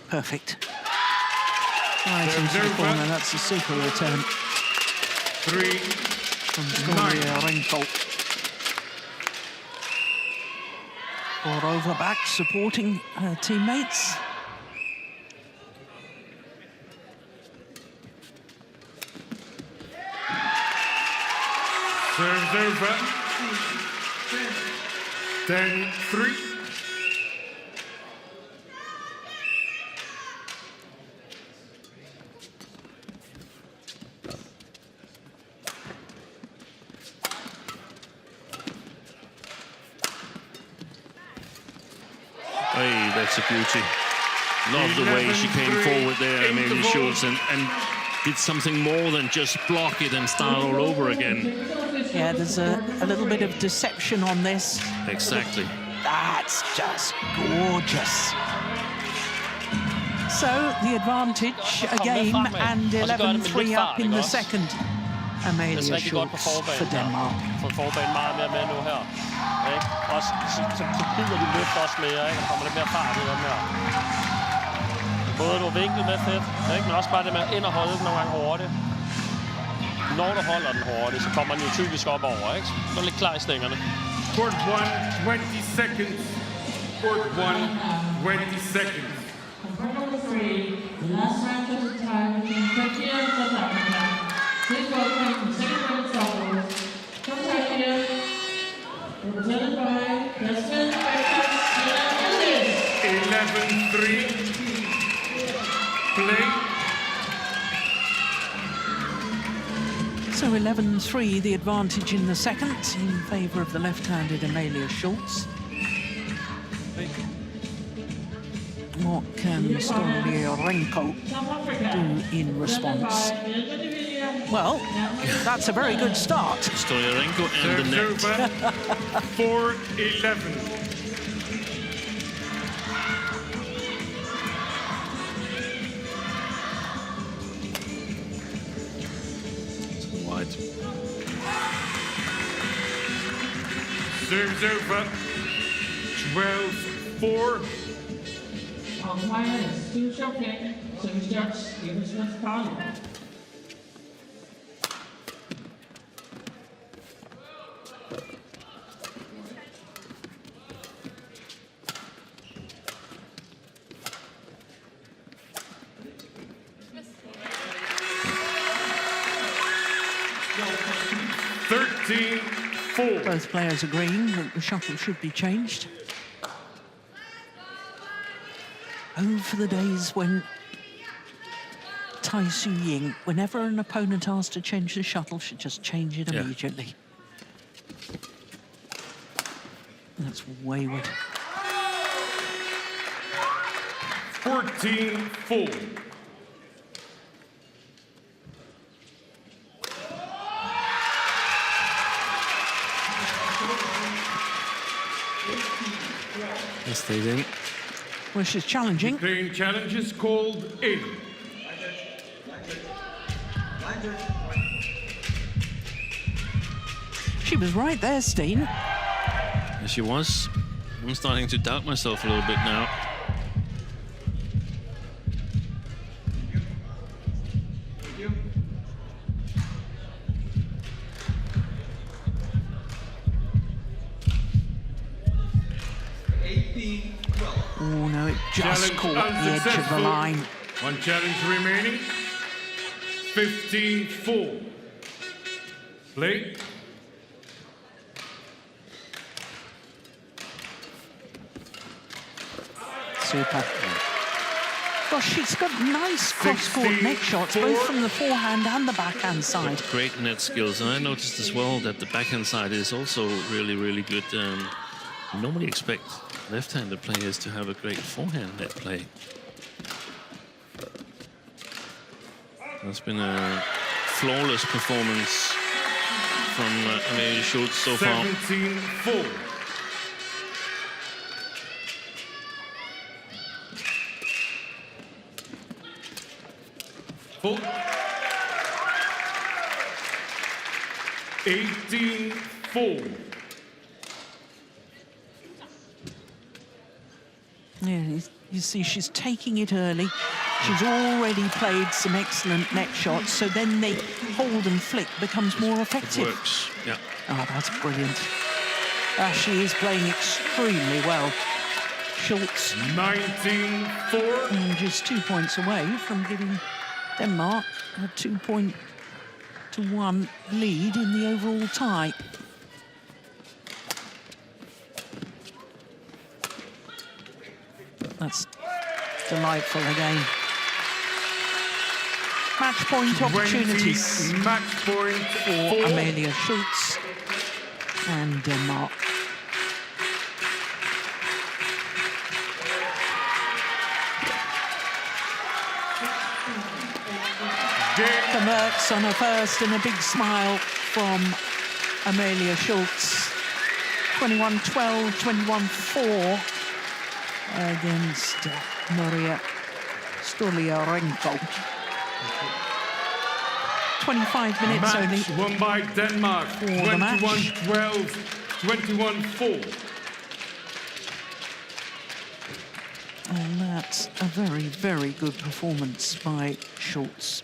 Perfect. Right into the corner, that's a super return 3. from Stoliarenko. Borova back, supporting her teammates. Serves over. 10-3. Hey, that's a beauty. Love the way she came forward there, maybe Schulz, and did something more than just block it and start all over again. Yeah, there's a little bit of deception on this. Exactly. That's just gorgeous. So the advantage, a game and 11-3 up in the second. Amalia Schulz for Denmark. Fået forbanen meget mere med nu her. Ikke? Også, så bider de løft også mere, ikke? Og kommer lidt mere fart i dem her. Både du vinkel med fedt, ikke? Men også bare det med ind og holde den nogle gange hurtigt. Når du holder den hurtigt, så kommer den jo typisk op over, ikke? Så er lidt klar i stængerne. Court 1, 20 seconds. Court 1, 20 seconds. Court number 3, the last match of the tie between Turkey and South Africa. Please welcome the second round doubles from Turkey, represented by Kjaersfeldt, Werge, 11-3. Play. So 11-3, the advantage in the second in favour of the left-handed Amalia Schulz. What can Stoliarenko do in response? Well, that's a very good start. Stoliarenko and the net. 4-11. Wide. Serves over. 12-4. Umpire is still shocking, so he starts Kjaersfeldt final. Both players agreeing that the shuttle should be changed. Oh, for the days when Tai Su Ying, whenever an opponent asked to change the shuttle, should just change it immediately. That's wayward. 14-4. They stayed in. Well, she's challenging. Declaring challenge is called in. She was right there, Steen. Yes, she was. I'm starting to doubt myself a little bit now. Oh, no, it just caught the edge of the line. One challenge remaining. 15-4. Play. Super. Gosh, she's got nice cross-court net shots, both from the forehand and the backhand side. Great net skills, and I noticed as well that the backhand side is also really, really good. Normally expect left-handed players to have a great forehand net play. That's been a flawless performance from Amalia Schulz so far. 17-4. Full. 18-4. Yeah, you see, she's taking it early. She's already played some excellent net shots, so then the hold and flick becomes more effective. It works, yeah. Oh, that's brilliant. She is playing extremely well. Schulz. 19-4. And just 2 points away from giving Denmark a 2-1 lead in the overall tie. That's delightful again. Match point opportunities match point for Amalia Schulz and Denmark. Mertz on her first and a big smile from Amalia Schulz. 21-12, 21-4 against Maria Stoliarenko. 25 minutes match only. Won by Denmark. 21-12, 21-4. And That's a very, very good performance by Schulz.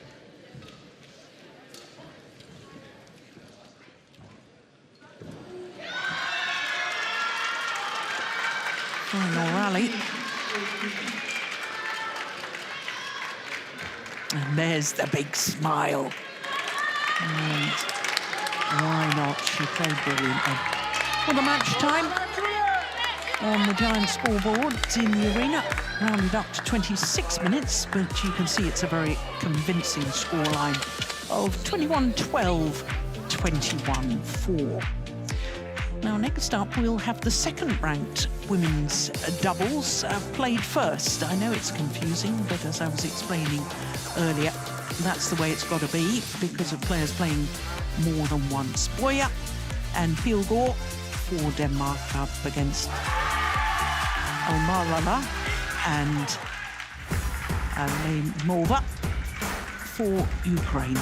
Final rally. And there's the big smile. And why not? She played brilliantly. For the match time on the giant scoreboard in the arena, rounded up to 26 minutes, but you can see it's a very convincing scoreline of 21-12, 21-4. Now, next up, we'll have the second-ranked women's doubles played first. I know it's confusing, but as I was explaining earlier, that's the way it's got to be because of players playing more than once. Boje and Pilgaard for Denmark up against Almalalha and Alimova for Ukraine.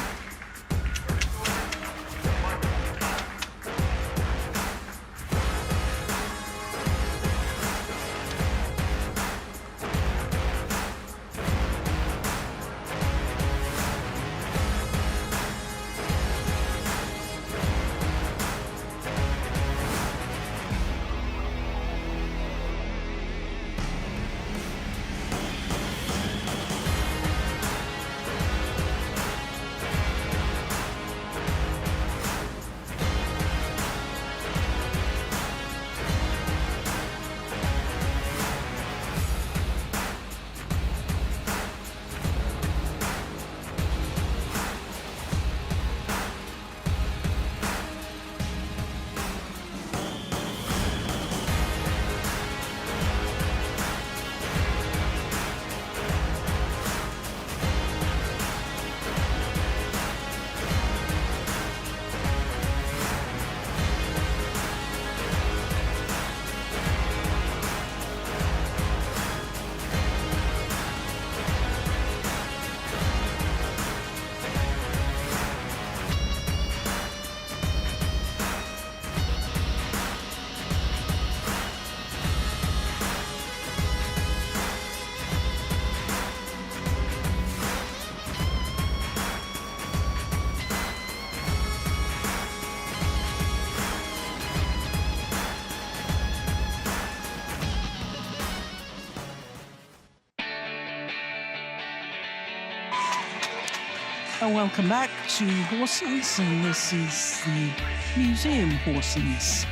Welcome back to Horsens, and this is the Museum Horsens.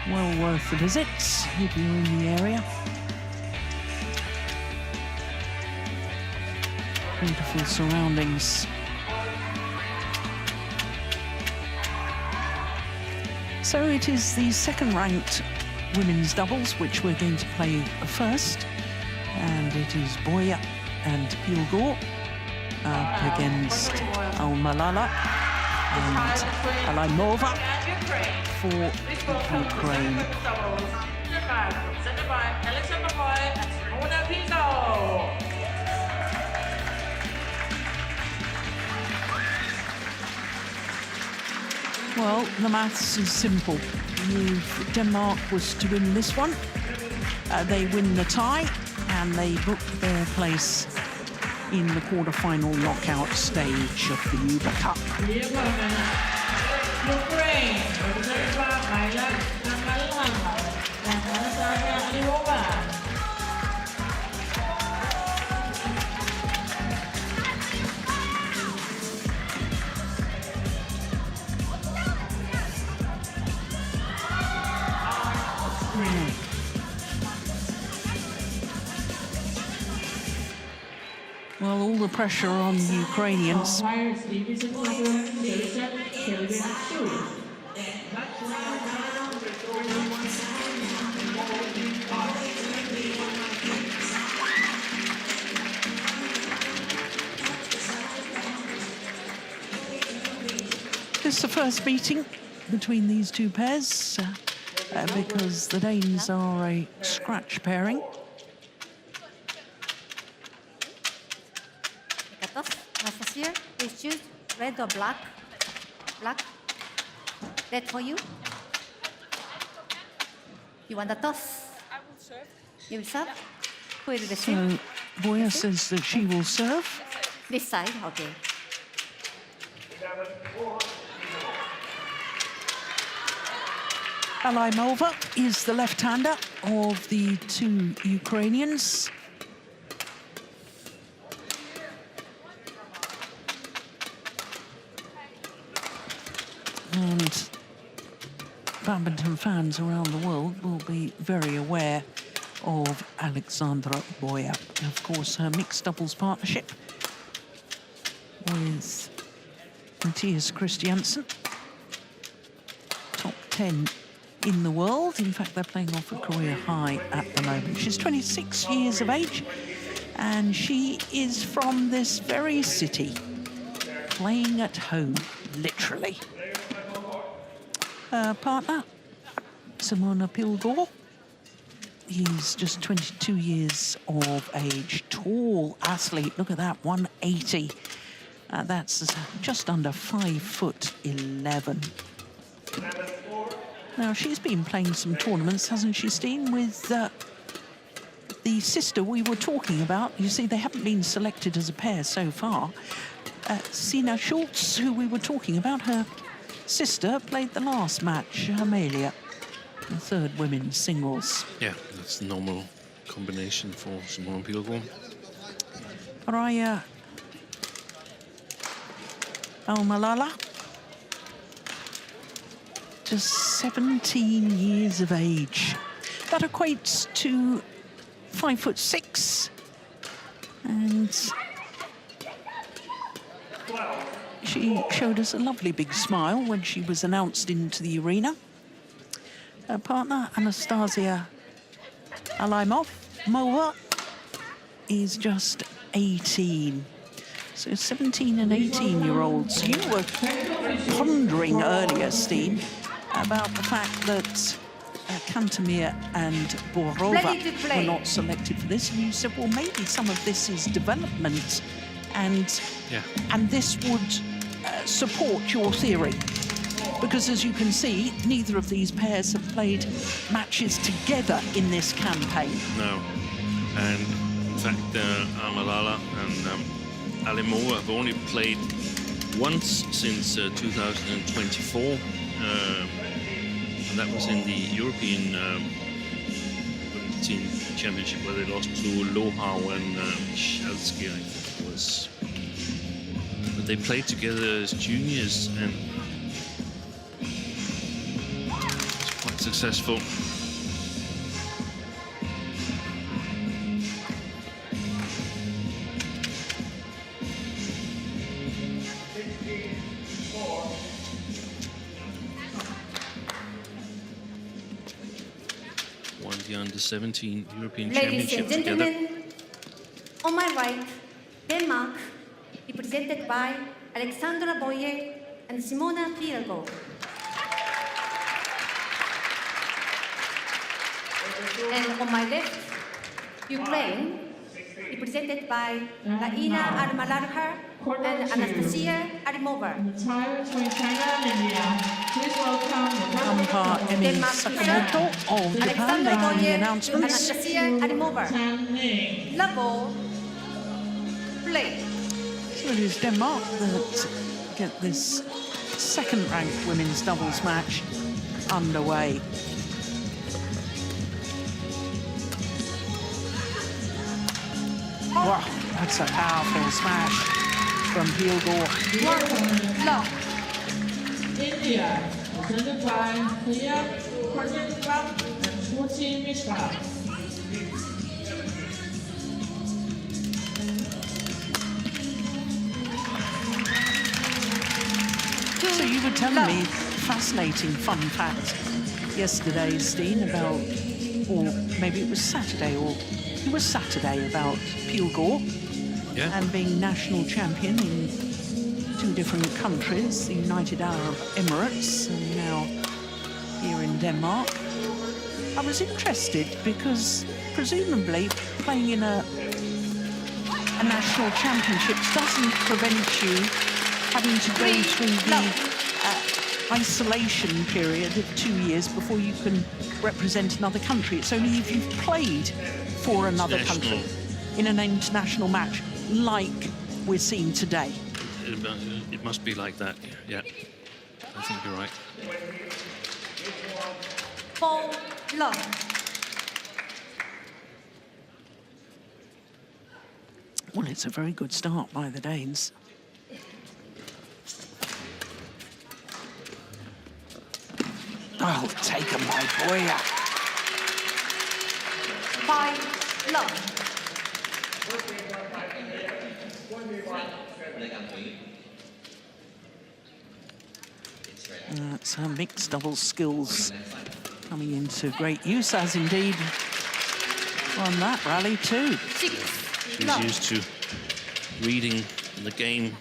Well worth the visit if you're in the area. Beautiful surroundings. So it is the second-ranked women's doubles which we're going to play first, and it is Boje and Pilgaard up against Almalalha and Alimova for Ukraine. Well, the maths is simple. If Denmark was to win this one, they win the tie and they book their place in the quarter-final knockout stage of the Uber Cup. Ukraine, represented by Almalalha and Alimova. Well, all the pressure on the Ukrainians. This is the first meeting between these two pairs because the Danes are a scratch pairing. Here, please choose red or black. Black. Red for you. You want the toss? I will serve. You will serve? Who will receive? So Boje says that she will serve. This side, okay. Alimova is the left-hander of the two Ukrainians. And badminton fans around the world will be very aware of Alexandra Boje. Of course, her mixed doubles partnership with Mathias Christiansen, top 10 in the world. In fact, they're playing off a career high at the moment. She's 26 years of age, and she is from this very city, playing at home, literally. Her partner, Simona Pilgaard, he's just 22 years of age, tall athlete. Look at that, 180. That's just under 5'11". Now, she's been playing some tournaments, hasn't she, Steen, with the sister we were talking about. You see, they haven't been selected as a pair so far. Sina Schulz, who we were talking about, her sister played the last match, Amalia, the third women's singles. Yeah, that's the normal combination for Simona Pilgaard. Raya Almalalha, just 17 years of age. That equates to 5'6", and she showed us a lovely big smile when she was announced into the arena. Her partner, Anastasia Alimova, is just 18. So 17 and 18-year-olds. You were pondering earlier, Steen, about the fact that Kantemir and Borova were not selected for this. And you said, well, maybe some of this is development, and this would support your theory. Because as you can see, neither of these pairs have played matches together in this campaign. No. And in fact, Almalalha and Alimova have only played once since 2024. And that was in the European Team Championship, where they lost to Lavrova and Schulz, I think it was. But they played together as juniors, and it's quite successful. Won the Under-17 European Championship together. Ladies and gentlemen, on my right, Denmark, represented by Alexandra Boje and Simona Pilgaard. And on my left, Ukraine, represented by Almalalha and Anastasia Alimova. Umpire Emi Sakamoto of Japan making the announcements. Anastasia Alimova. Level, play. So it is Denmark that get this second-ranked women's doubles match underway. Wow, that's a powerful smash from Pilgaard. Love. India, presented by Kjaersfeldt and Schulz Mishra. So you were telling me fascinating fun fact yesterday, Steen, about, or maybe it was Saturday, or it was Saturday, about Pilgaard and being national champion in two different countries, the United Arab Emirates and now here in Denmark. I was interested because presumably playing in a national championship doesn't prevent you having to go through the isolation period of 2 years before you can represent another country. It's only if you've played for another country in an international match like we're seeing today. It must be like that, yeah. I think you're right. Paul Love. Well, it's a very good start by the Danes. Oh, taken by Boje. 5 Love. That's her mixed doubles skills coming into great use, as indeed on that rally too. 6 She's Love. used to reading the game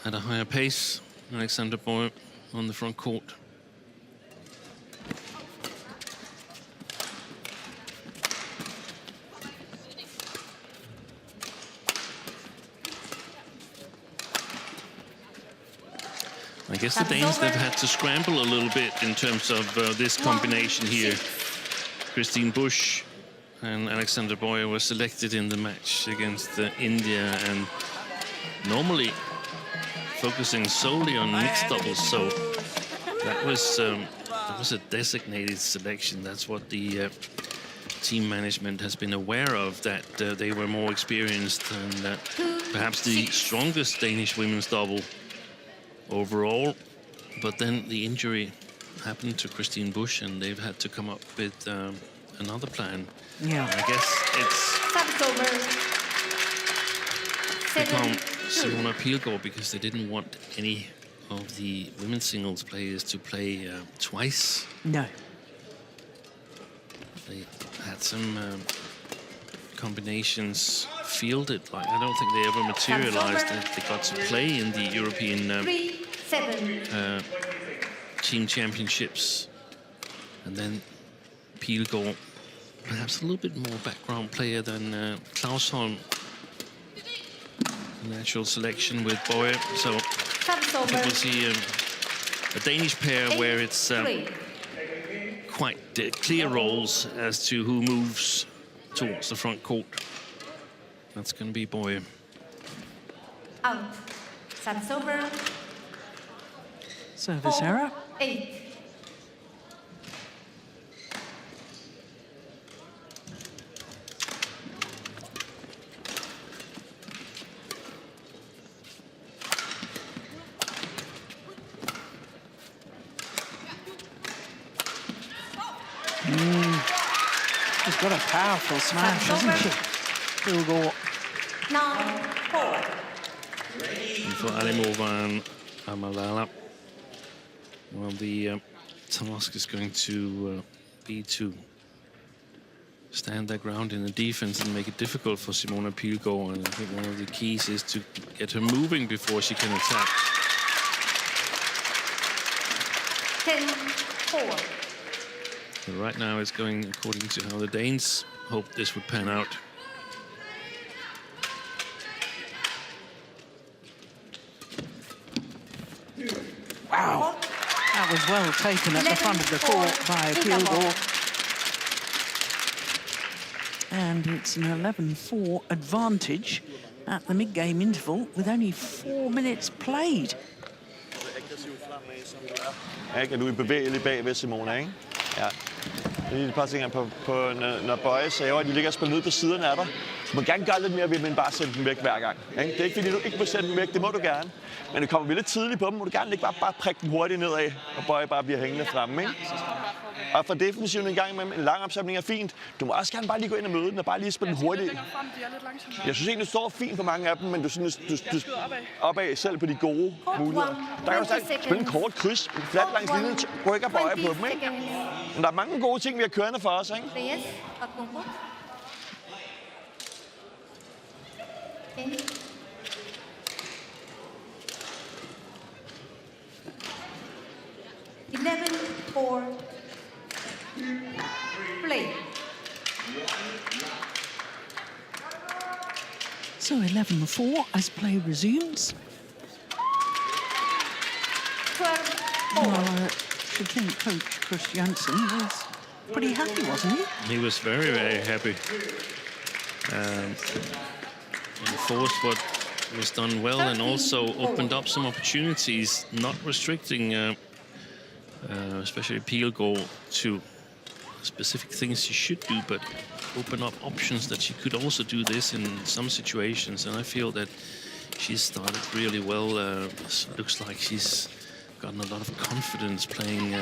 at a higher pace. Alexander Boje on the front court. I guess the Danes, they've had to scramble a little bit in terms of this combination here. Christine Busch and Alexander Boje were selected in the match against India, and normally focusing solely on mixed doubles, so that was a designated selection. That's what the team management has been aware of, that they were more experienced and perhaps the strongest Danish women's double overall, but then the injury happened to Christine Busch, and they've had to come up with another plan. Yeah, I guess it's become Simona Pilgaard, because they didn't want any of the women's singles players to play twice. No. They had some combinations fielded. Like, I don't think they ever materialized that they got to play in the European team championships. And then Pilgaard, perhaps a little bit more background player than Klaus Holm. Natural selection with Boje. So I think we'll see a Danish pair where it's quite clear roles as to who moves towards the front court. That's going to be Boje. Out. Service over. Service error. 8. She's got a powerful smash, hasn't she? Pilgaard. 9-4. And for Alimova and Almalalha, well, the task is going to be to stand their ground in the defense and make it difficult for Simona Pilgaard. And I think one of the keys is to get her moving before she can attack. 10-4. But right now it's going according to how the Danes hoped this would pan out. Wow, that was well taken at the front of the court by Pilgaard. And it's an 11-4 advantage at the mid-game interval with only 4 minutes played. Ikke? Du er bevægelig bag ved Simona, ikke? Ja. Det er et par ting på når Boje saver, at de ligger og spiller ned på siderne af dig. Du må gerne gøre lidt mere ved, men bare sætte dem væk hver gang. Ikke? Det er ikke fordi, du ikke må sætte dem væk, det må du gerne. Men det kommer vi lidt tidligt på dem, må du gerne ikke bare prikke dem hurtigt nedad, og Boje bare bliver hængende fremme, ikke? Og for defensiven en gang med en lang opsamling er fint. Du må også gerne bare lige gå ind og møde den, og bare lige spille den hurtigt. Jeg synes egentlig, det står fint på mange af dem, men du opad selv på de gode muligheder. Der kan du spille en kort kryds, en flat langs linjen, rykker Boje på dem, ikke? Men der er mange gode ting, vi har kørende for os, ikke? Play. So 11-4 as play resumes. I should think Coach Christopherson was pretty happy, wasn't he? He was very, very happy. enforced what was done well and also opened up some opportunities, not restricting, especially Pilgaard, to specific things she should do, but open up options that she could also do this in some situations. And I feel that she's started really well. Looks like she's gotten a lot of confidence playing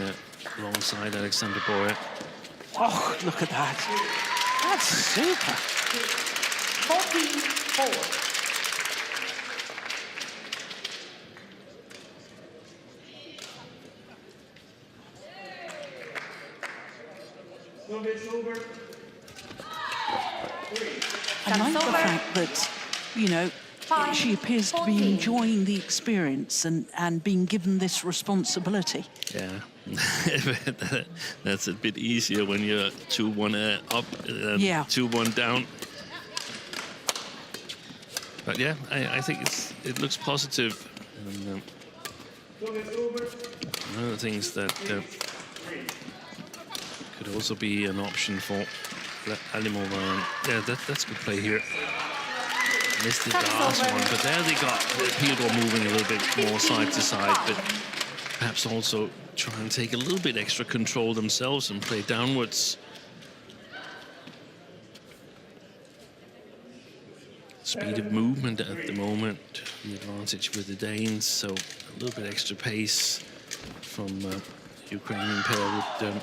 alongside Alexander Boje. Oh, look at that. That's super. 44. I like the fact that, you know, she appears to be enjoying the experience and being given this responsibility. Yeah, that's a bit easier when you're 2-1 up, 2-1 down. But yeah, I think it looks positive. And, one of the things that could also be an option for Alimova. Yeah, that's good play here. Missed the last one, but there they got Pilgaard moving a little bit more side to side, but perhaps also try and take a little bit extra control themselves and play downwards. Speed of movement at the moment, the advantage with the Danes, so a little bit extra pace from the Ukrainian pair would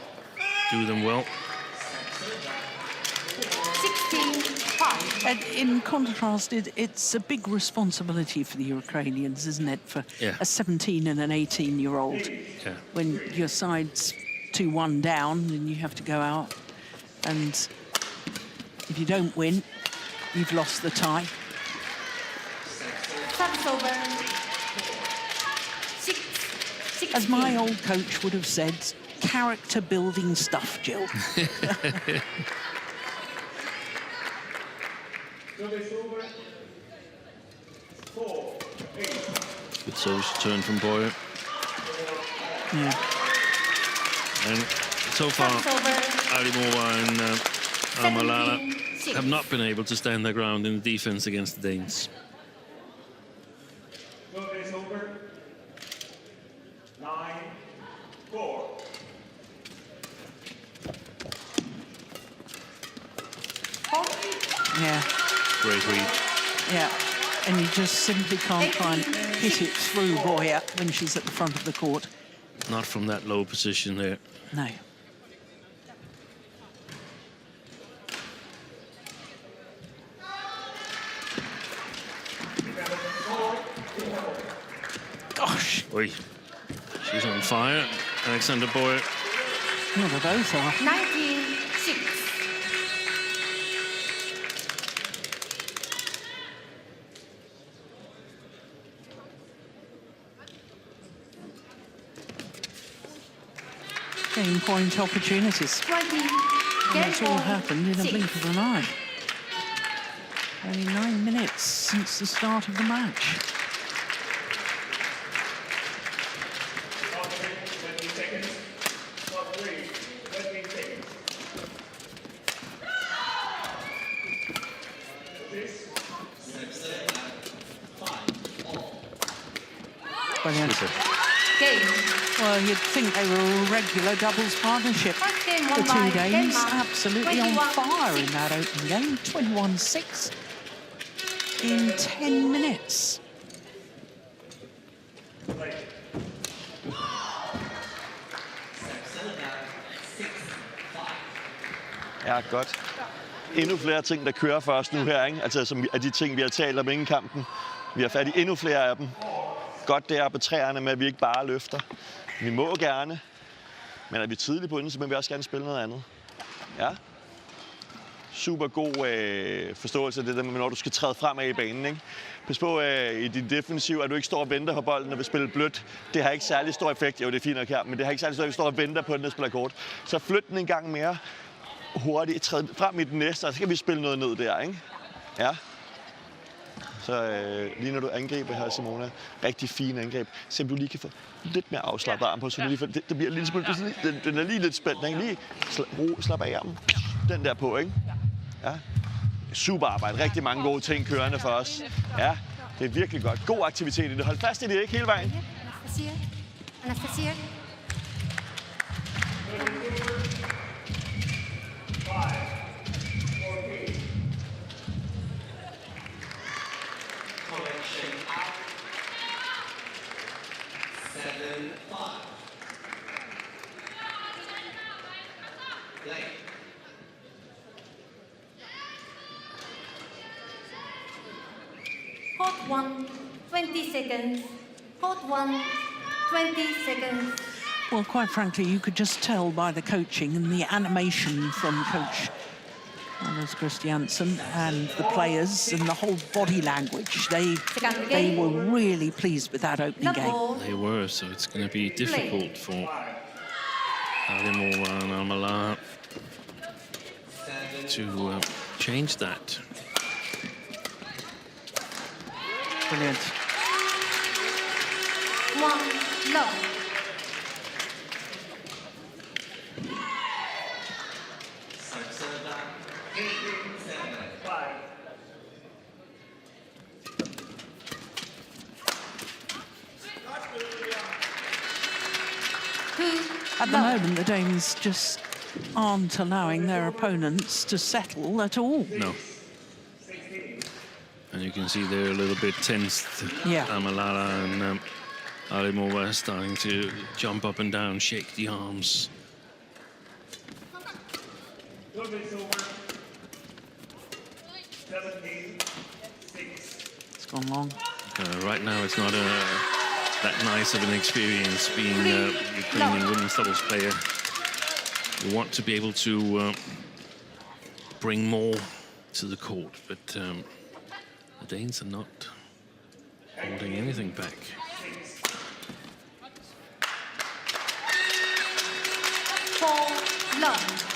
do them well. 16-5. And in contrast, it's a big responsibility for the Ukrainians, isn't it, for a 17 and an 18-year-old. Yeah. When your side's 2-1 down, and you have to go out, and if you don't win, you've lost the tie. Service over. 6-16. As my old coach would have said, character-building stuff, Jill. Good service turn from Boje. Yeah. And so far, Alimova and Almalalha have not been able to stand their ground in the defense against the Danes. Yeah. Great read. Yeah. And you just simply can't try and hit it through Boje when she's at the front of the court. Not from that low position there. No. Gosh. Oi. She's on fire. Alexander Boje. Yeah, they both are. 19-6. Game point opportunities. 20. That's all happened in a blink of an eye. Only 9 minutes since the start of the match. Brilliant. Well, you'd think they were a regular doubles partnership. The two Danes absolutely on fire in that opening game. 21-6 in 10 minutes. Ja, godt. Endnu flere ting, der kører for os nu her, ikke? Altså som af de ting, vi har talt om inden kampen. Vi har fat i endnu flere af dem. Godt det er på træerne med, at vi ikke bare løfter. Vi må gerne, men er vi tidligt på inden, så må vi også gerne spille noget andet. Ja. Super god forståelse af det der med, når du skal træde fremad i banen, ikke? Pas på i din defensiv, at du ikke står og venter på bolden og vil spille blødt. Det har ikke særlig stor effekt. Jo, det er fint nok her, men det har ikke særlig stor effekt, at du står og venter på den, der spiller kort. Så flyt den en gang mere hurtigt, træd frem i den næste, og så kan vi spille noget ned der, ikke? Ja. Så lige når du angriber her, Simona, rigtig fine angreb. Se om du lige kan få lidt mere afslappet arm på, så lige det bliver en lille smule, den er lige lidt spændt, ikke? Lige slap af armen. Den der på, ikke? Ja. Super arbejde. Rigtig mange gode ting kørende for os. Ja, det er virkelig godt. God aktivitet i det. Hold fast i det, ikke hele vejen. Anastasia. Collection out. 7-5. Play. Court 1, 20 seconds. Court 1, 20 seconds. Well, quite frankly, you could just tell by the coaching and the animation from Coach Anders Christiansen and the players and the whole body language. They were really pleased with that opening game. They were, so it's going to be difficult for Alimova and Almalalha to change that. Brilliant. 1 love. At the moment, the Danes just aren't allowing their opponents to settle at all. No. And you can see they're a little bit tensed. Yeah. Almalalha and Alimova are starting to jump up and down, shake the arms. It's gone long. Right now, it's not that nice of an experience being a Ukrainian women's doubles player. You want to be able to bring more to the court, but the Danes are not holding anything back. For love.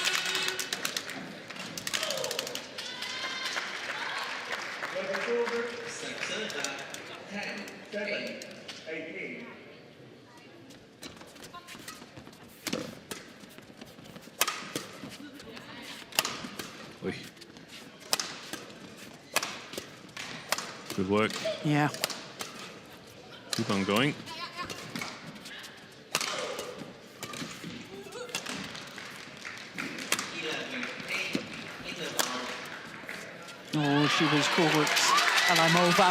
Good work. Yeah. Keep on going. Oh, she was caught. Alimova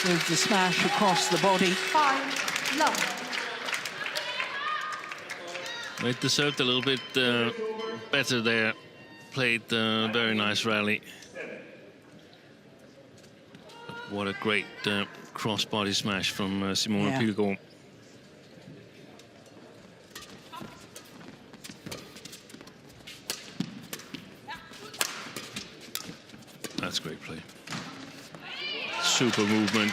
with the smash across the body. 5 love. It deserved a little bit better there. Played a very nice rally. What a great cross-body smash from Simona Pilgaard. That's great play. Super movement.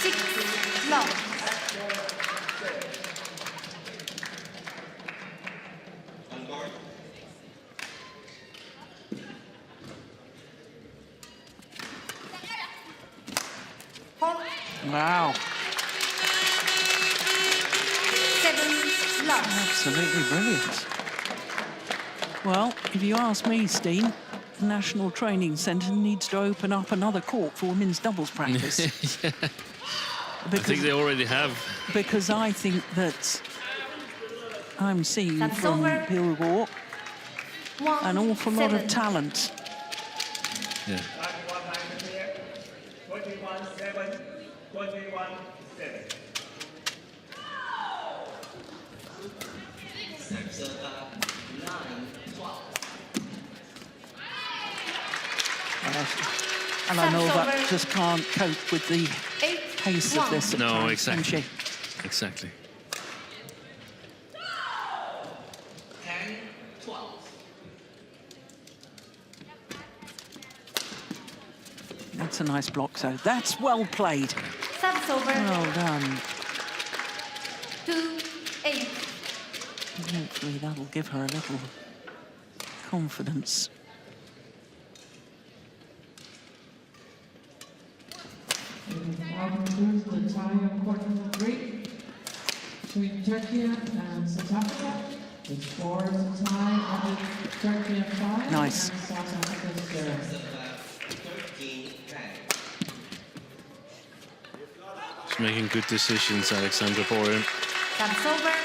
6 love. Wow. 7 love. Absolutely brilliant. Well, if you ask me, Steen, the National Training Centre needs to open up another court for women's doubles practice. Yeah. I think they already have. Because I think that I'm seeing from Pilgaard an awful lot of talent. Yeah. 21-7, 21-7. Alimova just can't cope with the pace of this at No, times, exactly. can she? Exactly. 10-12. That's a nice block, so that's well played. Service over. Well done. 2-8. Hopefully that'll give her a little confidence. Now concludes the tie on court number 3 between Turkey and South Africa. The score is a tie at 13-5. Nice. And South Africa's zero. 13-10. He's making good decisions, Alexandra Borje. That's over.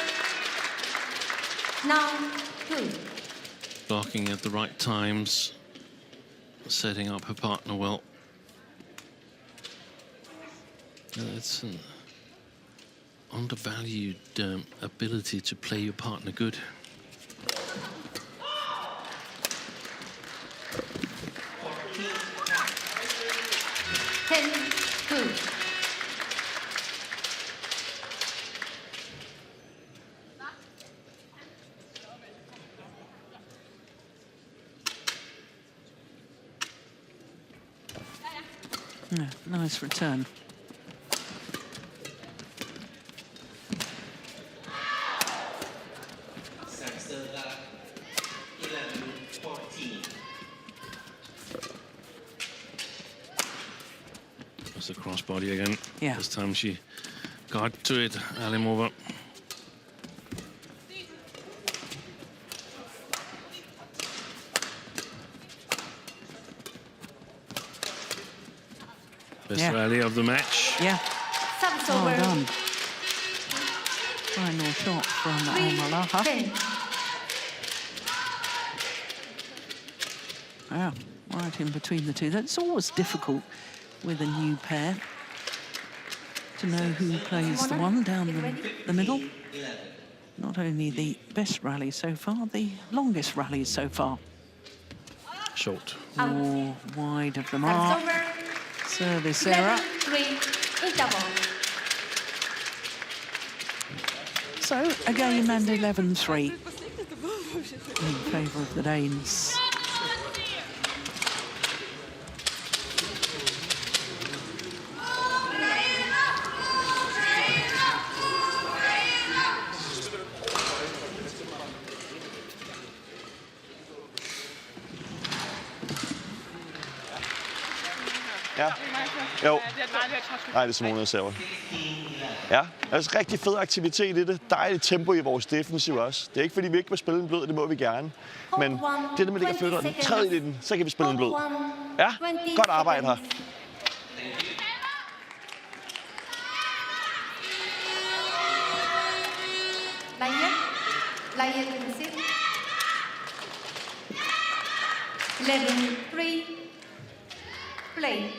Now, 2. Blocking at the right times, setting up her partner well. It's an undervalued ability to play your partner good. Yeah, nice return. Serve 11-14. That's the crossbody again. Yeah. This time she got to it, Alimova. Best rally of the match. Yeah. Service Well over. done. Final shot from Almalalha. Yeah, right in between the two. That's always difficult with a new pair to know who plays the one down the middle. Not only the best rally so far, the longest rally so far. Short. More wide of the mark. Service over. Service error. 11-3 in double. So a game and 11-3 in favour of the Danes. Ja. Jo. Nej, det er Simone, jeg server. Ja, altså rigtig fed aktivitet i det. Dejligt tempo i vores defensiv også. Det er ikke, fordi vi ikke vil spille en blød, det må vi gerne. Men det der med, at ligge og flytter den tredje i den, så kan vi spille en blød. Ja, godt arbejde her. Laia to the sit. 11-3. Play.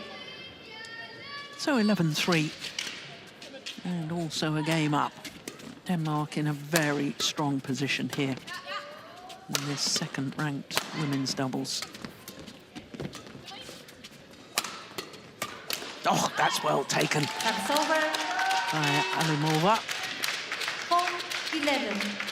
So 11-3. And also a game up. Denmark in a very strong position here in this second-ranked women's doubles. Oh, that's well taken. That's over. By Alimova. 4-11.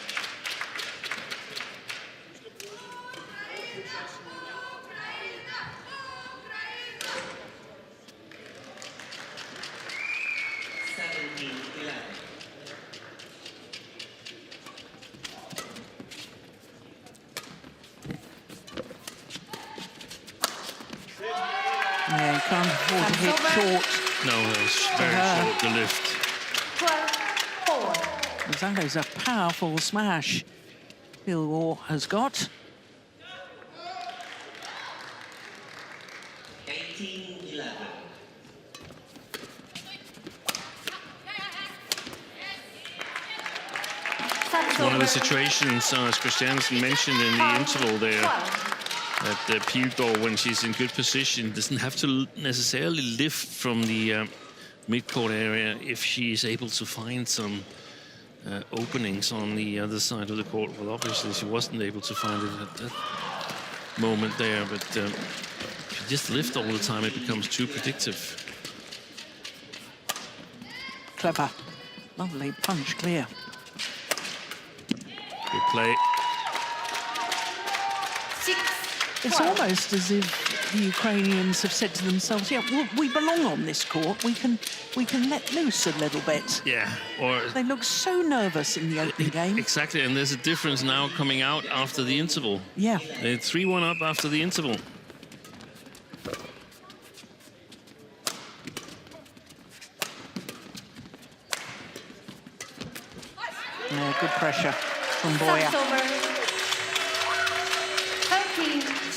Yeah, can't afford to hit short. No, that was very short, the lift. 12-4. That is a powerful smash Pilgaard has got. 18-11. It's one of the situations, as Christiansen mentioned in the interval there, that Pilgaard, when she's in good position, doesn't have to necessarily lift from the mid-court area if she is able to find some openings on the other side of the court. Well, obviously she wasn't able to find it at that moment there, but if you just lift all the time, it becomes too predictive. Clever. Lovely punch clear. Good play. It's almost as if the Ukrainians have said to themselves, yeah, we belong on this court. We can let loose a little bit. Yeah, or they look so nervous in the opening game. Exactly, and there's a difference now coming out after the interval. Yeah. They're 3-1 up after the interval. Yeah, good pressure. from Boje. Service over.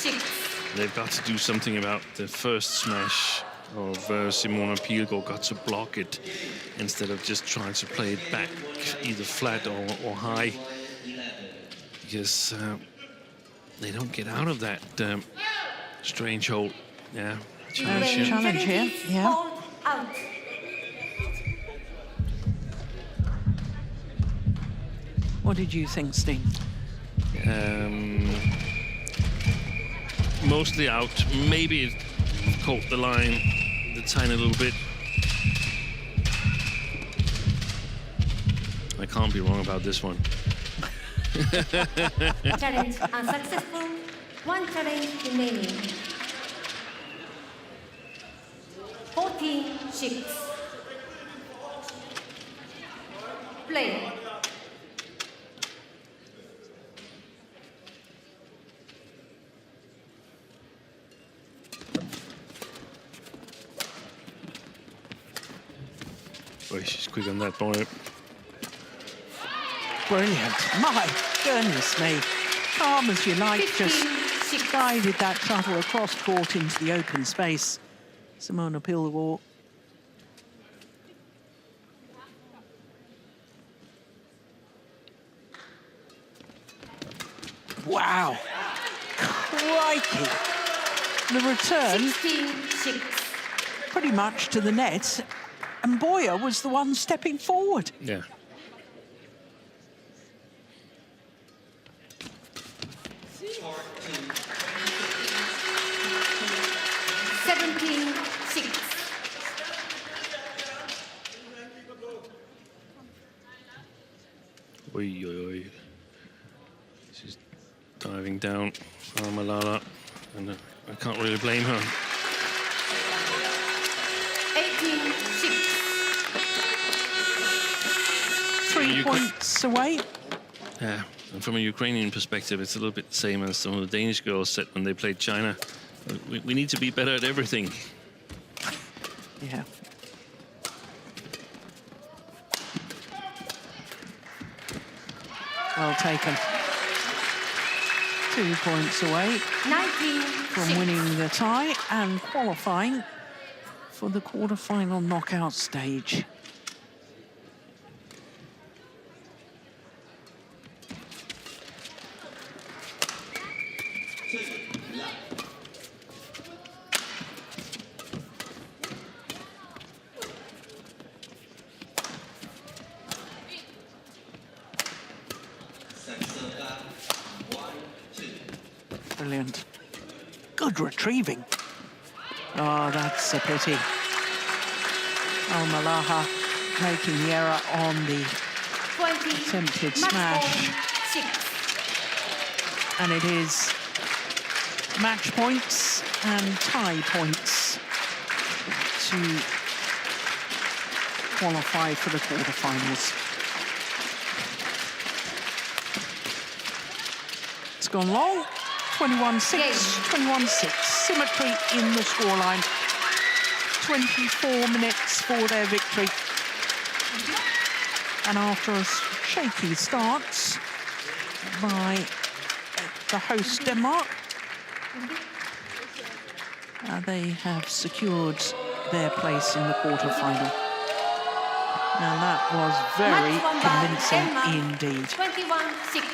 13-6. They've got to do something about the first smash of Simona Pilgaard. Got to block it instead of just trying to play it back either flat or high. Because they don't get out of that strange hold. Yeah, Challenge here, yeah. Hold out. What did you think, Steen? Mostly out. Maybe it caught the line the tiny little bit. I can't be wrong about this one. Challenge unsuccessful. One challenge remaining. 14-6. Play. Oh, she's quick on that, Boje. Brilliant. My goodness me. Calm as you like, just guided that shuttle across court into the open space. Simona Pilgaard. Wow. Crikey. The return 16-6. pretty much to the net, and Boje was the one stepping forward. Yeah. Oi, oi, oi. She's diving down, Almalalha, and I can't really blame her. 18-6. 3 points away. Yeah, and from a Ukrainian perspective, it's a little bit the same as some of the Danish girls said when they played China. We need to be better at everything. Yeah. Well taken. 2 points away 19 from winning the tie and qualifying for the quarter-final knockout stage. Brilliant. Good retrieving. Oh, that's a pity. Almalalha making the error on the attempted smash. And it is match points and tie points to qualify for the quarterfinals. It's gone long. 21-6, 21-6. Symmetry in the scoreline. 24 minutes for their victory. And after a shaky start by the host Denmark, they have secured their place in the quarterfinal. And that was very convincing indeed. 21-6.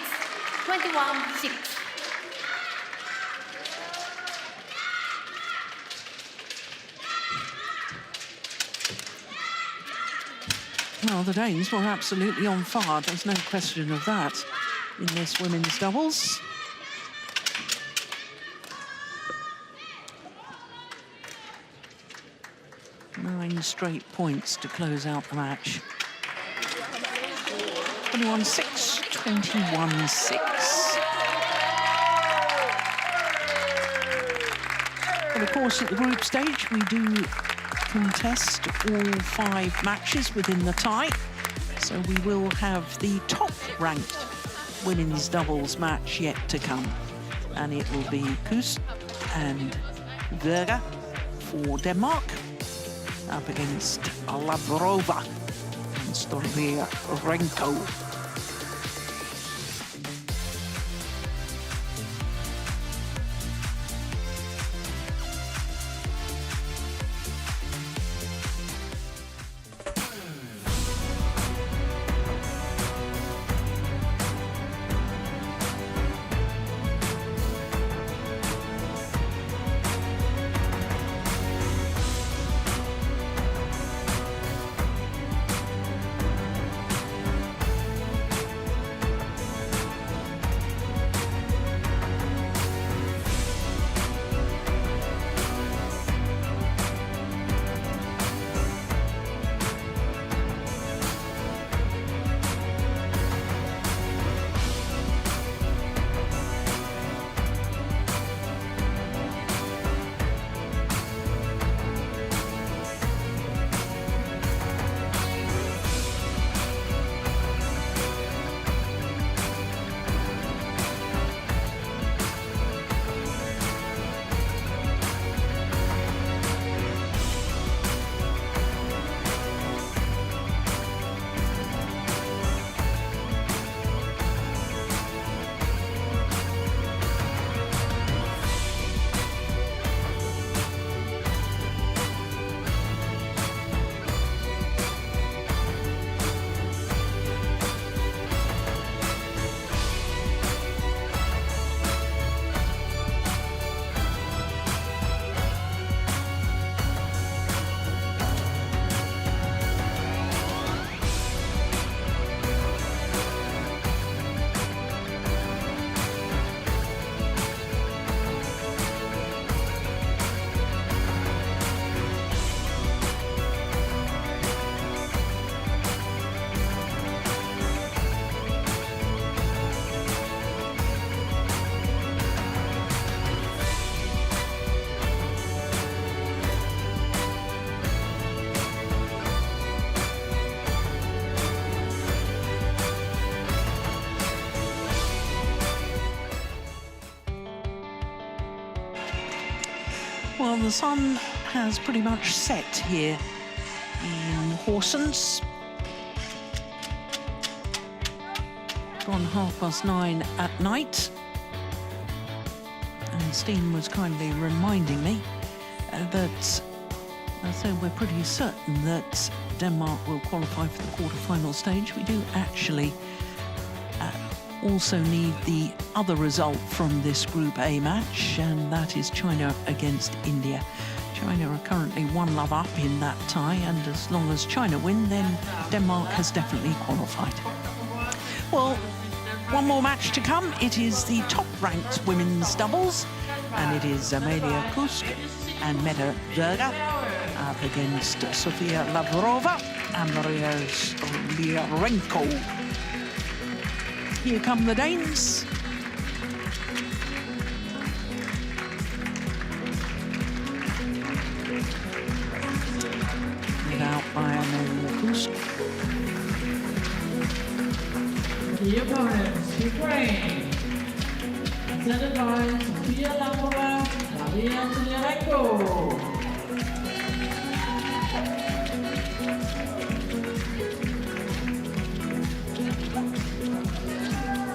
21-6. Well, the Danes were absolutely on fire. There's no question of that in this women's doubles. Nine straight points to close out the match. 21-6, 21-6. But of course, at the group stage, we do contest all 5 matches within the tie. So we will have the top-ranked women's doubles match yet to come. And it will be Kudsk and Werge for Denmark up against Lavrova and Stoliarenko. Well, the sun has pretty much set here in Horsens. It's on 9:30 at night. And Steen was kindly reminding me that, so we're pretty certain that Denmark will qualify for the quarter-final stage. We do actually also need the other result from this Group A match, and that is China against India. China are currently 1-love up in that tie, and as long as China win, then Denmark has definitely qualified. Well, one more match to come. It is the top-ranked women's doubles, and it is Amalie Kudsk and Mette Werge up against Sofia Lavrova and Maria Stoliarenko. Here come the Danes. Led out by Amalie Kudsk. The opponents, Ukraine, presented by Sofia Lavrova and Maria Stoliarenko.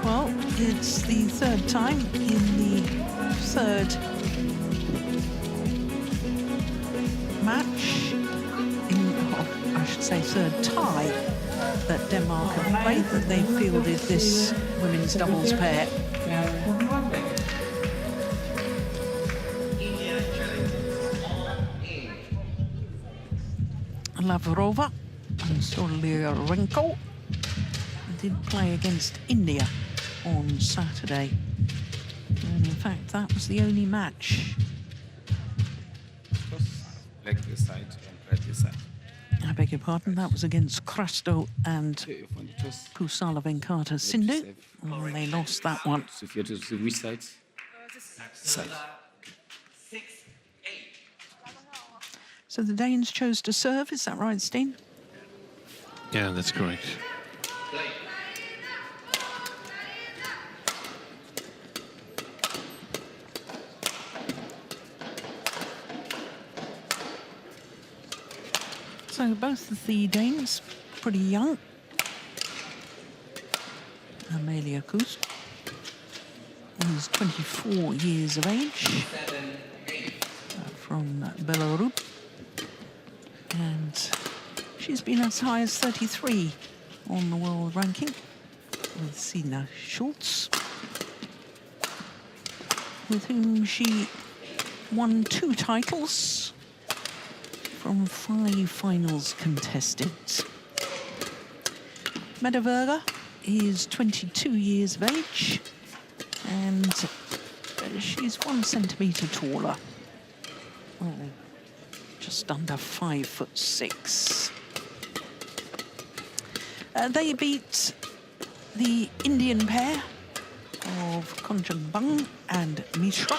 Well, it's the third time in the third match, I should say third tie, that Denmark have played, that they fielded this women's doubles pair. Lavrova and Stoliarenko did play against India on Saturday. And in fact, that was the only match. Like this side and right this side. I beg your pardon, that was against Kjaersfeldt and Kusala Venkata Sindhu. And they lost that one. So if you have to which side? Side. So the Danes chose to serve, is that right, Steen? Yeah, that's correct. So both of the Danes, pretty young. Amalie Kudsk is 24 years of age, from Belarus. And she's been as high as 33 on the world ranking with Sina Schulz, with whom she won 2 titles from 5 finals contested. Mette Werge is 22 years of age, and she's 1 centimetre taller. Oh, just under 5'6". They beat the Indian pair of Konjangbang and Mishra.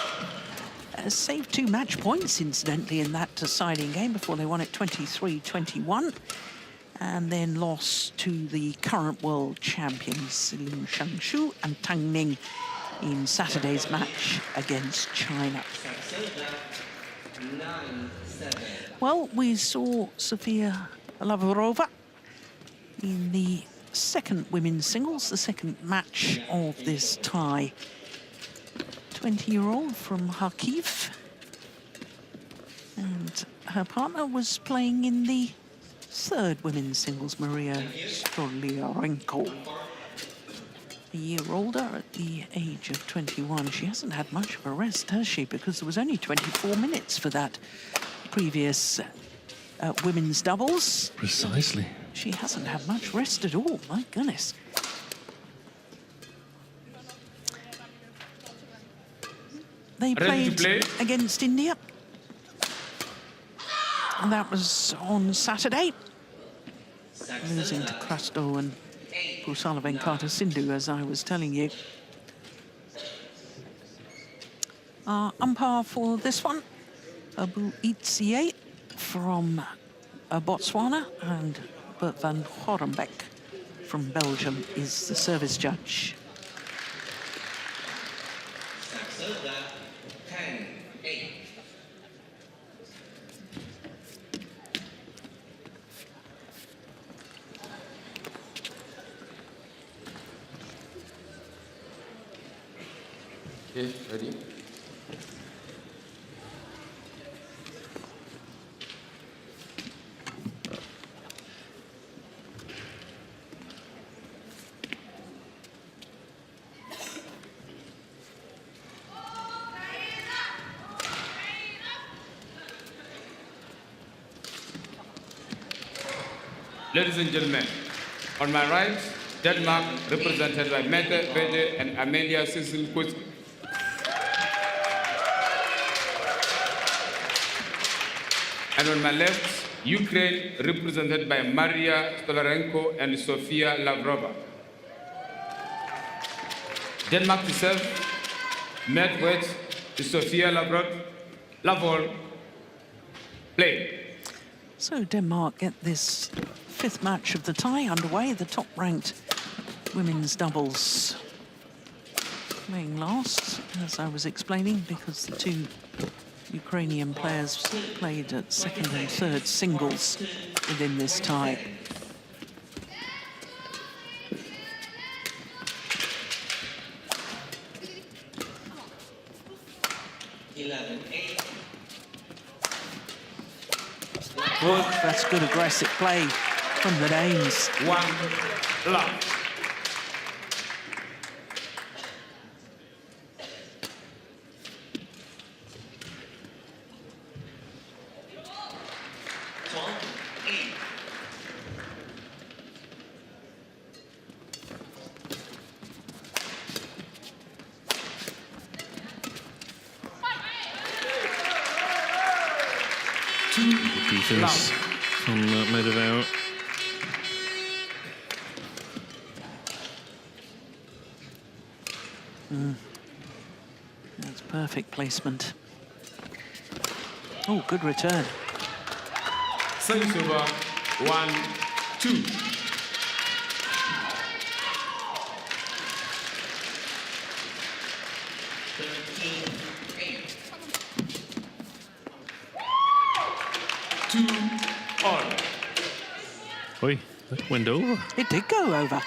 Saved 2 match points, incidentally, in that deciding game before they won it 23-21, and then lost to the current world champions Liu Shangshu and Tang Ning in Saturday's match against China. Well, we saw Sofia Lavrova in the second women's singles, the second match of this tie. 20-year-old from Kharkiv, and her partner was playing in the third women's singles, Maria Stoliarenko. A year older at the age of 21. She hasn't had much of a rest, has she? Because there was only 24 minutes for that previous women's doubles. Precisely. She hasn't had much rest at all, my goodness. They played against India, and that was on Saturday, losing to Kjaersfeldt and Kusala Venkata Sindhu, as I was telling you. Umpire for this one, Abu Itzie from Botswana, and Bert van Horenbeck from Belgium is the service judge. Okay, ready? Ladies and gentlemen, on my right, Denmark, represented by Mette, Werge, and Amelia Cecil Kudsk. And on my left, Ukraine, represented by Maria Stoliarenko and Sofia Lavrova. Denmark to serve, met with Sofia Lavrova. Play. So Denmark get this fifth match of the tie underway, the top-ranked women's doubles playing last, as I was explaining, because the two Ukrainian players played at second and third singles within this tie. Good, that's good aggressive play from the Danes. 1 love. Defense from Medvedev. That's perfect placement. Oh, good return. Service over 1-2. Oi, that went over. It did go over.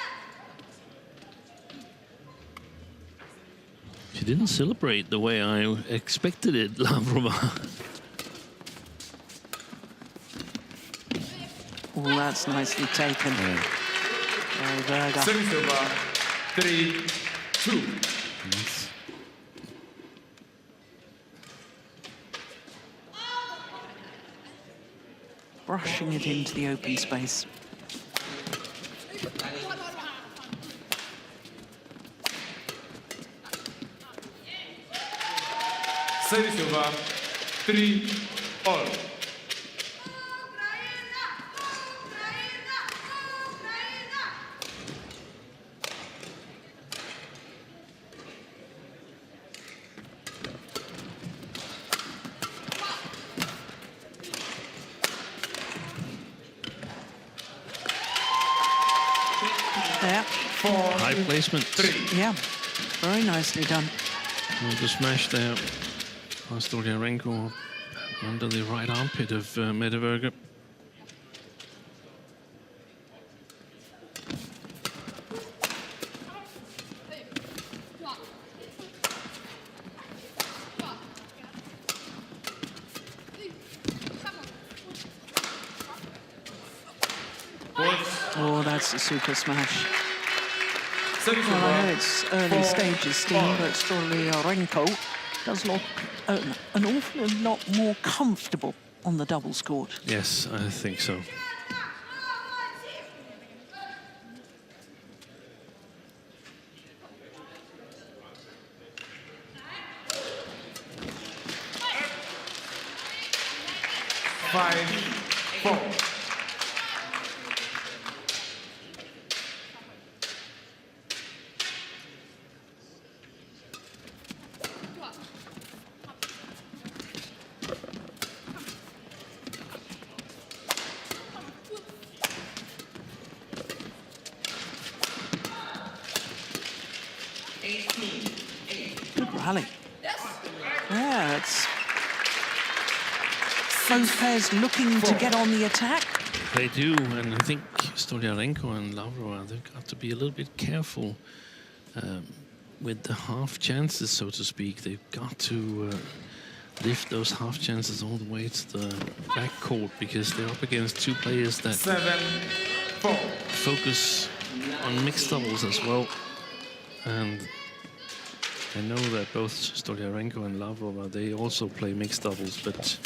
She didn't celebrate the way I expected it, Lavrova. Oh, that's nicely taken. Werge. Service over 3-2. Yes. Brushing it into the open space. Service over 3-all. There. High placement. 3. Yeah, very nicely done. Well, the smash there. Stoliarenko under the right armpit of Werge. Oh, that's a super smash. Service Well, I know over it's early stages, Steve, but Stoliarenko does look an awful lot more comfortable on the doubles court. Yes, I think so. Five, 4. Good rally. Yeah, it's both pairs looking to get on the attack. They do, and I think Stoliarenko and Lavrova, they've got to be a little bit careful with the half chances, so to speak. They've got to lift those half chances all the way to the back court, because they're up against two players that 7-4. focus on mixed doubles as well. And I know that both Stoliarenko and Lavrova, they also play mixed doubles, but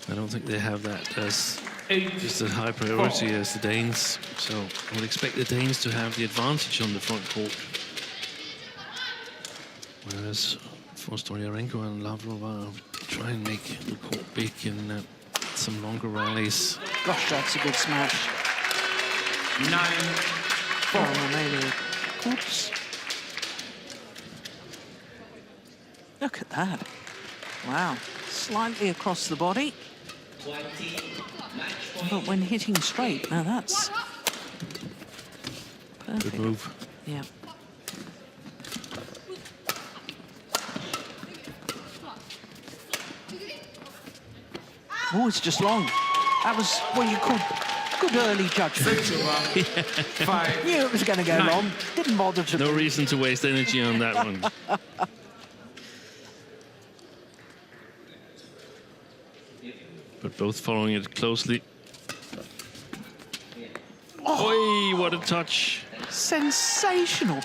I don't think they have that as just a high priority as the Danes. So I would expect the Danes to have the advantage on the front court. Whereas for Stoliarenko and Lavrova, try and make the court big in some longer rallies. Gosh, that's a good smash. 9-4. Almalalha. Kudsk. Look at that. Wow. Slightly across the body. 20, match But point. when hitting straight, now that's perfect. Good move. Yeah. Oh, it's just long. That was what you call good early judgment. 5. Knew it was going to go 9. long. Didn't bother to. No reason to waste energy on that one. But both following it closely. Oh, what a touch. Sensational.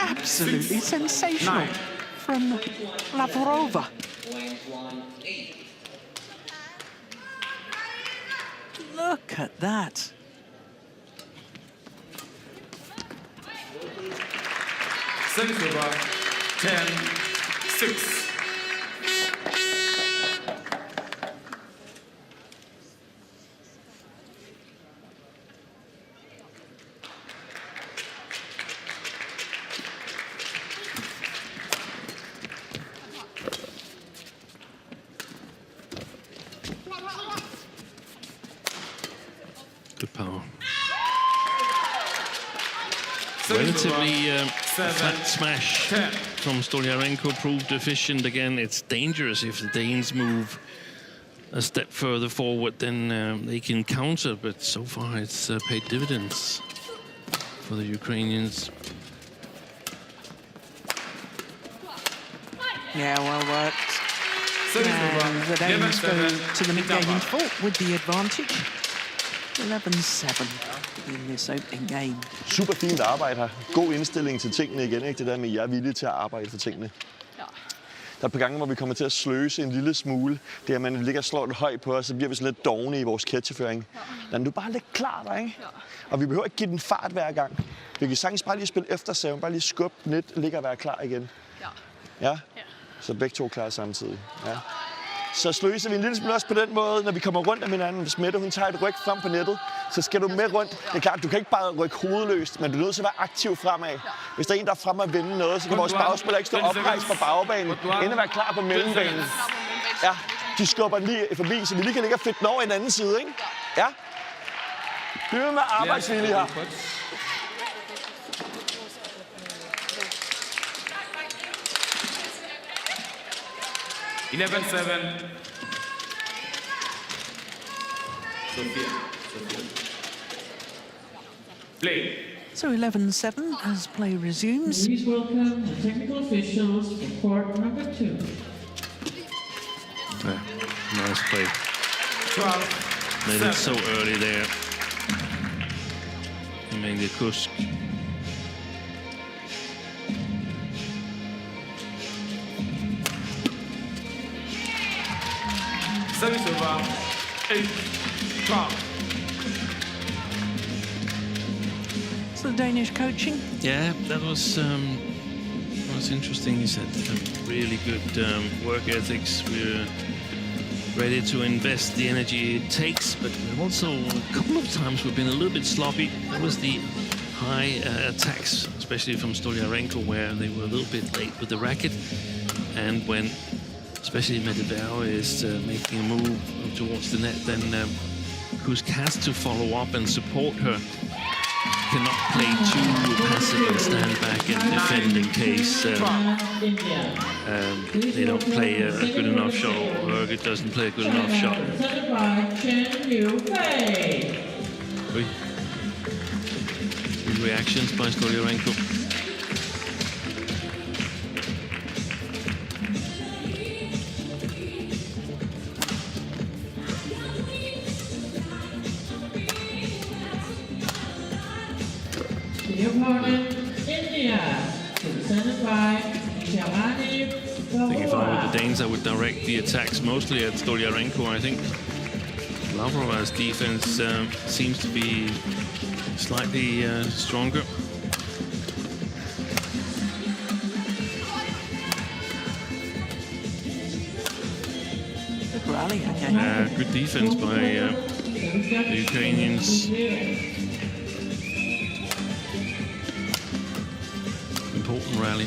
Absolutely sensational. 9. From Lavrova. Point 1-8. Look at that. Service over. 10-6. Good power. Relatively flat smash from Stoliarenko proved efficient again. It's dangerous if the Danes move a step further forward, then they can counter, but so far it's paid dividends for the Ukrainians. Yeah, well worked. And the Danes go to the mid-game interval with the advantage. 11-7 in this opening game. Super fint arbejde her. God indstilling til tingene igen, ikke? Det der med, at jeg er villig til at arbejde for tingene. Ja. Der er et par gange, hvor vi kommer til at sløse en lille smule. Det er, at man ligger og slår det højt på os, så bliver vi sådan lidt dogne i vores catcheføring. Lad nu bare lidt klar der, ikke? Og vi behøver ikke give den fart hver gang. Vi kan sagtens bare lige spille efter serven, bare lige skubbe lidt, ligge og være klar igen. Ja? Så begge to klar samtidig. Ja. Så sløser vi en lille smule også på den måde, når vi kommer rundt om hinanden. Hvis Mette, hun tager et ryg frem på nettet, så skal du med rundt. Det er klart, du kan ikke bare rykke hovedløst, men du er nødt til at være aktiv fremad. Hvis der er en, der er fremme og vinde noget, så kan vores bagspiller ikke stå oprejst på bagbanen, inden at være klar på mellembanen. Ja, de skubber den lige forbi, så vi lige kan ligge og fedte den over i den anden side, ikke? Ja. Bliv med arbejdsvilje her. 11-7. Sophia. Play. So 11-7 as play resumes. Please welcome the technical officials for court number 2. Yeah, nice play. 12. Made it so early there. And made the Kudsk. Service over. 8-12. So the Danish coaching. Yeah, that was interesting. He said really good work ethics. We're ready to invest the energy it takes, but also a couple of times we've been a little bit sloppy. That was the high attacks, especially from Stoliarenko, where they were a little bit late with the racket, and when especially Werge is making a move towards the net, then Kudsk has to follow up and support her. Cannot play too passive and stand back and defend in case they don't play a good enough shot, or Werge doesn't play a good enough shot. Good reactions by Stoliarenko. The opponent, India, represented by Kjaersfeldt. I think if I were the Danes, I would direct the attacks mostly at Stoliarenko. I think Lavrova's defense seems to be slightly stronger. Good rally again. Good defense by the Ukrainians. Important rally.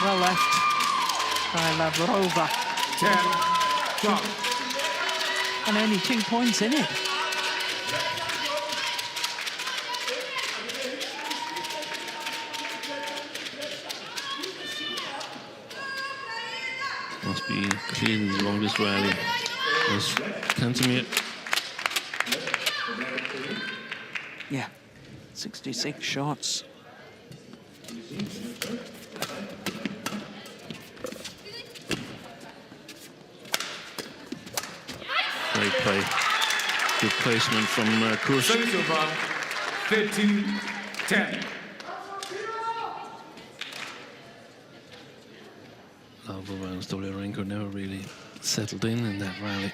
Well left by Lavrova. 10-12. And only 2 points in it. Must be clearly the longest rally. There's Kantemir. Yeah, 66 shots. Great play. Good placement from Kudsk. Service over 13-10. Lavrova and Stoliarenko never really settled in that rally.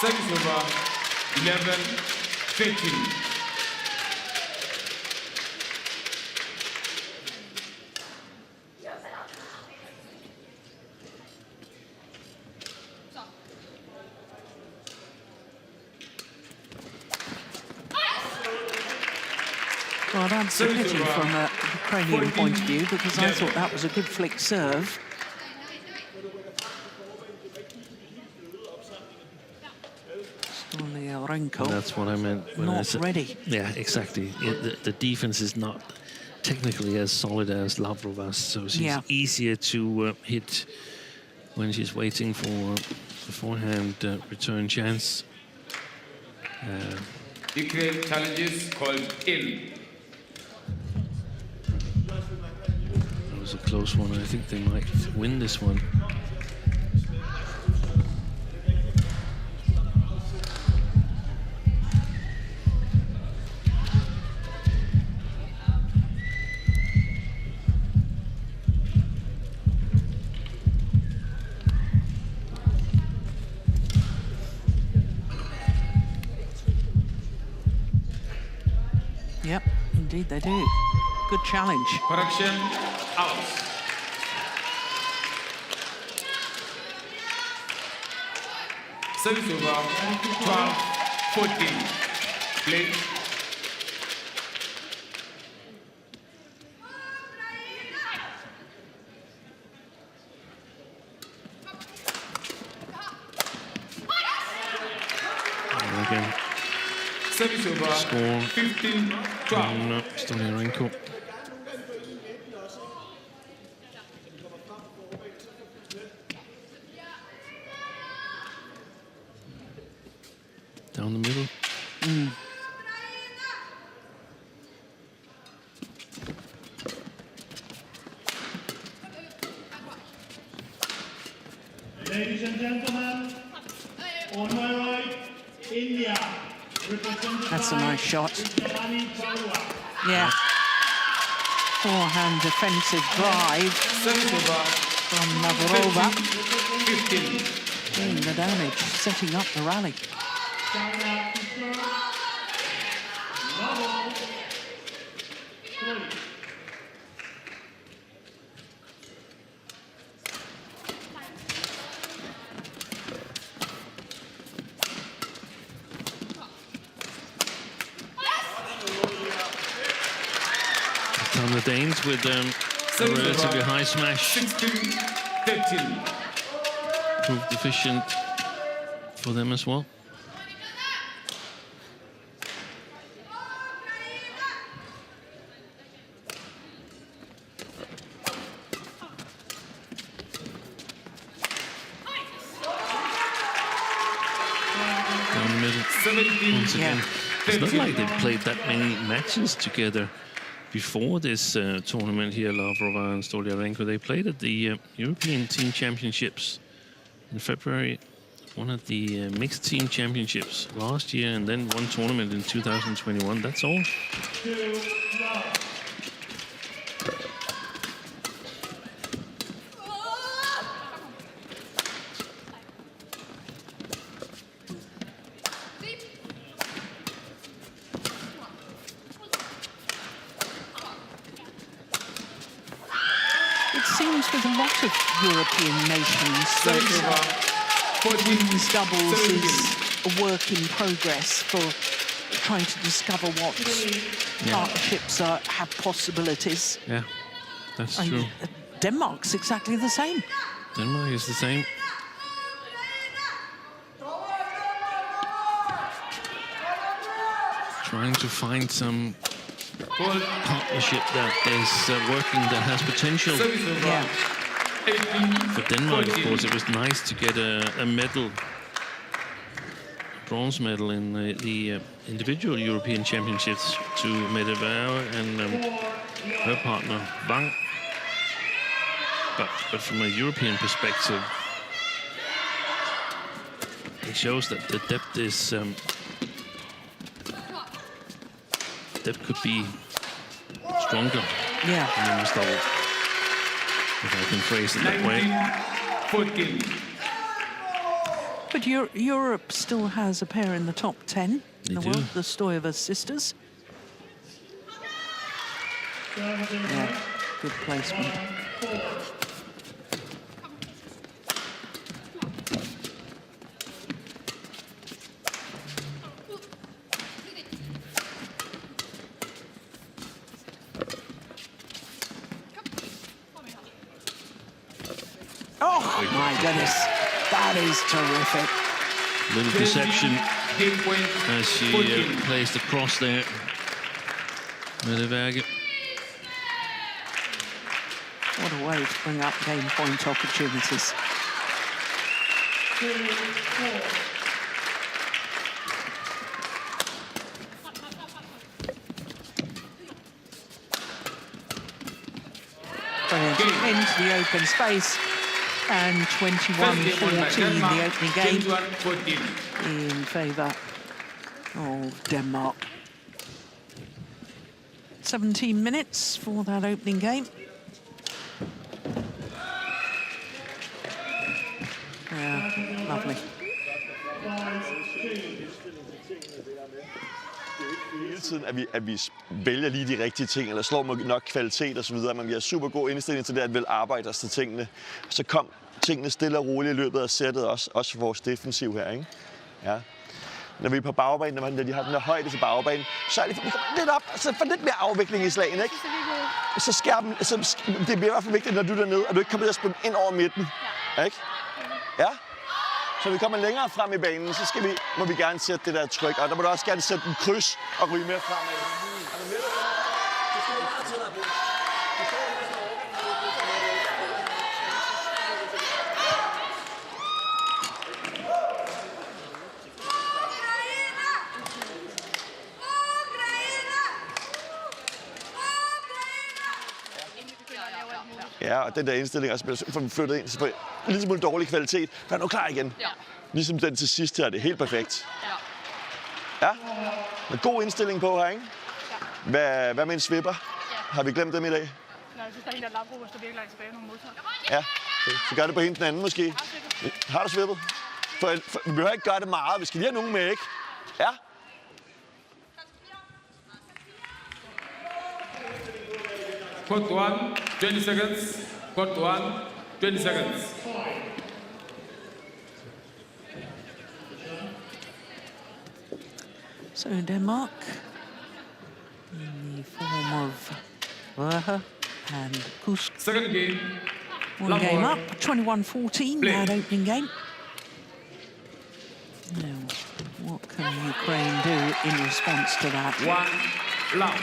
Service over 11-13. Well, that's a pity from a Ukrainian point of view, because I thought that was a good flick serve. Stoliarenko. That's what I meant when I said, ready. Yeah, exactly. The defense is not technically as solid as Lavrova's, so she's easier to hit when she's waiting for the forehand return chance. Ukraine challenges called in. That was a close one. I think they might win this one. Yep, indeed they do. Good challenge. Correction, out. Service over 12-14. Play. Again. Service over Score 15-12. Stoliarenko. Down the middle. Ladies and gentlemen, on my right, India. That's a nice shot. Yeah. Forehand defensive drive from Lavrova. Doing the damage, setting up the rally. On the Danes with a relatively high smash. 16-13. Proved efficient for them as well. once again. It's not like they've played that many matches together before this tournament here, Lavrova and Stoliarenko. They played at the European Team Championships in February, one of the mixed team championships last year, and then one tournament in 2021. That's all. It seems with a lot of European nations that women's doubles is a work in progress for trying to discover what partnerships have possibilities. Yeah, that's true. Denmark's exactly the same. Denmark is the same. Trying to find some partnership that is working, that has potential. Yeah. For Denmark, of course, it was nice to get a medal, bronze medal in the individual European Championships to Mette Werge and her partner Wang. But from a European perspective, it shows that the depth is depth could be stronger. Yeah. In women's double, if I can phrase it that way. But Europe still has a pair in the top 10 in the world, the Stoyeva sisters. Yeah, good placement. Oh, my goodness. That is terrific. Little deception as she plays the cross there. Mette Werge. What a way to bring up game point opportunities. Brilliant. Into the open space. And 21-14 the opening game in favour of Denmark. 17 minutes for that opening game. Yeah, lovely. Hele tiden, at vi vælger lige de rigtige ting, eller slår nok kvalitet og så videre, men vi har super god indstilling til det, at vi vil arbejde os til tingene. Så kom tingene stille og roligt i løbet af sættet, også for vores defensiv her, ikke? Ja. Når vi er på bagbanen, når de har den der højde til bagbanen, så er det, vi kommer lidt op, så får lidt mere afvikling i slagene, ikke? Så skærpen, det bliver i hvert fald vigtigt, når du er dernede, at du ikke kommer til at spille ind over midten, ikke? Ja. Så vi kommer længere frem i banen, så må vi gerne sætte det der tryk, og der må du også gerne sætte en kryds og ryge mere fremad. Ja, og den der indstilling også bliver flyttet ind, så får en lille smule dårlig kvalitet. Men er nu klar igen. Ja. Ligesom den til sidst her, det er helt perfekt. Ja. Ja, med god indstilling på her, ikke? Ja. Hvad med en svipper? Ja. Har vi glemt dem i dag? Nej, jeg synes, der er en, der Lavrova, der virkelig langt tilbage nogle modtager. Ja, okay. Så gør det på hende den anden måske. Har du svippet? Vi behøver ikke gøre det meget, vi skal lige have nogen med, ikke? Ja. Court 1, 20 seconds. Court 1, 20 seconds. So Denmark, in the form of Werge and Kudsk. Second game. One game up, 21-14, that opening game. Now, what can Ukraine do in response to that? One love.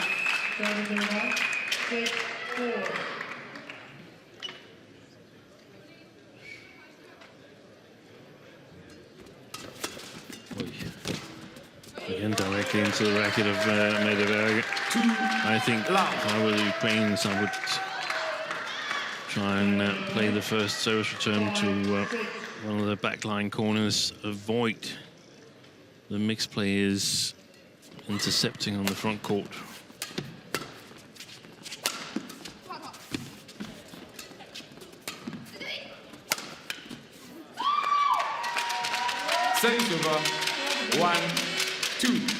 Again, directly into the racket of Werge. I think if I were the Ukrainians, I would try and play the first service return to one of the backline corners, avoid the mixed players intercepting on the front court. Service over, 1-2.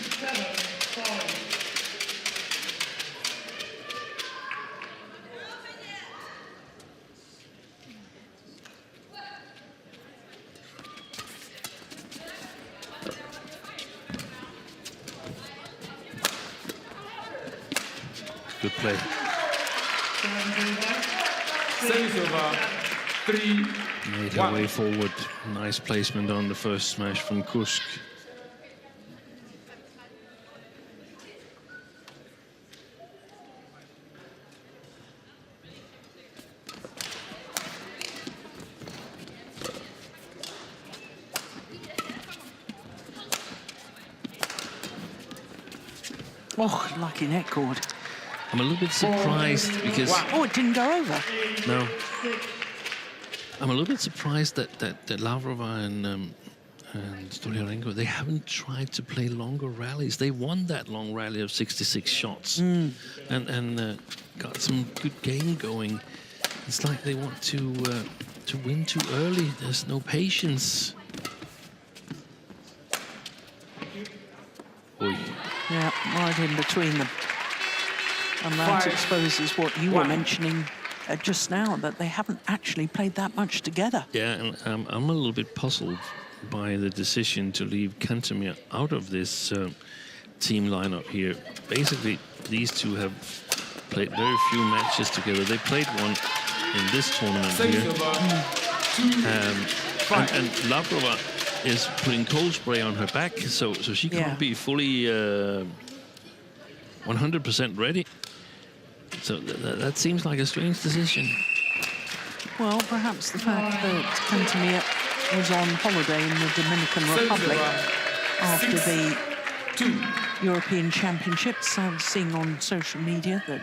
Good play. Service over, 3. Made her way forward. Nice placement on the first smash from Kudsk. Oh, lucky net cord. I'm a little bit surprised because... Oh, it didn't go over. No. I'm a little bit surprised that Lavrova and Stoliarenko, they haven't tried to play longer rallies. They won that long rally of 66 shots and got some good game going. It's like they want to win too early. There's no patience. Oy. Yeah, right in between them. And that exposes what you were mentioning just now, that they haven't actually played that much together. Yeah, and I'm a little bit puzzled by the decision to leave Kantemir out of this team lineup here. Basically, these two have played very few matches together. They played one in this tournament here. And Lavrova is putting cold spray on her back, so she can't be fully 100% ready. So that seems like a strange decision. Well, perhaps the fact that Kantemir was on holiday in the Dominican Republic after the European Championships. I was seeing on social media that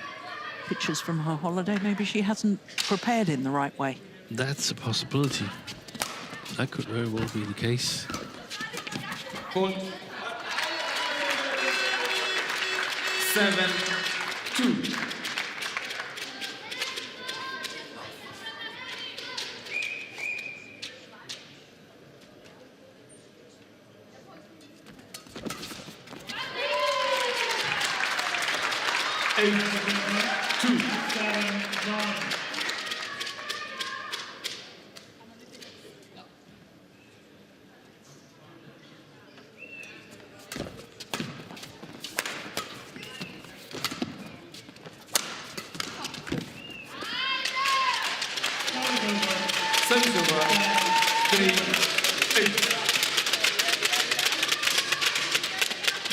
pictures from her holiday, maybe she hasn't prepared in the right way. That's a possibility. That could very well be the case. Hold. 7-2.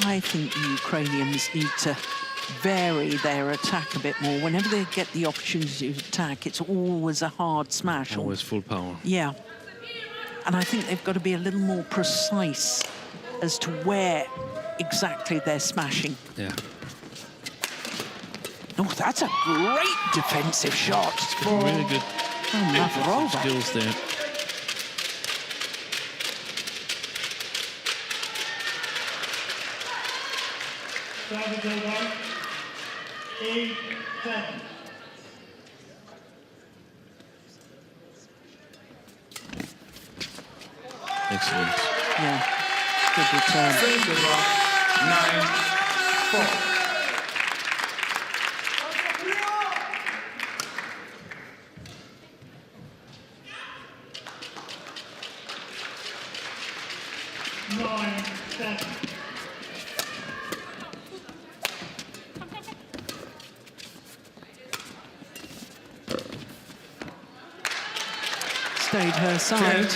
I think the Ukrainians need to vary their attack a bit more. Whenever they get the opportunity to attack, it's always a hard smash. Always full power. Yeah. And I think they've got to be a little more precise as to where exactly they're smashing. Yeah. Oh, that's a great defensive shot. Really good Lavrova. Skills there. Excellent. Yeah, good return. 9-4. Stayed her side.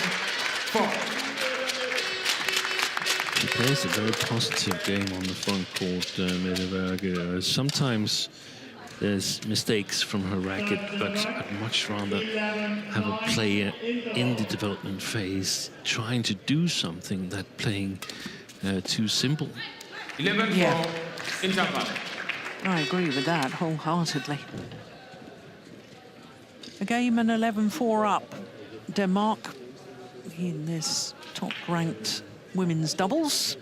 She plays a very positive game on the front court, Werge. Sometimes there's mistakes from her racket, but I'd much rather have a player in the development phase trying to do something than playing too simple. 11-4 Yeah. interval. I agree with that wholeheartedly. A game and 11-4 up. Denmark in this top-ranked women's doubles.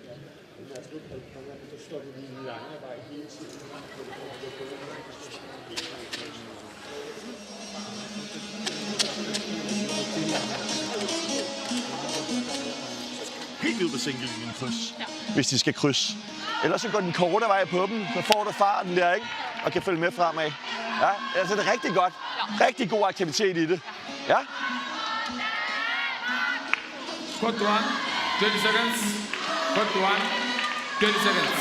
Helt ud på single-linjen kryds, hvis de skal krydse. Ellers så går den korte vej på dem, så får du farten der, ikke? Og kan følge med fremad. Ja, altså det er rigtig godt. Rigtig god aktivitet i det. Ja. Court 1, 20 seconds. Court 1, 20 seconds.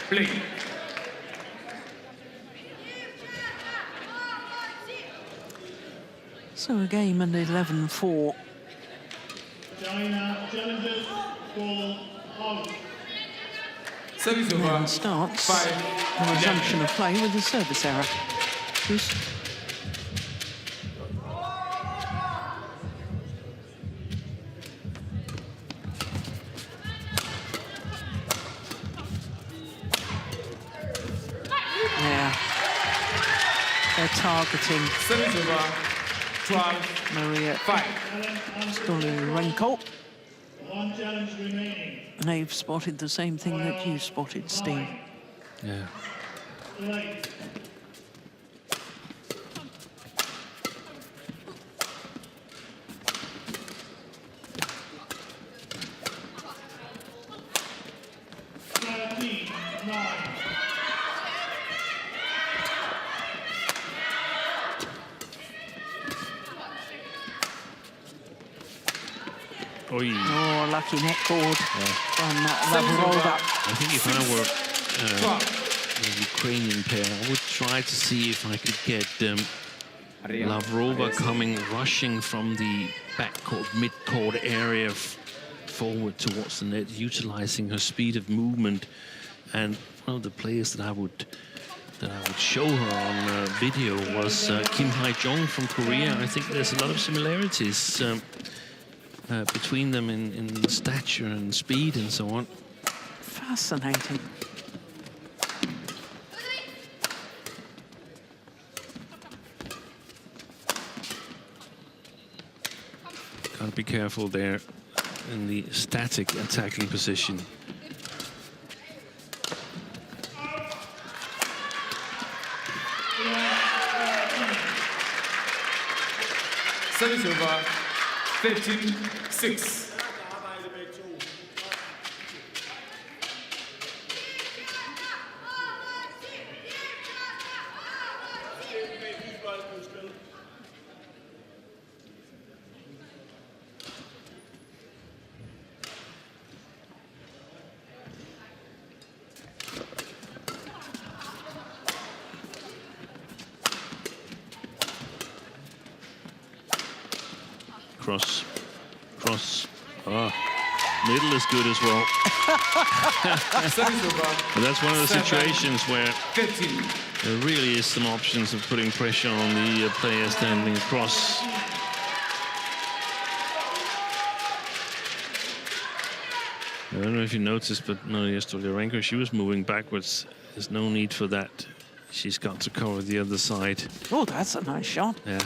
Play. So a game and 11-4. China challenges for out. Service over. And starts the resumption of play with a service error. Kudsk. Yeah. They're targeting Service over. 12, Maria 5. Stoliarenko. One challenge remaining. They've spotted the same thing that you spotted, Steve. Yeah. Right. Oh, lucky net cord from Lavrova. I think if I were a Ukrainian pair, I would try to see if I could get Lavrova coming, rushing from the backcourt, mid-court area forward towards the net, utilizing her speed of movement. And one of the players that I would show her on video was Kim Hae-jong from Korea. I think there's a lot of similarities between them in stature and speed and so on. Fascinating. Gotta be careful there in the static attacking position. Service over. 13-6. Cross. Oh, middle is good as well. But that's one of the situations where there really is some options of putting pressure on the player standing across. I don't know if you noticed, but Maria Stoliarenko, she was moving backwards. There's no need for that. She's got to cover the other side. Oh, that's a nice shot. Yeah.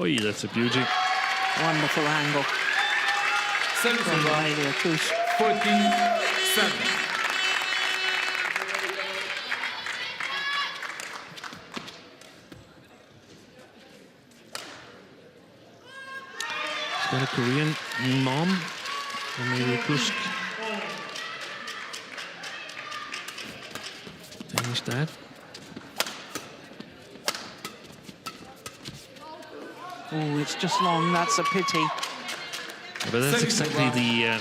Oh, that's a beauty. Wonderful angle. From Kudsk. 14-7. She's got a Korean mom, or maybe Kudsk. Danish dad. Oh, it's just long. That's a pity. But that's exactly the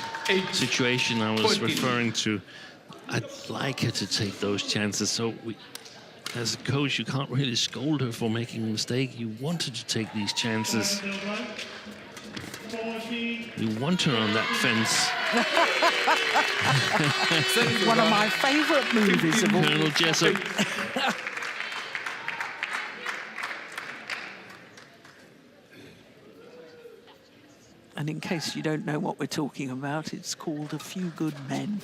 situation I was referring to. I'd like her to take those chances. So as a coach, you can't really scold her for making a mistake. You want her to take these chances. You want her on that fence. One of my favourite movies of all. Colonel Jessup. And in case you don't know what we're talking about, it's called A Few Good Men.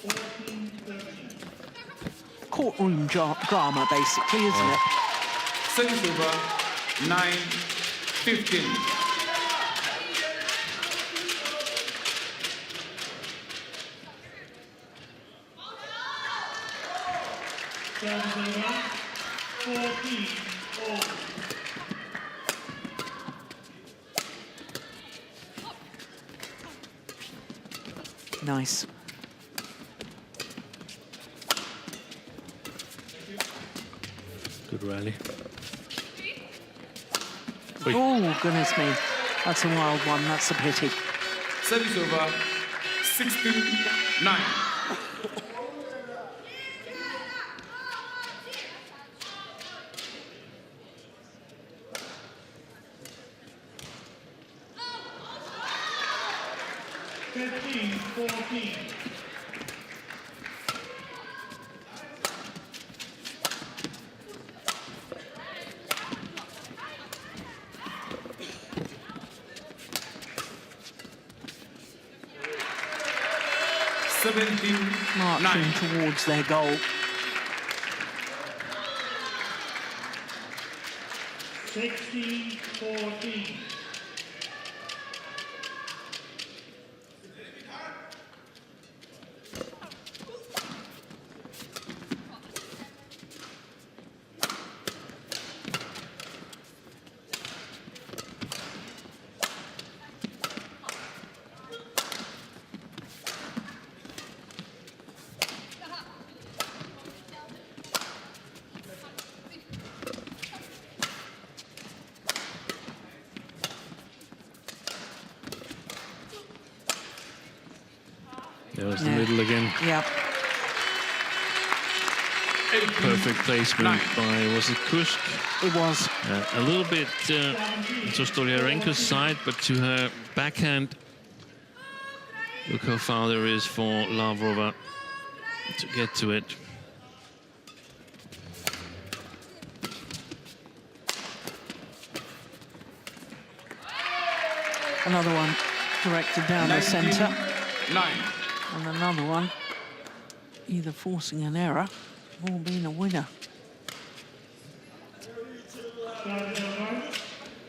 Courtroom drama, basically, isn't it? Service over, 9-15. Service over, 14-all. Nice. Good rally. Oh, goodness me. That's a wild one. That's a pity. Service over, 16-9. Marching towards their goal. $16-14. There was the middle again. Yeah. Perfect placement by, was it Kudsk? It was. A little bit to Stoliarenko's side, but to her backhand. Look how far there is for Lavrova to get to it. Another one directed down the centre. 9. And another one either forcing an error or being a winner.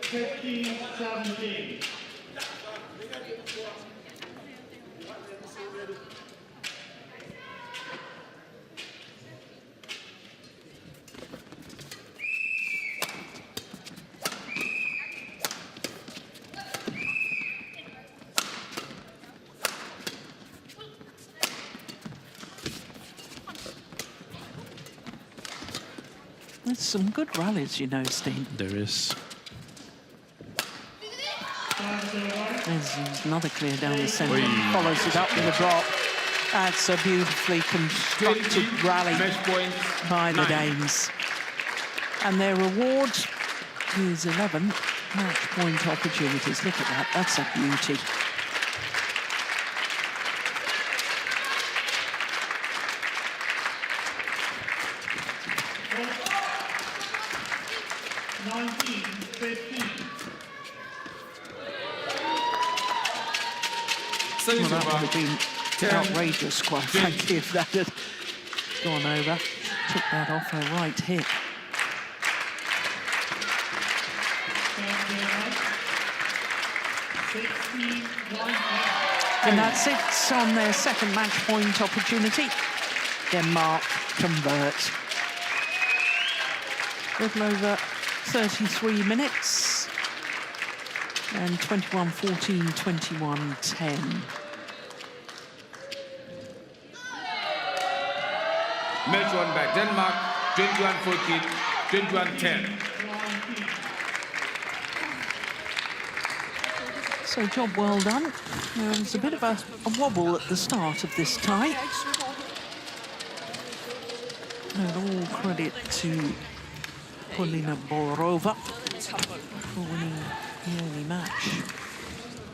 15-17. There's some good rallies, you know, Steen. There is. There's another clear down the centre. Follows it up with a drop. That's a beautifully constructed rally by the Danes. And their reward is 11 match point opportunities. Look at that. That's a beauty. Well, that would have been outrageous, quite frankly, if that had gone over. Took that off her right hip. And that's it on their second match point opportunity. Denmark convert. Little over 33 minutes. And 21-14, 21-10. Match won by Denmark, 21-14, 21-10. So job well done. There was a bit of a wobble at the start of this tie. And all credit to Polina Borova for winning the only match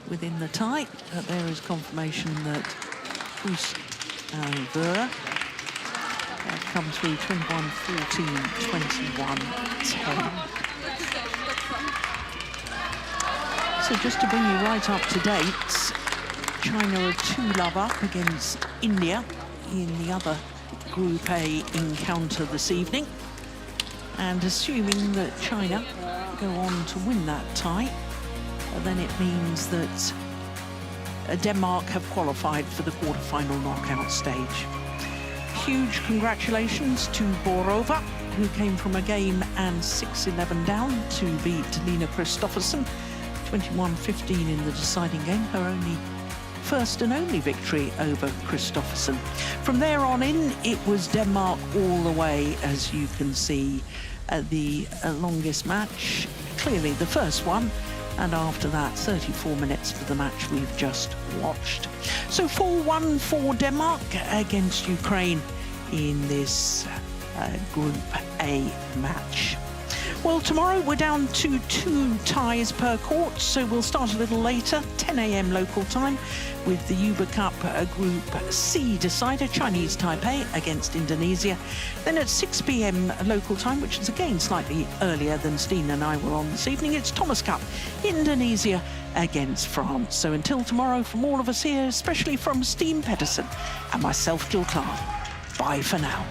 within the tie. But there is confirmation that Kudsk and Werge have come through 21-14, 21-10. So just to bring you right up to date, China are 2-love up against India in the other Group A encounter this evening. And assuming that China go on to win that tie, then it means that Denmark have qualified for the quarter-final knockout stage. Huge congratulations to Borova, who came from a game and 6-11 down to beat Line Christopherson, 21-15 in the deciding game, her only first and only victory over Christopherson. From there on in, it was Denmark all the way, as you can see, the longest match, clearly the first one, and after that 34 minutes for the match we've just watched. So 4-1 for Denmark against Ukraine in this Group A match. Well, tomorrow we're down to 2 ties per court, so we'll start a little later, 10 a.m. local time, with the Uber Cup Group C decider, Chinese Taipei against Indonesia. Then at 6 p.m. local time, which is again slightly earlier than Steen and I were on this evening, it's Thomas Cup, Indonesia against France. So until tomorrow, from all of us here, especially from Steen Pedersen and myself, Jill Clark, bye for now.